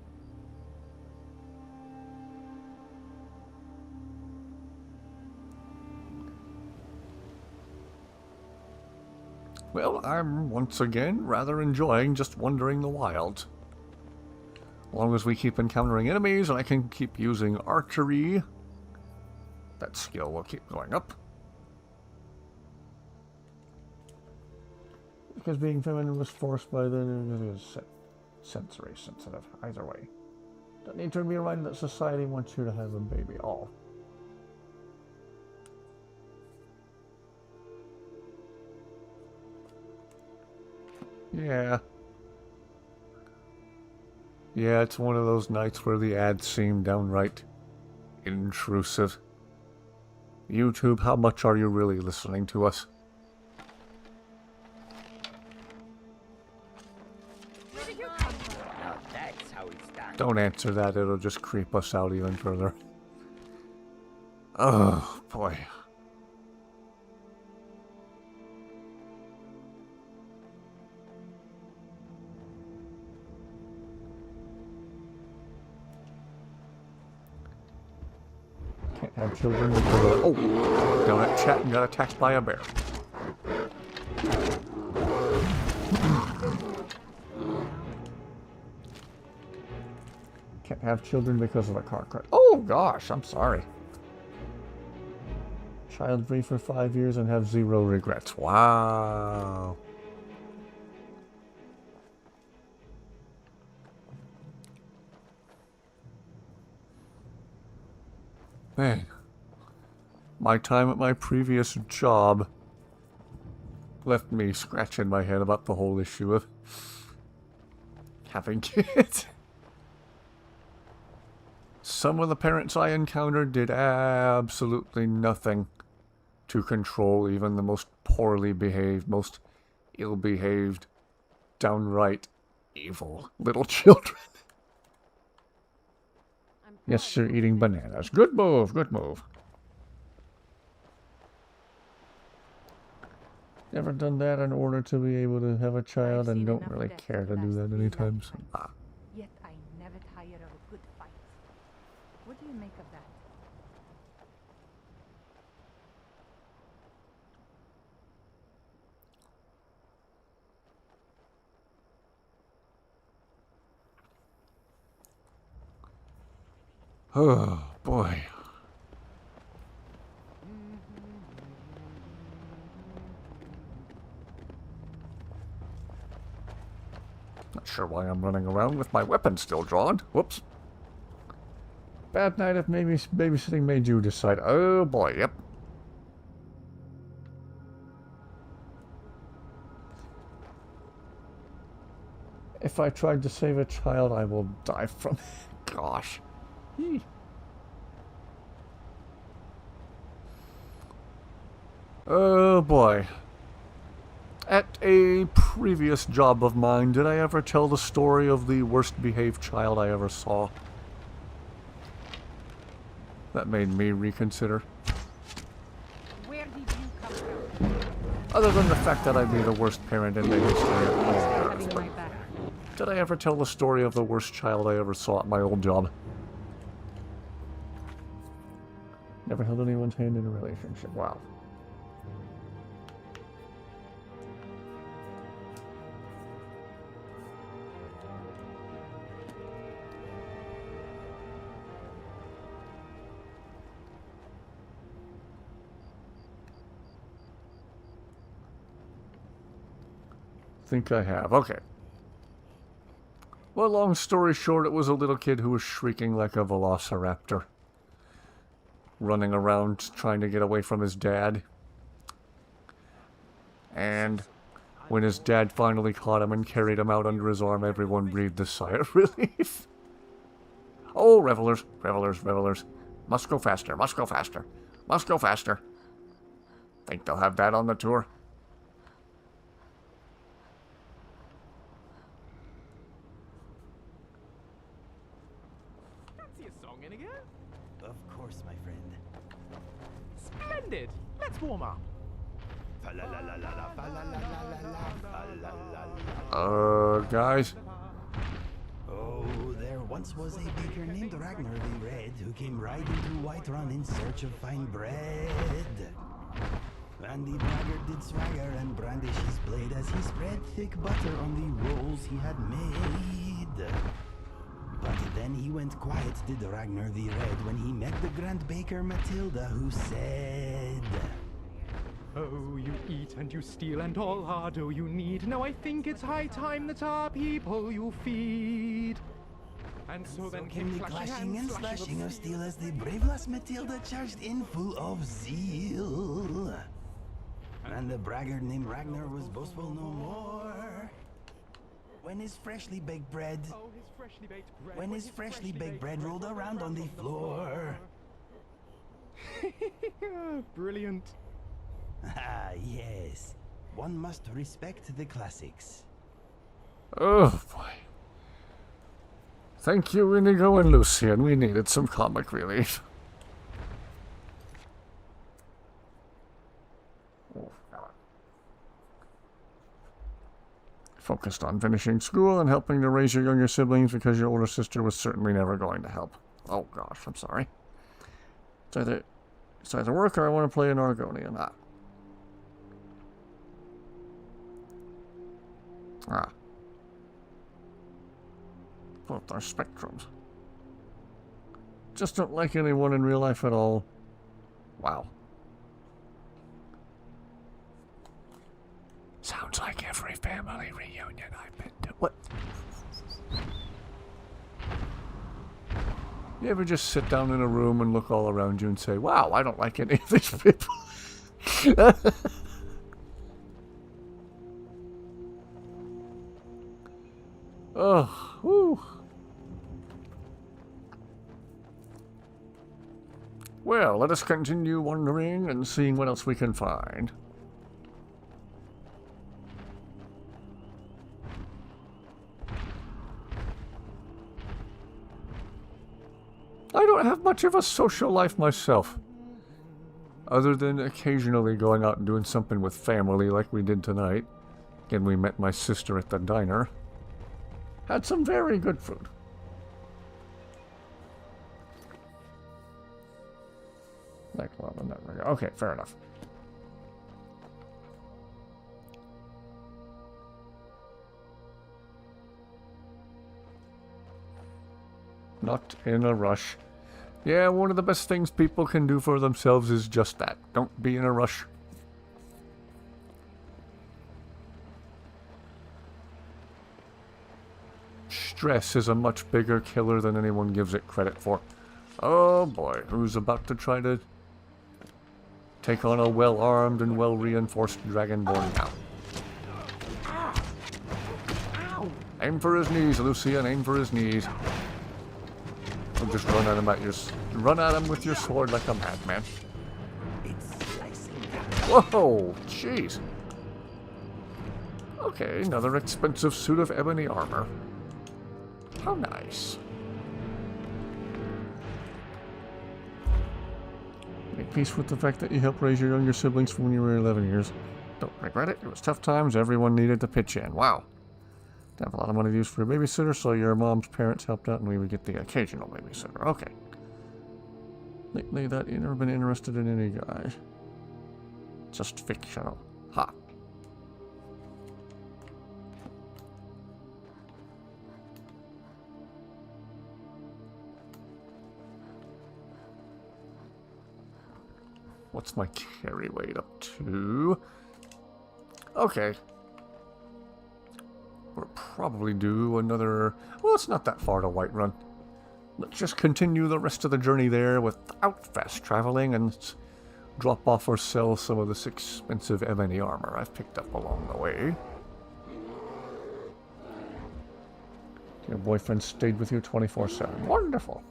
Well, I'm once again rather enjoying just wandering the wilds. As long as we keep encountering enemies and I can keep using archery, that skill will keep going up. Because being feminine was forced by the sensory sensitive. Either way. Don't need to be reminded that society wants you to have a baby. Oh. Yeah. Yeah, it's one of those nights where the ads seem downright intrusive. YouTube, how much are you really listening to us? Now that's how it's done. Don't answer that, it'll just creep us out even further. Oh, boy. Can't have children with the... Oh! Down at chat and got attacked by a bear. Can't have children because of a car crash. Oh gosh, I'm sorry. Child free for 5 years and have 0 regrets. Wow. Man, my time at my previous job left me scratching my head about the whole issue of having kids. Some of the parents I encountered did absolutely nothing to control even the most poorly behaved, most ill-behaved, downright evil little children. Yes, you're eating bananas. Good move, good move. Never done that in order to be able to have a child and don't really care to do that anytime soon. Ah. Yet I never tire of a good fight. What do you make of that? Oh, boy. Not sure why I'm running around with my weapon still drawn. Whoops. Bad night if maybe babysitting made you decide. Oh boy, yep. If I tried to save a child, I will die from it. Gosh. Oh boy. At a previous job of mine, did I ever tell the story of the worst behaved child I ever saw? That made me reconsider. Where did you come from? Other than the fact that I'd be the worst parent in the history of Earth. Did I ever tell the story of the worst child I ever saw at my old job? Never held anyone's hand in a relationship. Wow. Think I have. Okay. Well, long story short, it was a little kid who was shrieking like a velociraptor. Running around trying to get away from his dad. And when his dad finally caught him and carried him out under his arm, everyone breathed a sigh of relief. Oh, revelers, revelers, revelers. Must go faster, must go faster, must go faster. Think they'll have that on the tour? Of course, my friend. Splendid! Let's warm up. Guys? Oh, there once was a baker named Ragnar the Red who came riding to Whiterun in search of fine bread. And the braggart did swagger and brandish his blade as he spread thick butter on the rolls he had made. But then he went quiet, did Ragnar the Red, when he met the Grand Baker Matilda, who said, Oh, you eat and you steal and all our dough you need. Now I think it's high time that our people you feed. And so then came the clashing and slashing of steel as the brave lass Matilda charged in full of zeal. And the braggart named Ragnar was boastful no more. When his freshly baked bread... When his freshly baked bread rolled around on the floor. Brilliant. Ah, yes. One must respect the classics. Oh, boy. Thank you, Inigo and Lucian. We needed some comic relief. Focused on finishing school and helping to raise your younger siblings because your older sister was certainly never going to help. Oh gosh, I'm sorry. It's either work or I want to play an Argonian. Both are spectrums. Just don't like anyone in real life at all. Wow. Sounds like every family reunion I've been to. What? You ever just sit down in a room and look all around you and say, wow, I don't like any of these people? Oh, whew. Well, let us continue wandering and seeing what else we can find. I don't have much of a social life myself. Other than occasionally going out and doing something with family like we did tonight. Again, we met my sister at the diner. Had some very good food. Okay, fair enough. Not in a rush. Yeah, one of the best things people can do for themselves is just that. Don't be in a rush. Stress is a much bigger killer than anyone gives it credit for. Oh boy, who's about to try to take on a well-armed and well-reinforced Dragonborn now? Aim for his knees, Lucian, aim for his knees. Or just run at him with your sword like a madman. Whoa, jeez. Okay, another expensive suit of ebony armor. How nice. Make peace with the fact that you helped raise your younger siblings from when you were 11 years. Don't regret it. It was tough times. Everyone needed to pitch in. Wow. Didn't have a lot of money to use for a babysitter, so your mom's parents helped out and we would get the occasional babysitter. Okay. Lately, that you've never been interested in any guy. Just fictional. Ha. What's my carry weight up to? Okay. We'll probably do another... Well, it's not that far to Whiterun. Let's just continue the rest of the journey there without fast traveling and drop off or sell some of this expensive ebony armor I've picked up along the way. Your boyfriend stayed with you 24/7. Wonderful.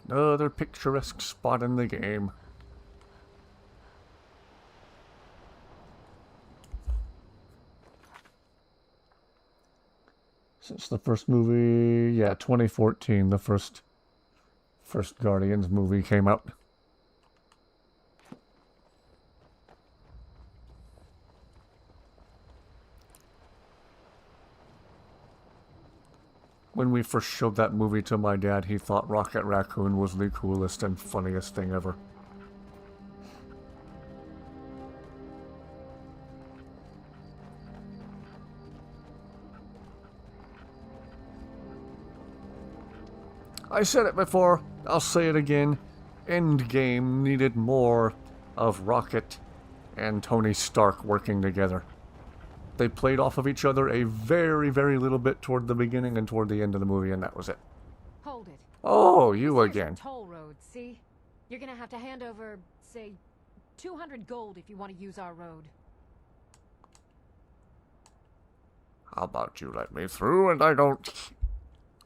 Another picturesque spot in the game. Since the first movie, yeah, 2014, the first Guardians movie came out. When we first showed that movie to my dad, he thought Rocket Raccoon was the coolest and funniest thing ever. I said it before, I'll say it again. Endgame needed more of Rocket and Tony Stark working together. They played off of each other a very, very little bit toward the beginning and toward the end of the movie, and that was it. Hold it. Oh, you again. Toll road, see? You're gonna have to hand over, say, 200 gold if you want to use our road. How about you let me through and I don't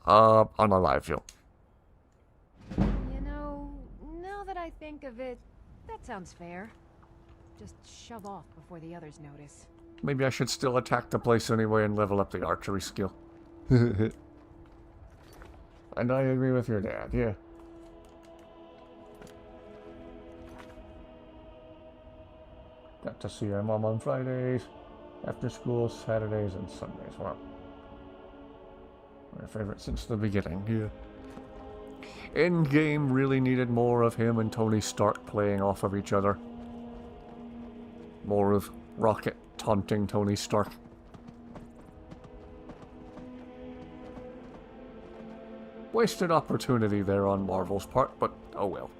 unalive you? You know, now that I think of it, that sounds fair. Just shove off before the others notice. Maybe I should still attack the place anyway and level up the archery skill. And I agree with your dad, yeah. Got to see our mom on Fridays, after school, Saturdays, and Sundays. Wow. My favorite since the beginning, yeah. Endgame really needed more of him and Tony Stark playing off of each other. More of Rocket taunting Tony Stark. Wasted opportunity there on Marvel's part, but oh well.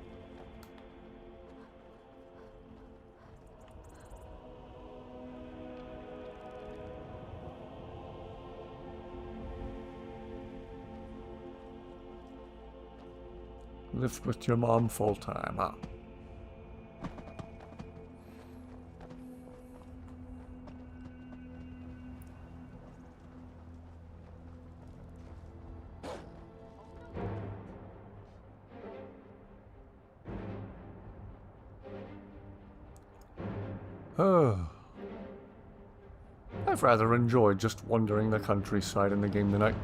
Lived with your mom full time, huh? I've rather enjoyed just wandering the countryside in the game tonight.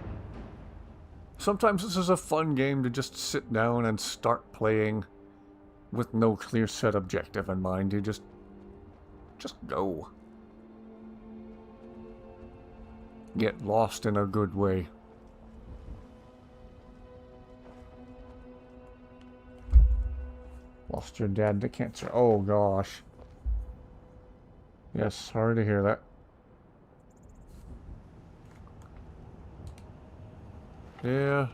Sometimes this is a fun game to just sit down and start playing with no clear set objective in mind. You just go. Get lost in a good way. Lost your dad to cancer. Oh gosh. Yes, sorry to hear that. Yeah,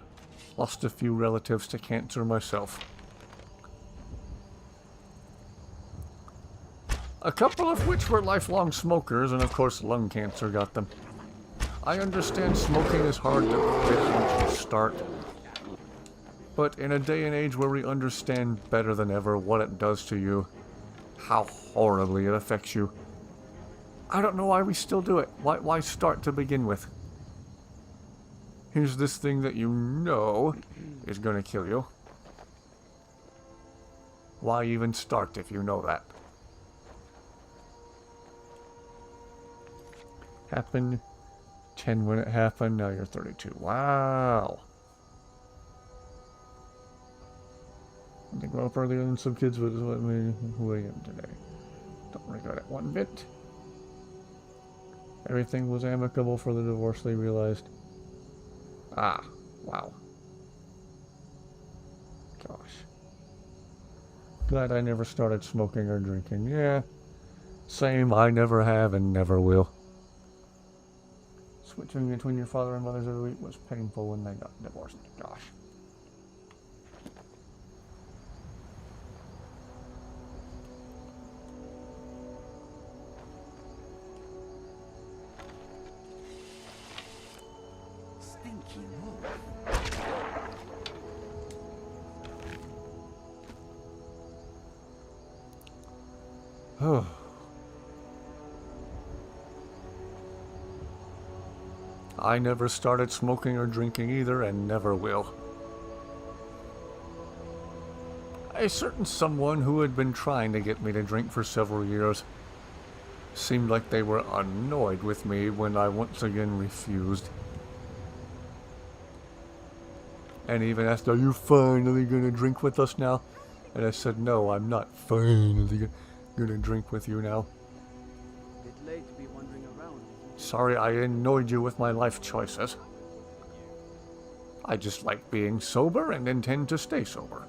lost a few relatives to cancer myself. A couple of which were lifelong smokers, and of course lung cancer got them. I understand smoking is hard to quit once you start. But in a day and age where we understand better than ever what it does to you, how horribly it affects you, I don't know why we still do it. Why start to begin with? Here's this thing that you know is going to kill you. Why even start if you know that? Happened 10 when it happened, now you're 32. Wow. I grow up earlier than some kids, but is what made who I am today. Don't regret it one bit. Everything was amicable for the divorce, they realized. Ah, wow. Gosh. Glad I never started smoking or drinking. Yeah, same. I never have and never will. Switching between your father and mother's every week was painful when they got divorced. Gosh. Stinky wolf. Oh. I never started smoking or drinking either, and never will. A certain someone who had been trying to get me to drink for several years seemed like they were annoyed with me when I once again refused. And even asked, "Are you finally gonna drink with us now?" And I said, "No, I'm not finally gonna drink with you now. Bit late to be wandering around. Sorry I annoyed you with my life choices. I just like being sober and intend to stay sober.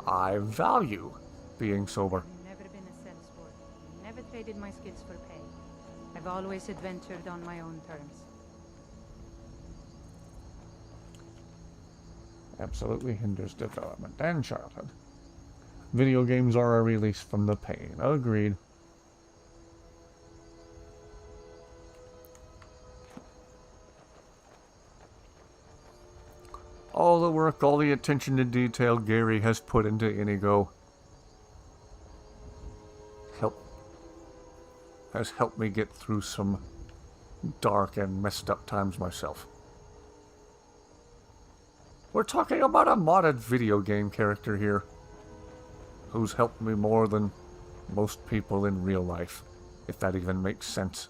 I value being sober." I've never been a sellsword. Never traded my skills for pay. I've always adventured on my own terms. Absolutely hinders development and childhood. Video games are a release from the pain. Agreed. All the work, all the attention to detail Gary has put into INIGO has helped me get through some dark and messed up times myself. We're talking about a modded video game character here, who's helped me more than most people in real life, if that even makes sense.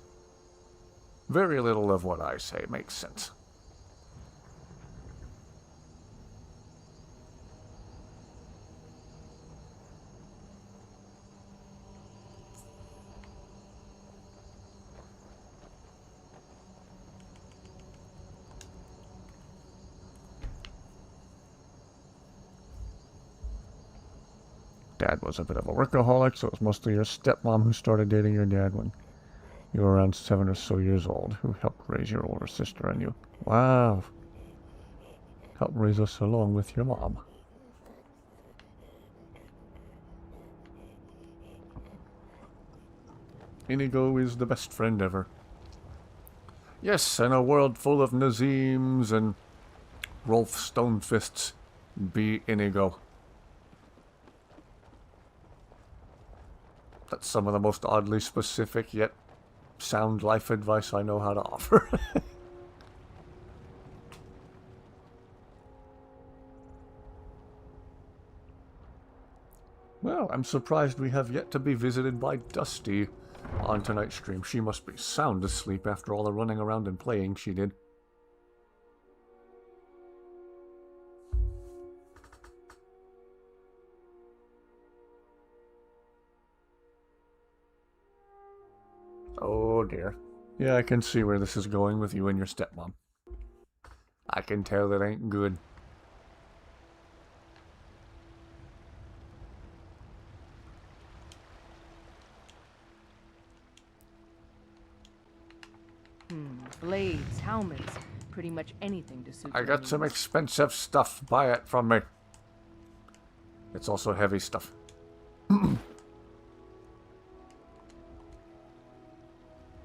Very little of what I say makes sense. Dad was a bit of a workaholic, so it was mostly your stepmom who started dating your dad when you were around 7 or so years old, who helped raise your older sister and you. Wow. Helped raise us along with your mom. INIGO is the best friend ever. Yes, in a world full of Nazeems and Rolf Stonefists, be INIGO. That's some of the most oddly specific yet sound life advice I know how to offer. Well, I'm surprised we have yet to be visited by Dusty on tonight's stream. She must be sound asleep after all the running around and playing she did. Oh dear. Yeah, I can see where this is going with you and your stepmom. I can tell it ain't good. Blades, helmets, pretty much anything to suit I your got some needs. expensive stuff. Buy it from me. It's also heavy stuff.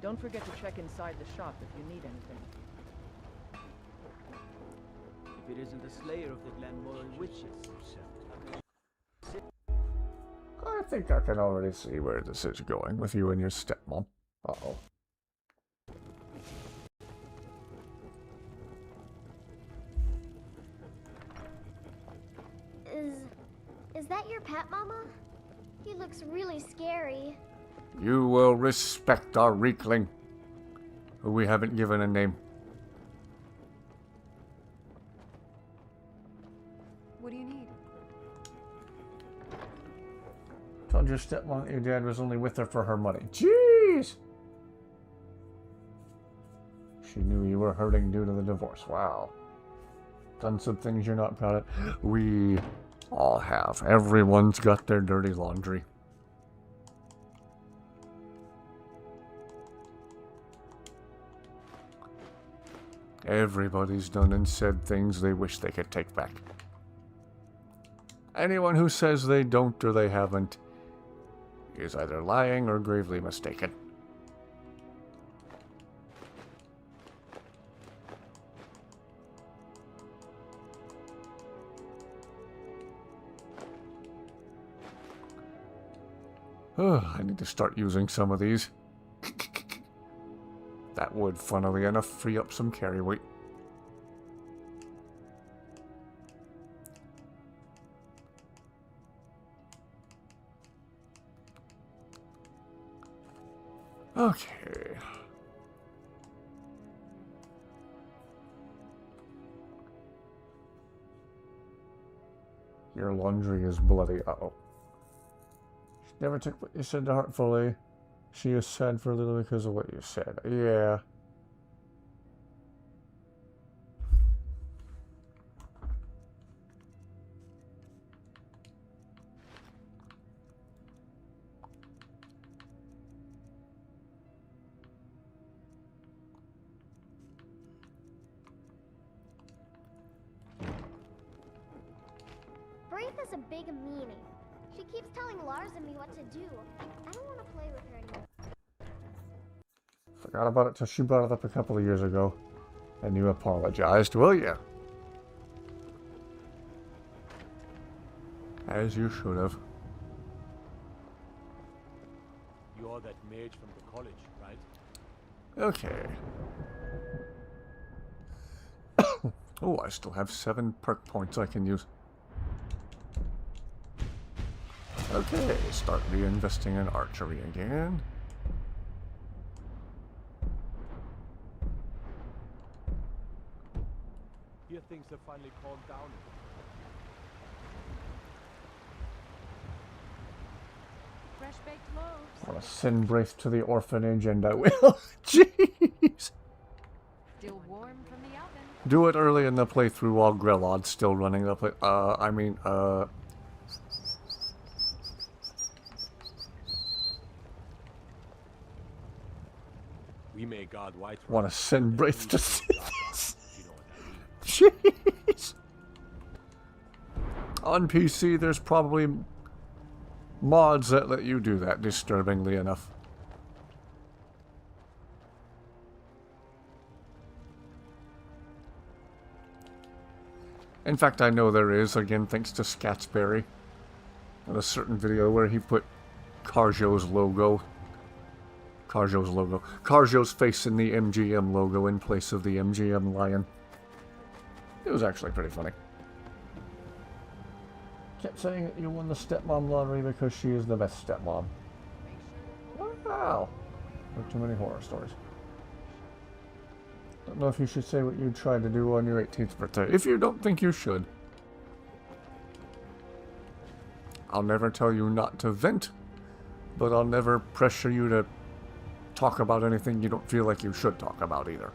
Don't forget to check inside the shop if you need anything. If it isn't the slayer of the Glenmoran witches. I think I can already see where this is going with you and your stepmom. Uh-oh. Is that your pet, Mama? He looks really scary. You will respect our Reekling, who we haven't given a name. What do you need? Told your stepmom that your dad was only with her for her money. Jeez! She knew you were hurting due to the divorce. Wow. Done some things you're not proud of. We all have. Everyone's got their dirty laundry. Everybody's done and said things they wish they could take back. Anyone who says they don't or they haven't is either lying or gravely mistaken. I need to start using some of these. That would, funnily enough, free up some carry weight. Okay. Your laundry is bloody. Uh-oh. She never took what you said to heart fully. She is sad for a little because of what you said. Yeah. Braith is a big meanie. She keeps telling Lars and me what to do. I don't want to play with her anymore. Forgot about it till she brought it up a couple of years ago. And you apologized, will you? As you should have. You're that mage from the college, right? Okay. Oh, I still have 7 perk points I can use. Okay, start reinvesting in archery again. Here things have finally calmed down. Fresh baked loaves. I want to send Braith to the orphanage, and I will. Jeez! Still warm from the oven. Do it early in the playthrough while Grelod's still running the play. We may guard White. Want to send Braith to see this? Jeez. On PC, there's probably mods that let you do that, disturbingly enough. In fact, I know there is, again, thanks to Scatsberry. In a certain video where he put Carjo's logo. Carjo's face in the MGM logo in place of the MGM lion. It was actually pretty funny. Kept saying that you won the stepmom lottery because she is the best stepmom. Wow. There are too many horror stories. Don't know if you should say what you tried to do on your 18th birthday. If you don't think you should. I'll never tell you not to vent, but I'll never pressure you to talk about anything you don't feel like you should talk about either.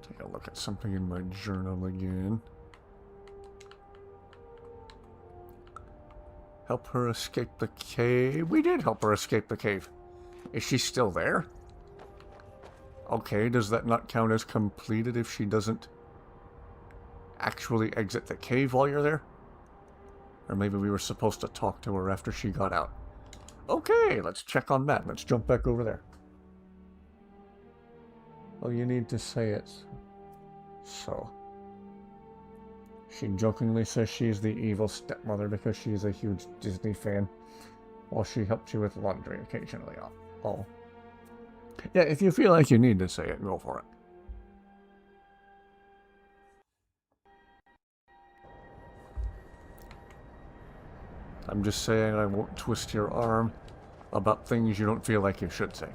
Take a look at something in my journal again. Help her escape the cave. We did help her escape the cave. Is she still there? Okay, does that not count as completed if she doesn't actually exit the cave while you're there? Or maybe we were supposed to talk to her after she got out. Okay, let's check on that. Let's jump back over there. Well, you need to say it. So. She jokingly says she's the evil stepmother because she's a huge Disney fan, while she helps you with laundry occasionally. Oh. Yeah, if you feel like you need to say it, go for it. I'm just saying I won't twist your arm about things you don't feel like you should say.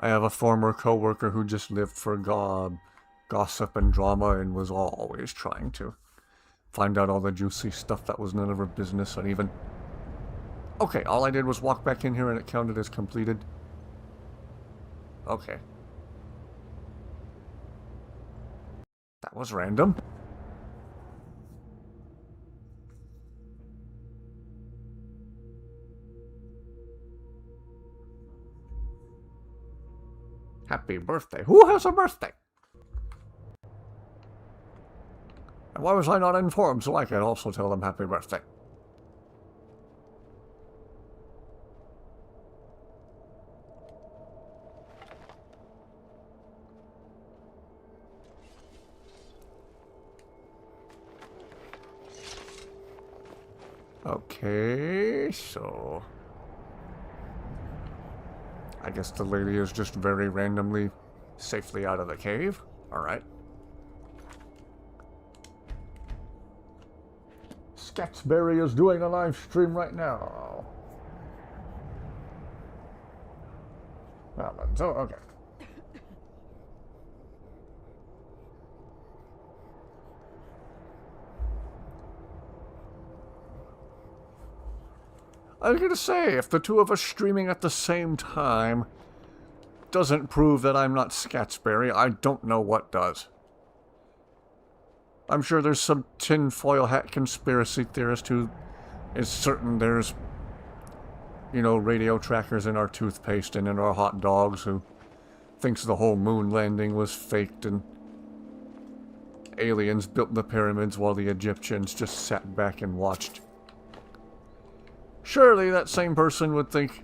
I have a former co-worker who just lived for gossip and drama and was always trying to find out all the juicy stuff that was none of her business and even... Okay, all I did was walk back in here and it counted as completed. Okay. That was random. Happy birthday. Who has a birthday? And why was I not informed so I could also tell them happy birthday? Okay, so... I guess the lady is just very randomly safely out of the cave. Alright. Scatsberry is doing a live stream right now. Well, then, so, okay. I was gonna say, if the two of us streaming at the same time doesn't prove that I'm not Scatsberry, I don't know what does. I'm sure there's some tinfoil hat conspiracy theorist who is certain there's, you know, radio trackers in our toothpaste and in our hot dogs who thinks the whole moon landing was faked and aliens built the pyramids while the Egyptians just sat back and watched. Surely that same person would think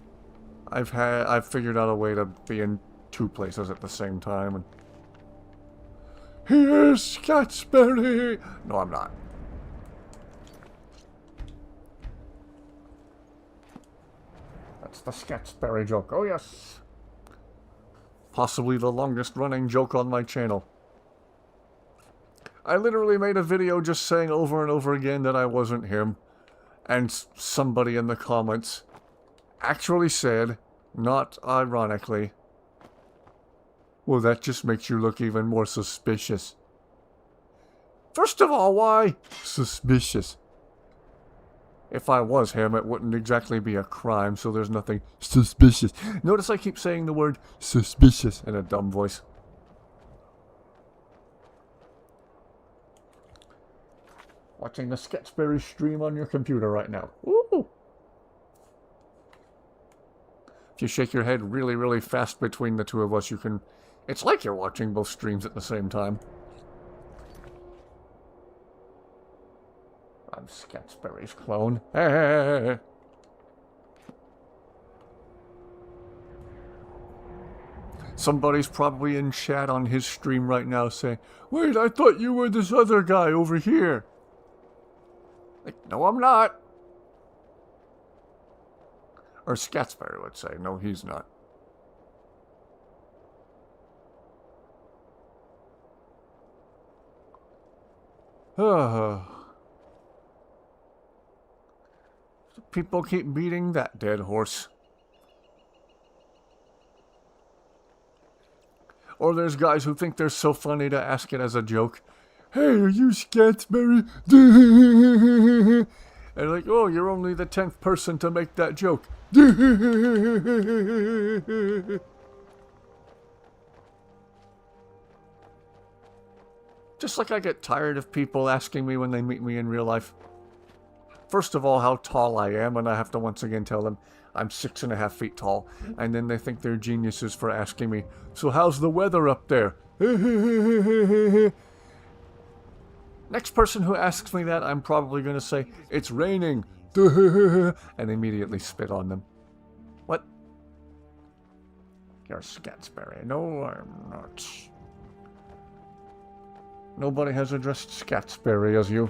I've figured out a way to be in two places at the same time. And here's Scatsberry! No, I'm not. That's the Scatsberry joke. Oh, yes. Possibly the longest running joke on my channel. I literally made a video just saying over and over again that I wasn't him. And somebody in the comments actually said, not ironically, Well, that just makes you look even more suspicious. First of all, why suspicious? If I was him, it wouldn't exactly be a crime, so there's nothing suspicious. Notice I keep saying the word suspicious in a dumb voice. Watching the Sketchberry stream on your computer right now. Ooh. If you shake your head really, really fast between the two of us, you can... It's like you're watching both streams at the same time. I'm Sketchberry's clone. Hey. Somebody's probably in chat on his stream right now saying, "Wait, I thought you were this other guy over here." Like, no, I'm not. Or Sketchberry would say, no, he's not. People keep beating that dead horse. Or there's guys who think they're so funny to ask it as a joke. "Hey, are you Sketchberry?" And like, "Oh, you're only the 10th person to make that joke." Just like I get tired of people asking me when they meet me in real life. First of all, how tall I am, and I have to once again tell them I'm 6.5 feet tall. And then they think they're geniuses for asking me, "So how's the weather up there?" Next person who asks me that, I'm probably going to say, "It's raining," and immediately spit on them. What? You're Sketchberry. No, I'm not. Nobody has addressed Sketchberry as you.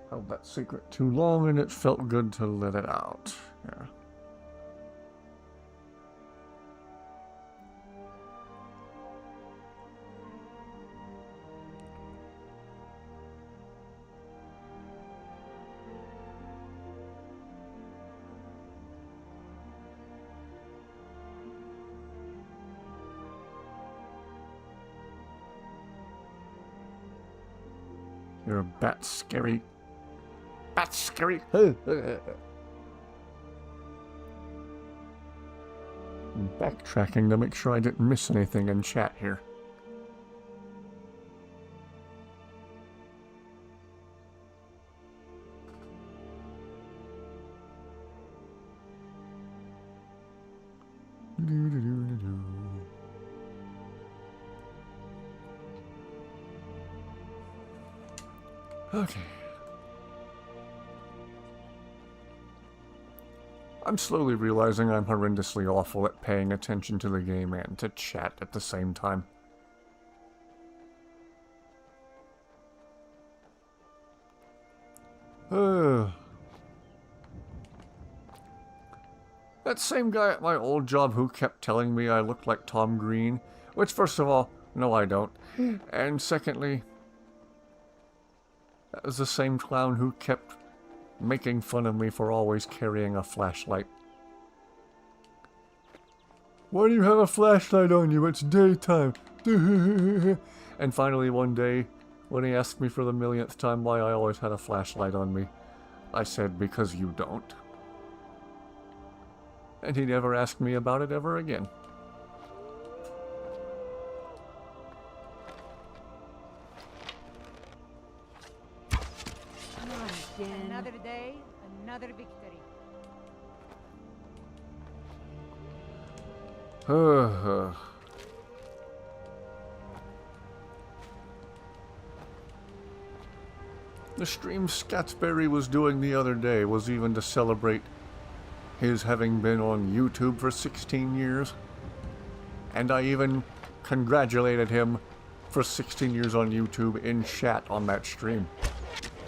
Held that secret too long and it felt good to let it out. Yeah. You're a bat scary. Bat scary. I'm backtracking to make sure I didn't miss anything in chat here. Okay. I'm slowly realizing I'm horrendously awful at paying attention to the game and to chat at the same time. That same guy at my old job who kept telling me I looked like Tom Green, which first of all, no I don't, and secondly, that was the same clown who kept making fun of me for always carrying a flashlight. "Why do you have a flashlight on you? It's daytime." And finally one day, when he asked me for the millionth time why I always had a flashlight on me, I said, "Because you don't." And he never asked me about it ever again. Another day, another victory. The stream Sketchberry was doing the other day was even to celebrate his having been on YouTube for 16 years. And I even congratulated him for 16 years on YouTube in chat on that stream.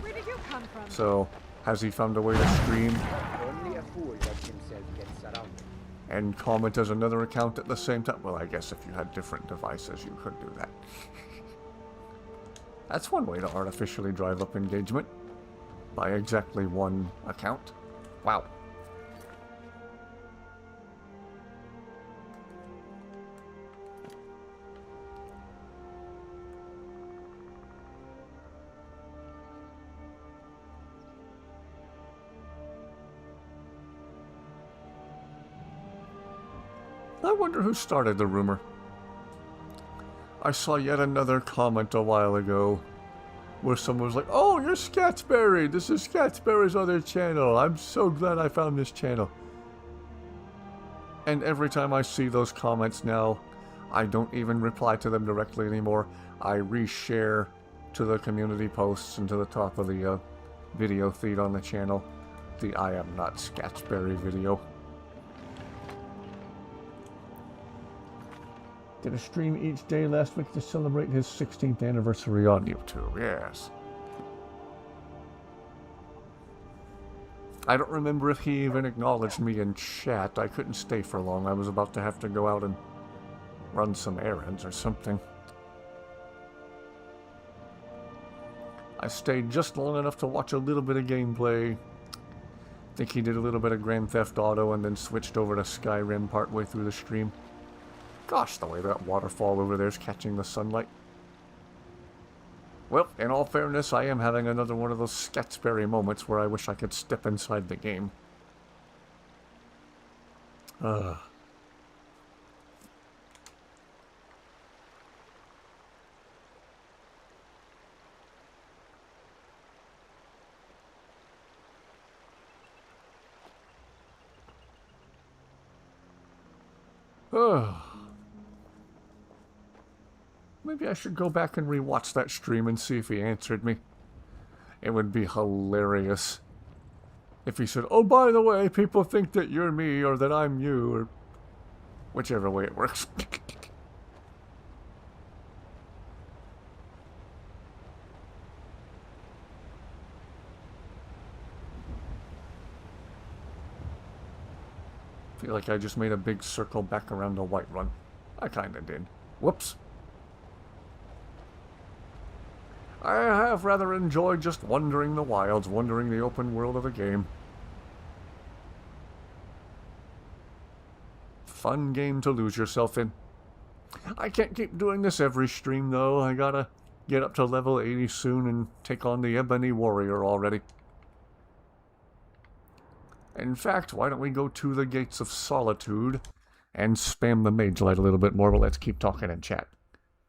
Where did you come from? So, has he found a way to stream? Only a fool lets himself get surrounded. and comment as another account at the same time. Well, I guess if you had different devices, you could do that. That's one way to artificially drive up engagement. By exactly one account. Wow. I wonder who started the rumor. I saw yet another comment a while ago where someone was like, "Oh, you're Scatsberry! This is Scatsberry's other channel. I'm so glad I found this channel." And every time I see those comments now, I don't even reply to them directly anymore. I reshare to the community posts and to the top of the video feed on the channel the "I am not Scatsberry" video. Did a stream each day last week to celebrate his 16th anniversary on YouTube. Yes. I don't remember if he even acknowledged me in chat. I couldn't stay for long. I was about to have to go out and run some errands or something. I stayed just long enough to watch a little bit of gameplay. I think he did a little bit of Grand Theft Auto and then switched over to Skyrim partway through the stream. Gosh, the way that waterfall over there is catching the sunlight. Well, in all fairness, I am having another one of those Scatsberry moments where I wish I could step inside the game. Maybe I should go back and rewatch that stream and see if he answered me. It would be hilarious if he said, "Oh, by the way, people think that you're me or that I'm you," or whichever way it works. I feel like I just made a big circle back around the white run. I kinda did. Whoops. I have rather enjoyed just wandering the wilds, wandering the open world of the game. Fun game to lose yourself in. I can't keep doing this every stream, though. I gotta get up to level 80 soon and take on the Ebony Warrior already. In fact, why don't we go to the Gates of Solitude and spam the Mage Light a little bit more, but let's keep talking in chat.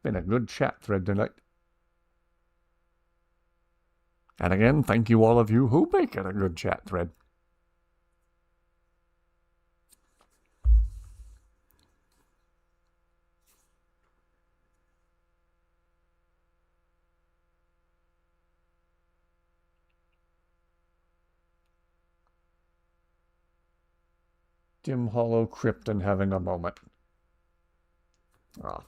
Been a good chat thread tonight. And again, thank you all of you who make it a good chat thread. Dim Hollow Crypt and having a moment. Ah.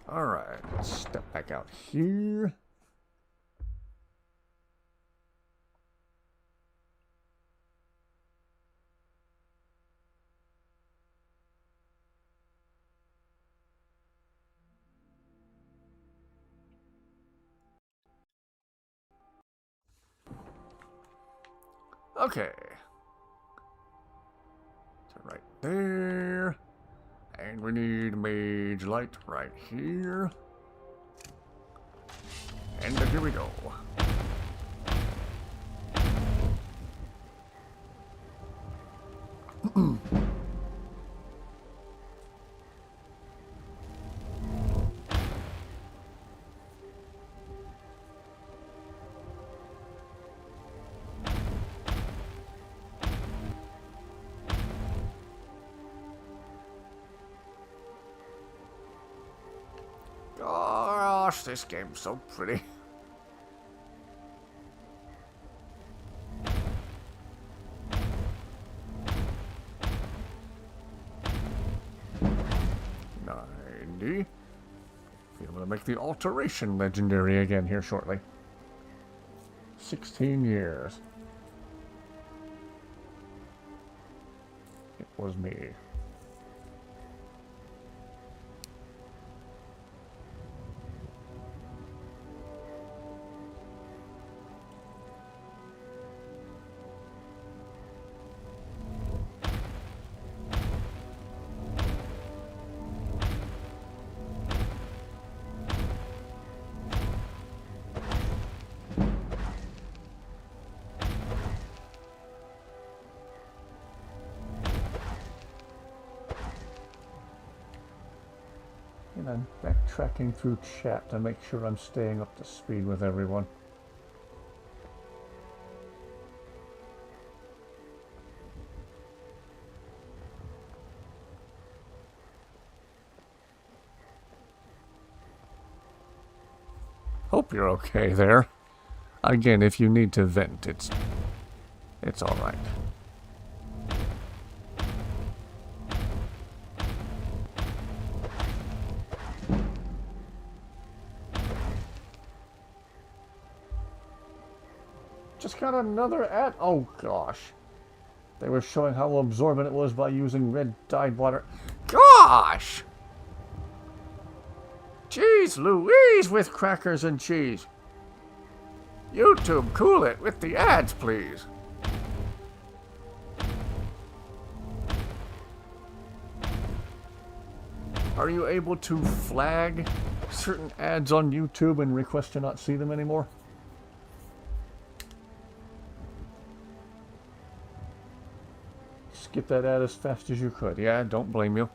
Alright, let's step back out here. Okay. So right there. And we need Mage Light right here. And here we go. Gosh, this game's so pretty. make the alteration legendary again here shortly. 16 years. It was me. And I'm backtracking through chat to make sure I'm staying up to speed with everyone. Hope you're okay there. Again, if you need to vent, it's all right. Just got another ad. Oh gosh. They were showing how absorbent it was by using red dyed water. Gosh! Jeez Louise with crackers and cheese. YouTube, cool it with the ads, please. Are you able to flag certain ads on YouTube and request to not see them anymore? Skip that ad as fast as you could. Yeah, don't blame you.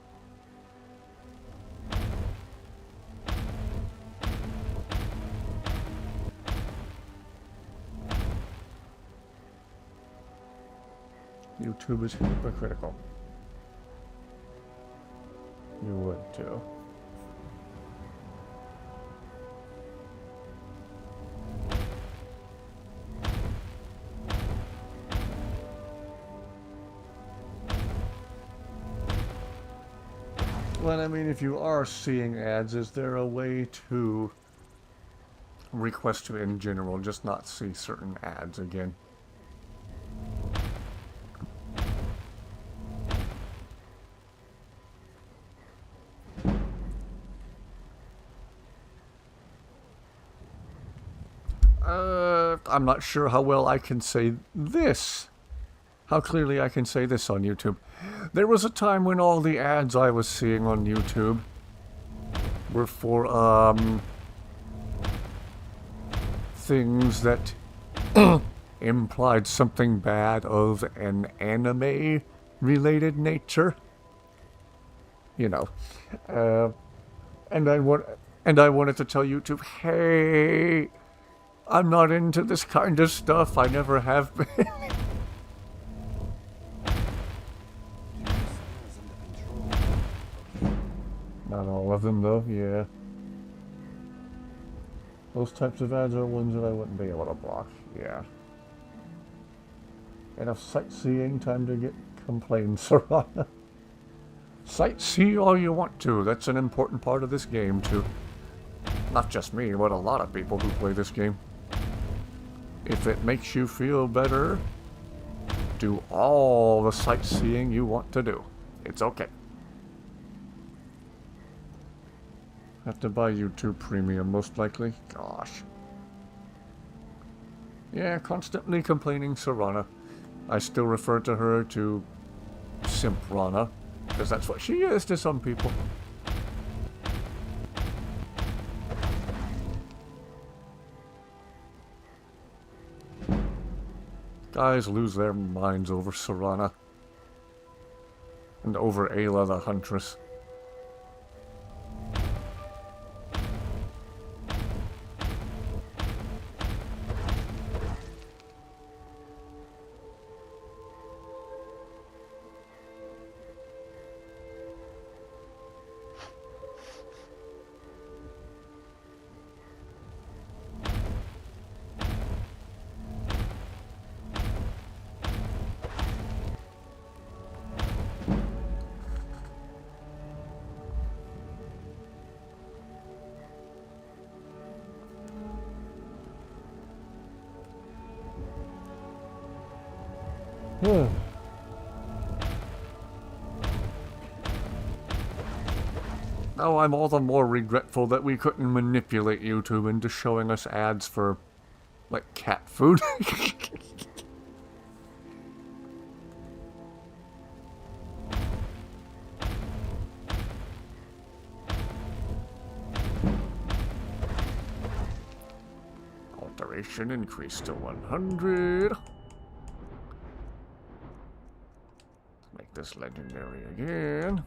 YouTube is hypocritical. You would too. Well, I mean, if you are seeing ads, is there a way to request to, in general, just not see certain ads again? I'm not sure how well I can say this. How clearly I can say this on YouTube. There was a time when all the ads I was seeing on YouTube were for, things that implied something bad of an anime-related nature. You know. And I wanted to tell YouTube, hey, I'm not into this kind of stuff. I never have been. Not all of them, though, yeah. Those types of ads are ones that I wouldn't be able to block, yeah. Enough sightseeing, time to get complaints, Serana. Sightsee all you want to. That's an important part of this game, too. Not just me, but a lot of people who play this game. If it makes you feel better, do all the sightseeing you want to do. It's okay. Have to buy YouTube Premium, most likely. Gosh. Yeah, constantly complaining Serana. I still refer to her to Simp Rana, because that's what she is to some people. Guys lose their minds over Serana. And over Ayla the Huntress. Now I'm all the more regretful that we couldn't manipulate YouTube into showing us ads for, like, cat food. Alteration increased to 100. Make this legendary again.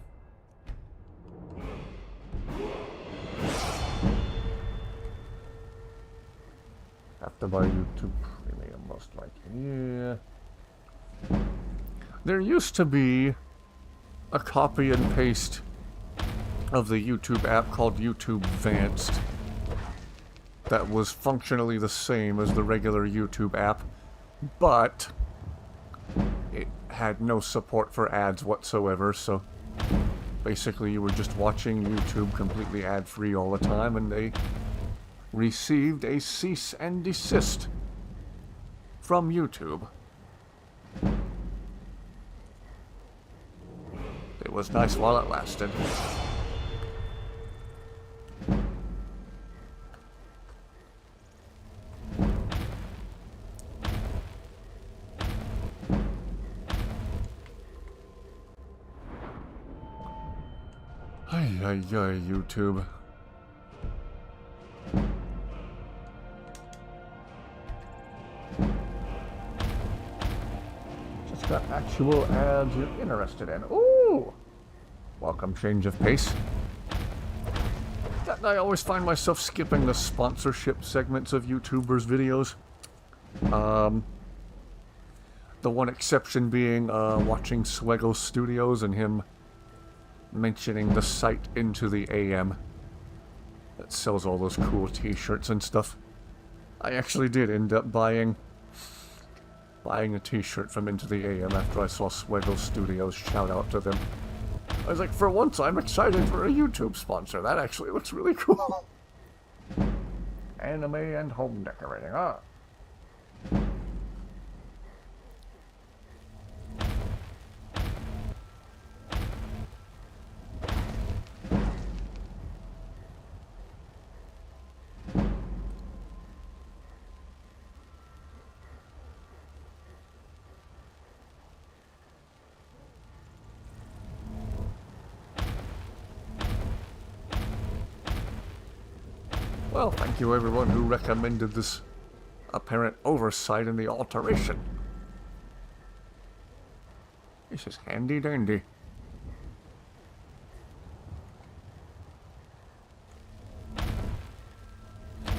Have to buy YouTube Premium, most likely. Yeah. There used to be a copy and paste of the YouTube app called YouTube Advanced that was functionally the same as the regular YouTube app, but it had no support for ads whatsoever, so basically you were just watching YouTube completely ad-free all the time, and they received a cease and desist from YouTube. It was nice while it lasted. Ay, YouTube. Just got actual ads you're interested in. Ooh! Welcome, change of pace. I always find myself skipping the sponsorship segments of YouTubers' videos. The one exception being watching Swego Studios and him mentioning the site Into the AM that sells all those cool t-shirts and stuff. I actually did end up buying a t-shirt from Into the AM after I saw Swego Studios. Shout out to them. I was like, for once I'm excited for a YouTube sponsor. That actually looks really cool. Anime and home decorating, ah. Well, thank you everyone who recommended this apparent oversight in the alteration. This is handy dandy.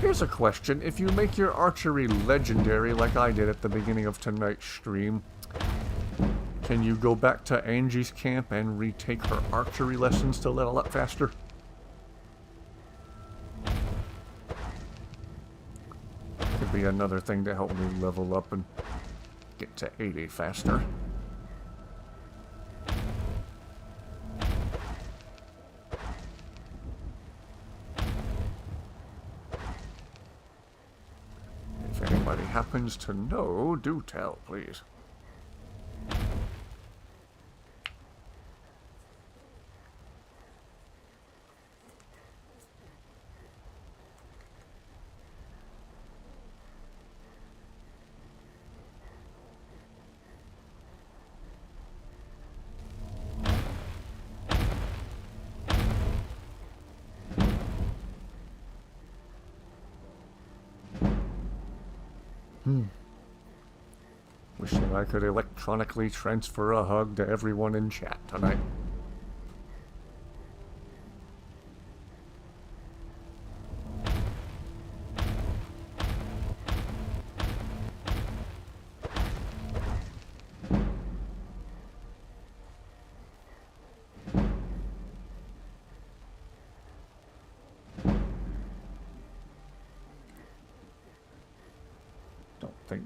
Here's a question. If you make your archery legendary like I did at the beginning of tonight's stream, can you go back to Angie's camp and retake her archery lessons to level up faster? Could be another thing to help me level up and get to 80 faster. If anybody happens to know, do tell, please. Wishing I could electronically transfer a hug to everyone in chat tonight.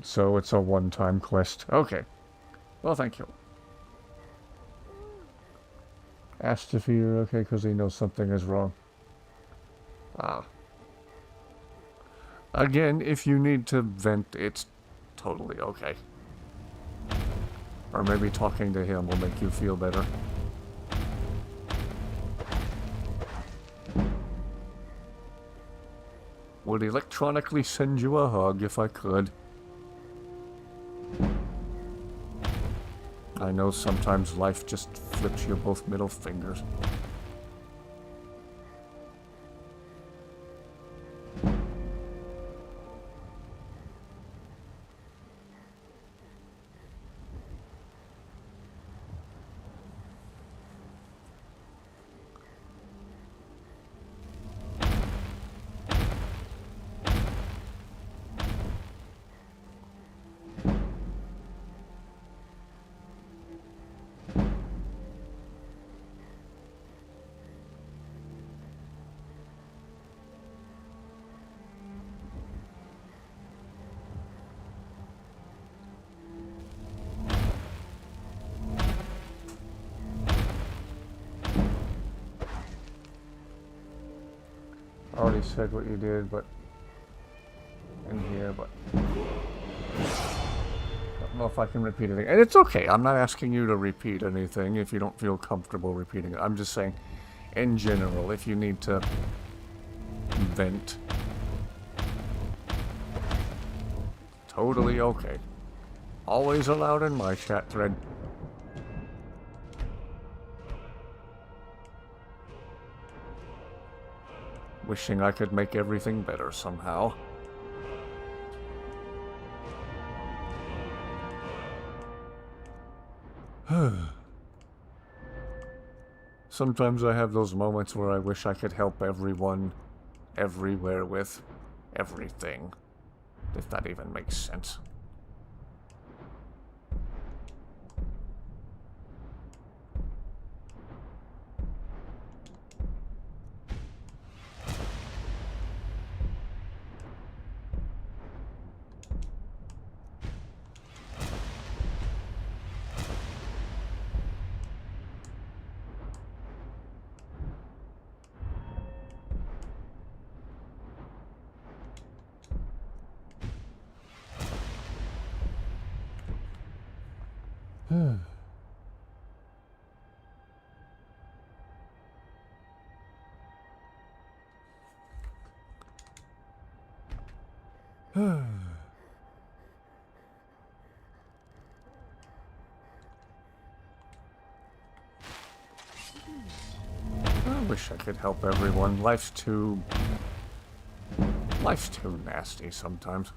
So it's a one-time quest. Okay. Well, thank you. Asked if you're okay because he knows something is wrong. Ah. Again, if you need to vent, it's totally okay. Or maybe talking to him will make you feel better. Would electronically send you a hug if I could. I know sometimes life just flips you both middle fingers. Already said what you did, but in here, but don't know if I can repeat anything. And it's okay. I'm not asking you to repeat anything if you don't feel comfortable repeating it. I'm just saying, in general, if you need to vent, totally okay. Always allowed in my chat thread. Wishing I could make everything better somehow. Sometimes I have those moments where I wish I could help everyone, everywhere with everything. If that even makes sense. I wish I could help everyone. Life's too nasty sometimes.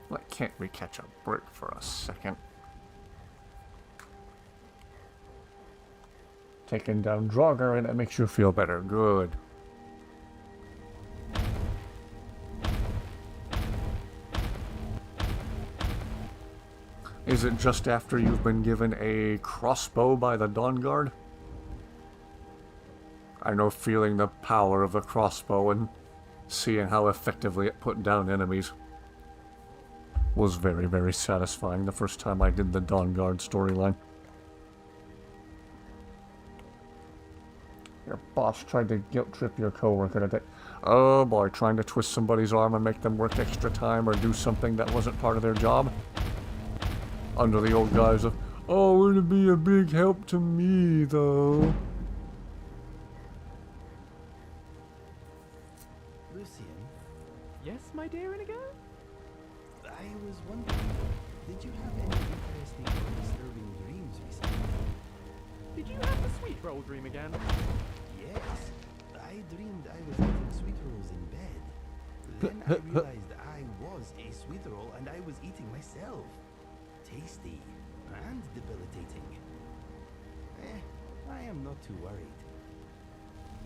Why can't we catch a break for a second? Taking down Draugr and it makes you feel better. Good. Is it just after you've been given a crossbow by the Dawn Guard? I know feeling the power of the crossbow and seeing how effectively it put down enemies was very, very satisfying the first time I did the Dawn Guard storyline. Your boss tried to guilt trip your coworker today. Oh boy, trying to twist somebody's arm and make them work extra time or do something that wasn't part of their job? Under the old guise of, oh, it'll be a big help to me, though. Lucian? Yes, my dear Inigo? I was wondering, did you have any interesting or disturbing dreams recently? Did you have the sweet roll dream again? Yes. I dreamed I was eating sweet rolls in bed. Then I realized I was a sweet roll and I was eating myself. Tasty and debilitating. I am not too worried.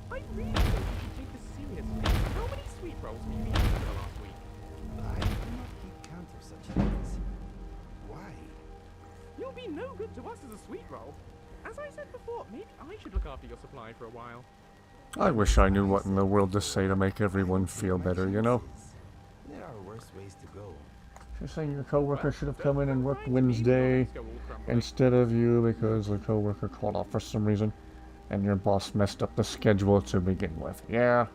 I really think you should take this seriously. How many sweet rolls have you eaten over the last week? I do not keep count of such things. Why? You'll be no good to us as a sweet roll. As I said before, maybe I should look after your supply for a while. I wish I knew what in the world to say to make everyone feel better, you know? There are worse ways to go. You're saying your coworker should have come in and worked Wednesday instead of you because the coworker called off for some reason, and your boss messed up the schedule to begin with. Yeah.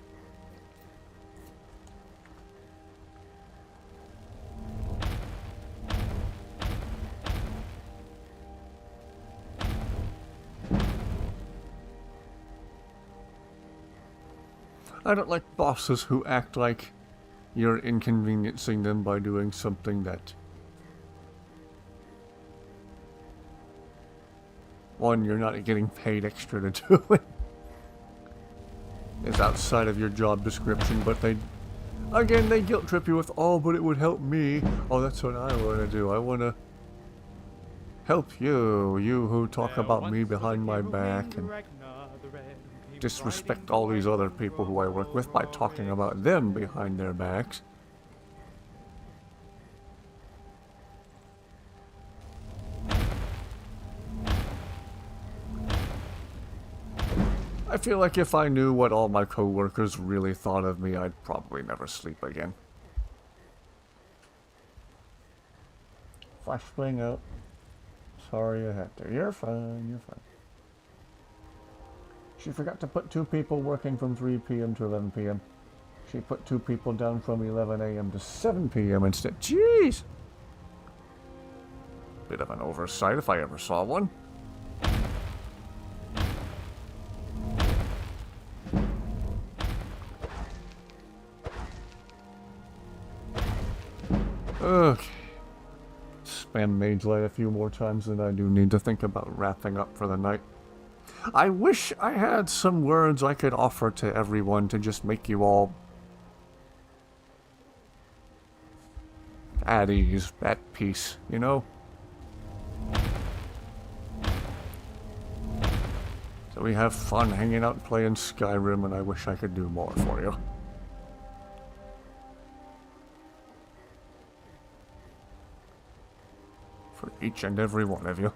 I don't like bosses who act like you're inconveniencing them by doing something that, one, you're not getting paid extra to do it. It's outside of your job description, but they guilt trip you with, oh, but it would help me. Oh, that's what I want to do. I want to help you. You who talk about me behind my back and disrespect all these other people who I work with by talking about them behind their backs. I feel like if I knew what all my coworkers really thought of me, I'd probably never sleep again. Flashbang out. Sorry I had to. You're fine, you're fine. She forgot to put 2 people working from 3 p.m. to 11 p.m. She put 2 people down from 11 a.m. to 7 p.m. instead. Jeez! Bit of an oversight if I ever saw one. Okay. Spam Mage Light a few more times than I do need to think about wrapping up for the night. I wish I had some words I could offer to everyone to just make you all at ease, at peace, you know? So we have fun hanging out and playing Skyrim, and I wish I could do more for you. For each and every one of you.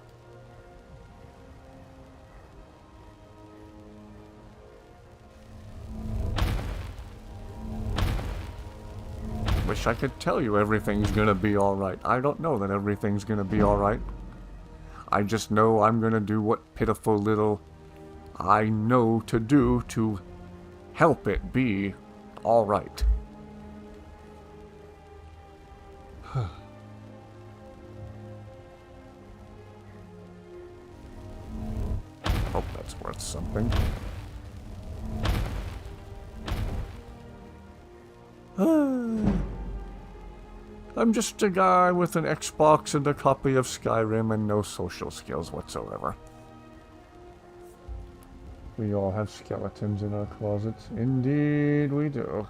Wish I could tell you everything's gonna be alright. I don't know that everything's gonna be alright. I just know I'm gonna do what pitiful little I know to do to help it be alright. Hope that's worth something. I'm just a guy with an Xbox and a copy of Skyrim and no social skills whatsoever. We all have skeletons in our closets. Indeed we do.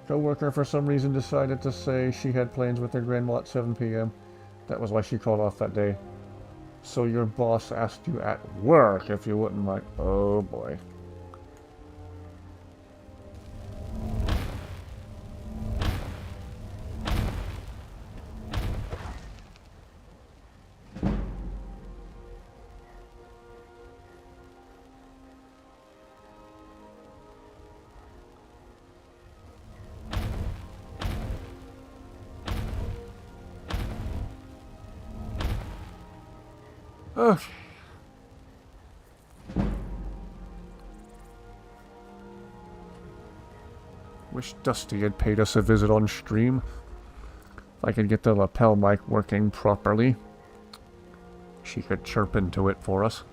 Coworker for some reason decided to say she had plans with her grandma at 7 p.m. That was why she called off that day. So your boss asked you at work if you wouldn't mind. Oh boy. Okay. Wish Dusty had paid us a visit on stream. If I could get the lapel mic working properly, she could chirp into it for us.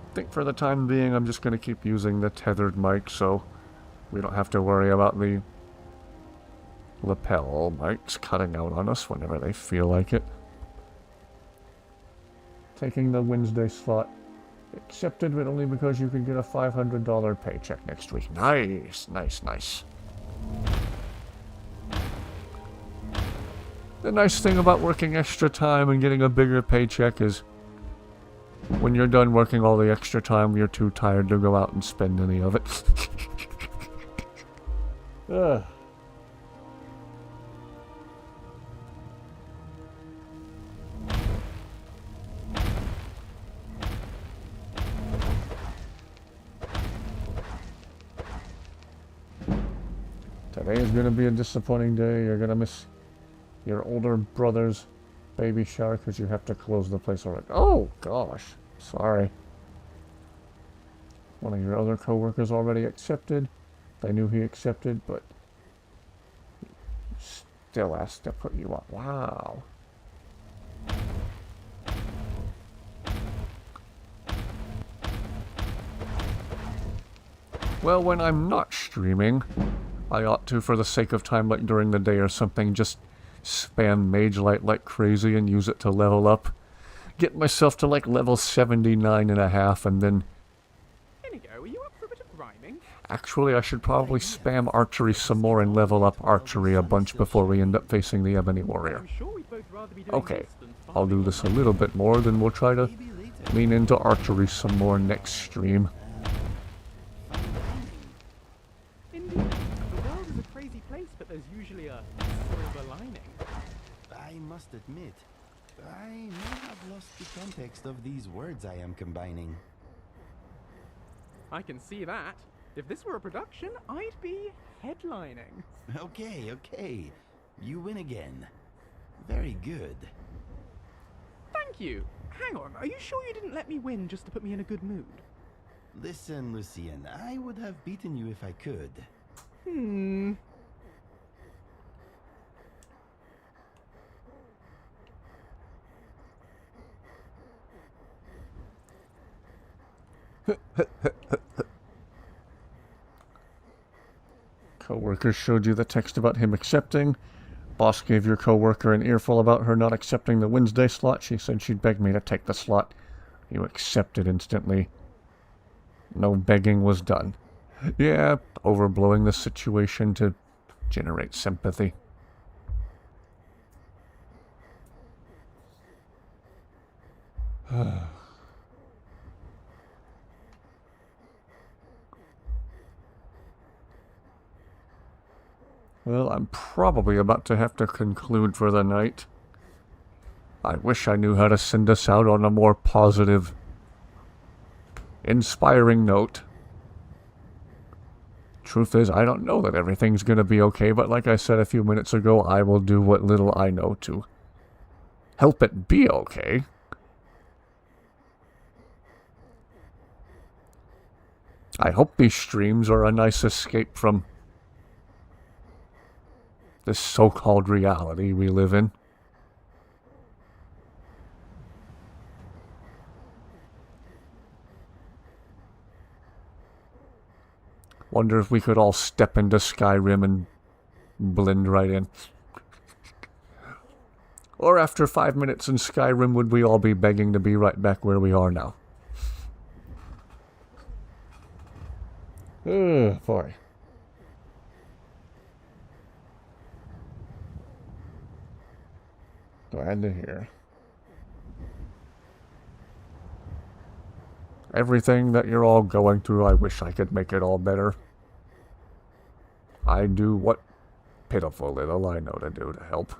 I think for the time being I'm just going to keep using the tethered mic so we don't have to worry about the lapel mics cutting out on us whenever they feel like it. Taking the Wednesday slot. Accepted, but only because you could get a $500 paycheck next week. Nice, nice, nice. The nice thing about working extra time and getting a bigger paycheck is when you're done working all the extra time, you're too tired to go out and spend any of it. Ugh. Today is going to be a disappointing day. You're going to miss your older brother's baby shower because you have to close the place already. Oh, gosh. Sorry. One of your other coworkers already accepted. They knew he accepted, but still asked to put you on. Wow. Well, when I'm not streaming, I ought to, for the sake of time, like during the day or something, just spam Mage Light like crazy and use it to level up. Get myself to like level 79.5 and then... INIGO, are you up for a bit of rhyming? Actually, I should probably spam Archery some more and level up Archery a bunch before we end up facing the Ebony Warrior. Okay, I'll do this a little bit more, then we'll try to lean into Archery some more next stream. Indeed. The world is a crazy place, but there's usually a silver lining. I must admit, I may have lost the context of these words I am combining. I can see that. If this were a production, I'd be headlining. Okay, okay. You win again. Very good. Thank you. Hang on, are you sure you didn't let me win just to put me in a good mood? Listen, Lucien, I would have beaten you if I could. Coworker showed you the text about him accepting. Boss gave your coworker an earful about her not accepting the Wednesday slot. She said she'd beg me to take the slot. You accepted instantly. No begging was done. Yeah, overblowing the situation to generate sympathy. Well, I'm probably about to have to conclude for the night. I wish I knew how to send us out on a more positive, inspiring note. Truth is, I don't know that everything's going to be okay, but like I said a few minutes ago, I will do what little I know to help it be okay. I hope these streams are a nice escape from this so-called reality we live in. Wonder if we could all step into Skyrim and blend right in. Or after 5 minutes in Skyrim, would we all be begging to be right back where we are now? Oh, boy. Glad to hear. Everything that you're all going through, I wish I could make it all better. I do what pitiful little I know to do to help.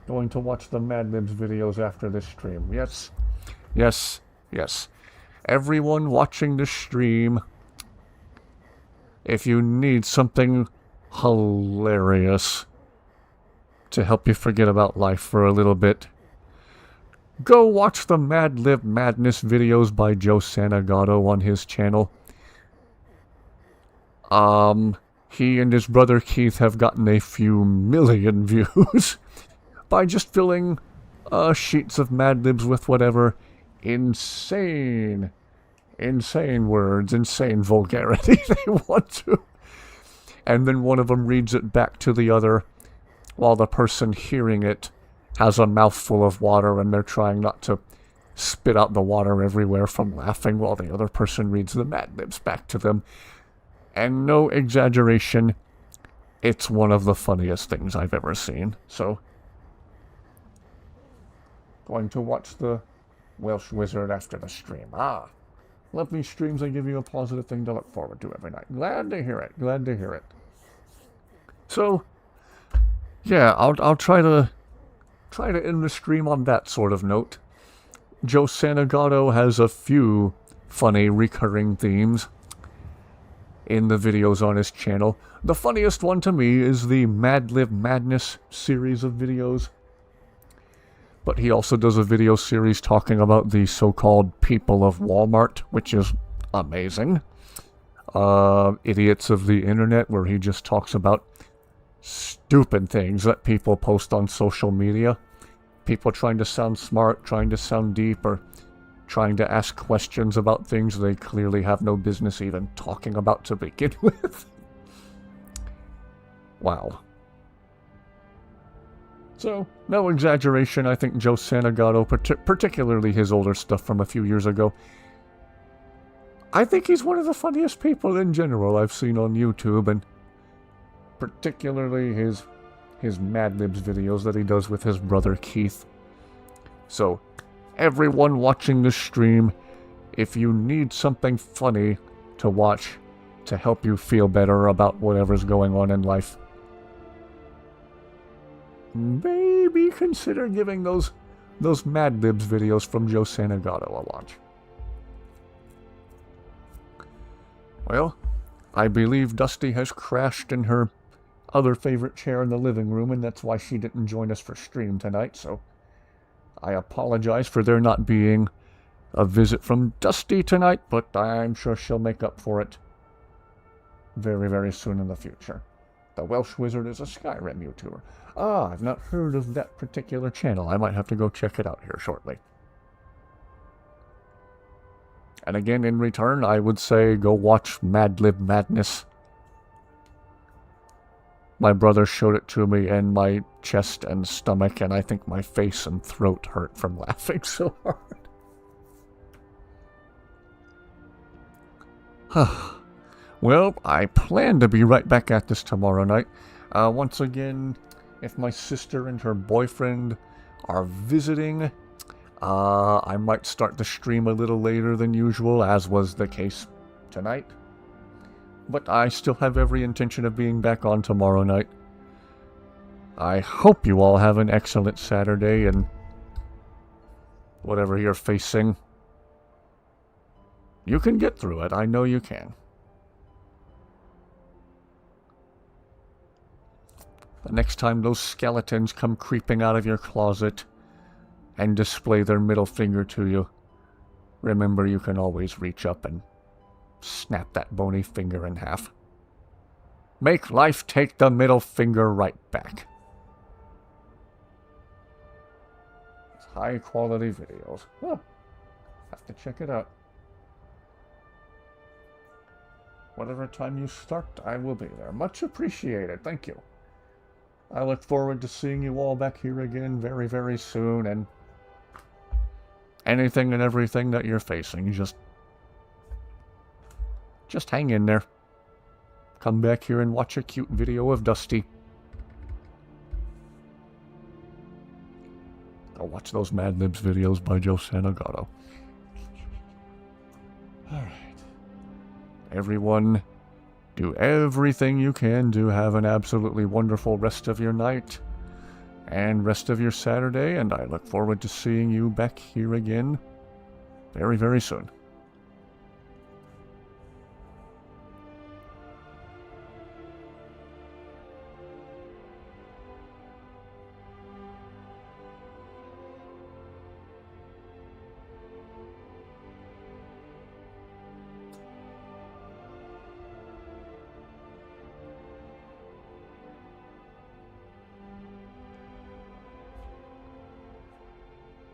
Going to watch the Mad Libs videos after this stream. Yes, yes, yes. Everyone watching the stream, if you need something hilarious to help you forget about life for a little bit, go watch the Mad Lib Madness videos by Joe Santagato on his channel. He and his brother Keith have gotten a few million views by just filling sheets of Mad Libs with whatever insane words, insane vulgarity they want to. And then one of them reads it back to the other while the person hearing it has a mouthful of water and they're trying not to spit out the water everywhere from laughing while the other person reads the Mad Libs back to them. And no exaggeration, it's one of the funniest things I've ever seen. So, going to watch the Welsh Wizard after the stream. Lovely streams, they give you a positive thing to look forward to every night. Glad to hear it, glad to hear it. So, yeah, I'll try to end the stream on that sort of note. Joe Santagato has a few funny recurring themes in the videos on his channel. The funniest one to me is the Mad Lib Madness series of videos. But he also does a video series talking about the so-called people of Walmart, which is amazing. Idiots of the Internet, where he just talks about stupid things that people post on social media. people trying to sound smart, trying to sound deep, or trying to ask questions about things they clearly have no business even talking about to begin with. Wow. So, no exaggeration, I think Joe Santagato, particularly his older stuff from a few years ago, I think he's one of the funniest people in general I've seen on YouTube, and particularly his Mad Libs videos that he does with his brother Keith. So, everyone watching this stream, if you need something funny to watch to help you feel better about whatever's going on in life, maybe consider giving those Mad Libs videos from Joe Santagato a watch. Well, I believe Dusty has crashed in her other favorite chair in the living room, and that's why she didn't join us for stream tonight, so I apologize for there not being a visit from Dusty tonight, but I'm sure she'll make up for it very, very soon in the future. The Welsh Wizard is a Skyrim YouTuber. Ah, I've not heard of that particular channel. I might have to go check it out here shortly. And again, in return, I would say go watch Mad Lib Madness. My brother showed it to me, and my chest and stomach, and I think my face and throat hurt from laughing so hard. Well, I plan to be right back at this tomorrow night. Once again, if my sister and her boyfriend are visiting, I might start the stream a little later than usual, as was the case tonight. But I still have every intention of being back on tomorrow night. I hope you all have an excellent Saturday, and whatever you're facing, you can get through it. I know you can. The next time those skeletons come creeping out of your closet and display their middle finger to you, remember you can always reach up and snap that bony finger in half. Make life take the middle finger right back. It's high quality videos. Oh, have to check it out. Whatever time you start, I will be there. Much appreciated. Thank you. I look forward to seeing you all back here again very, very soon, and anything and everything that you're facing, just hang in there. Come back here and watch a cute video of Dusty. Go watch those Mad Libs videos by Joe Santagato. Alright. Everyone, do everything you can to have an absolutely wonderful rest of your night and rest of your Saturday, and I look forward to seeing you back here again very, very soon.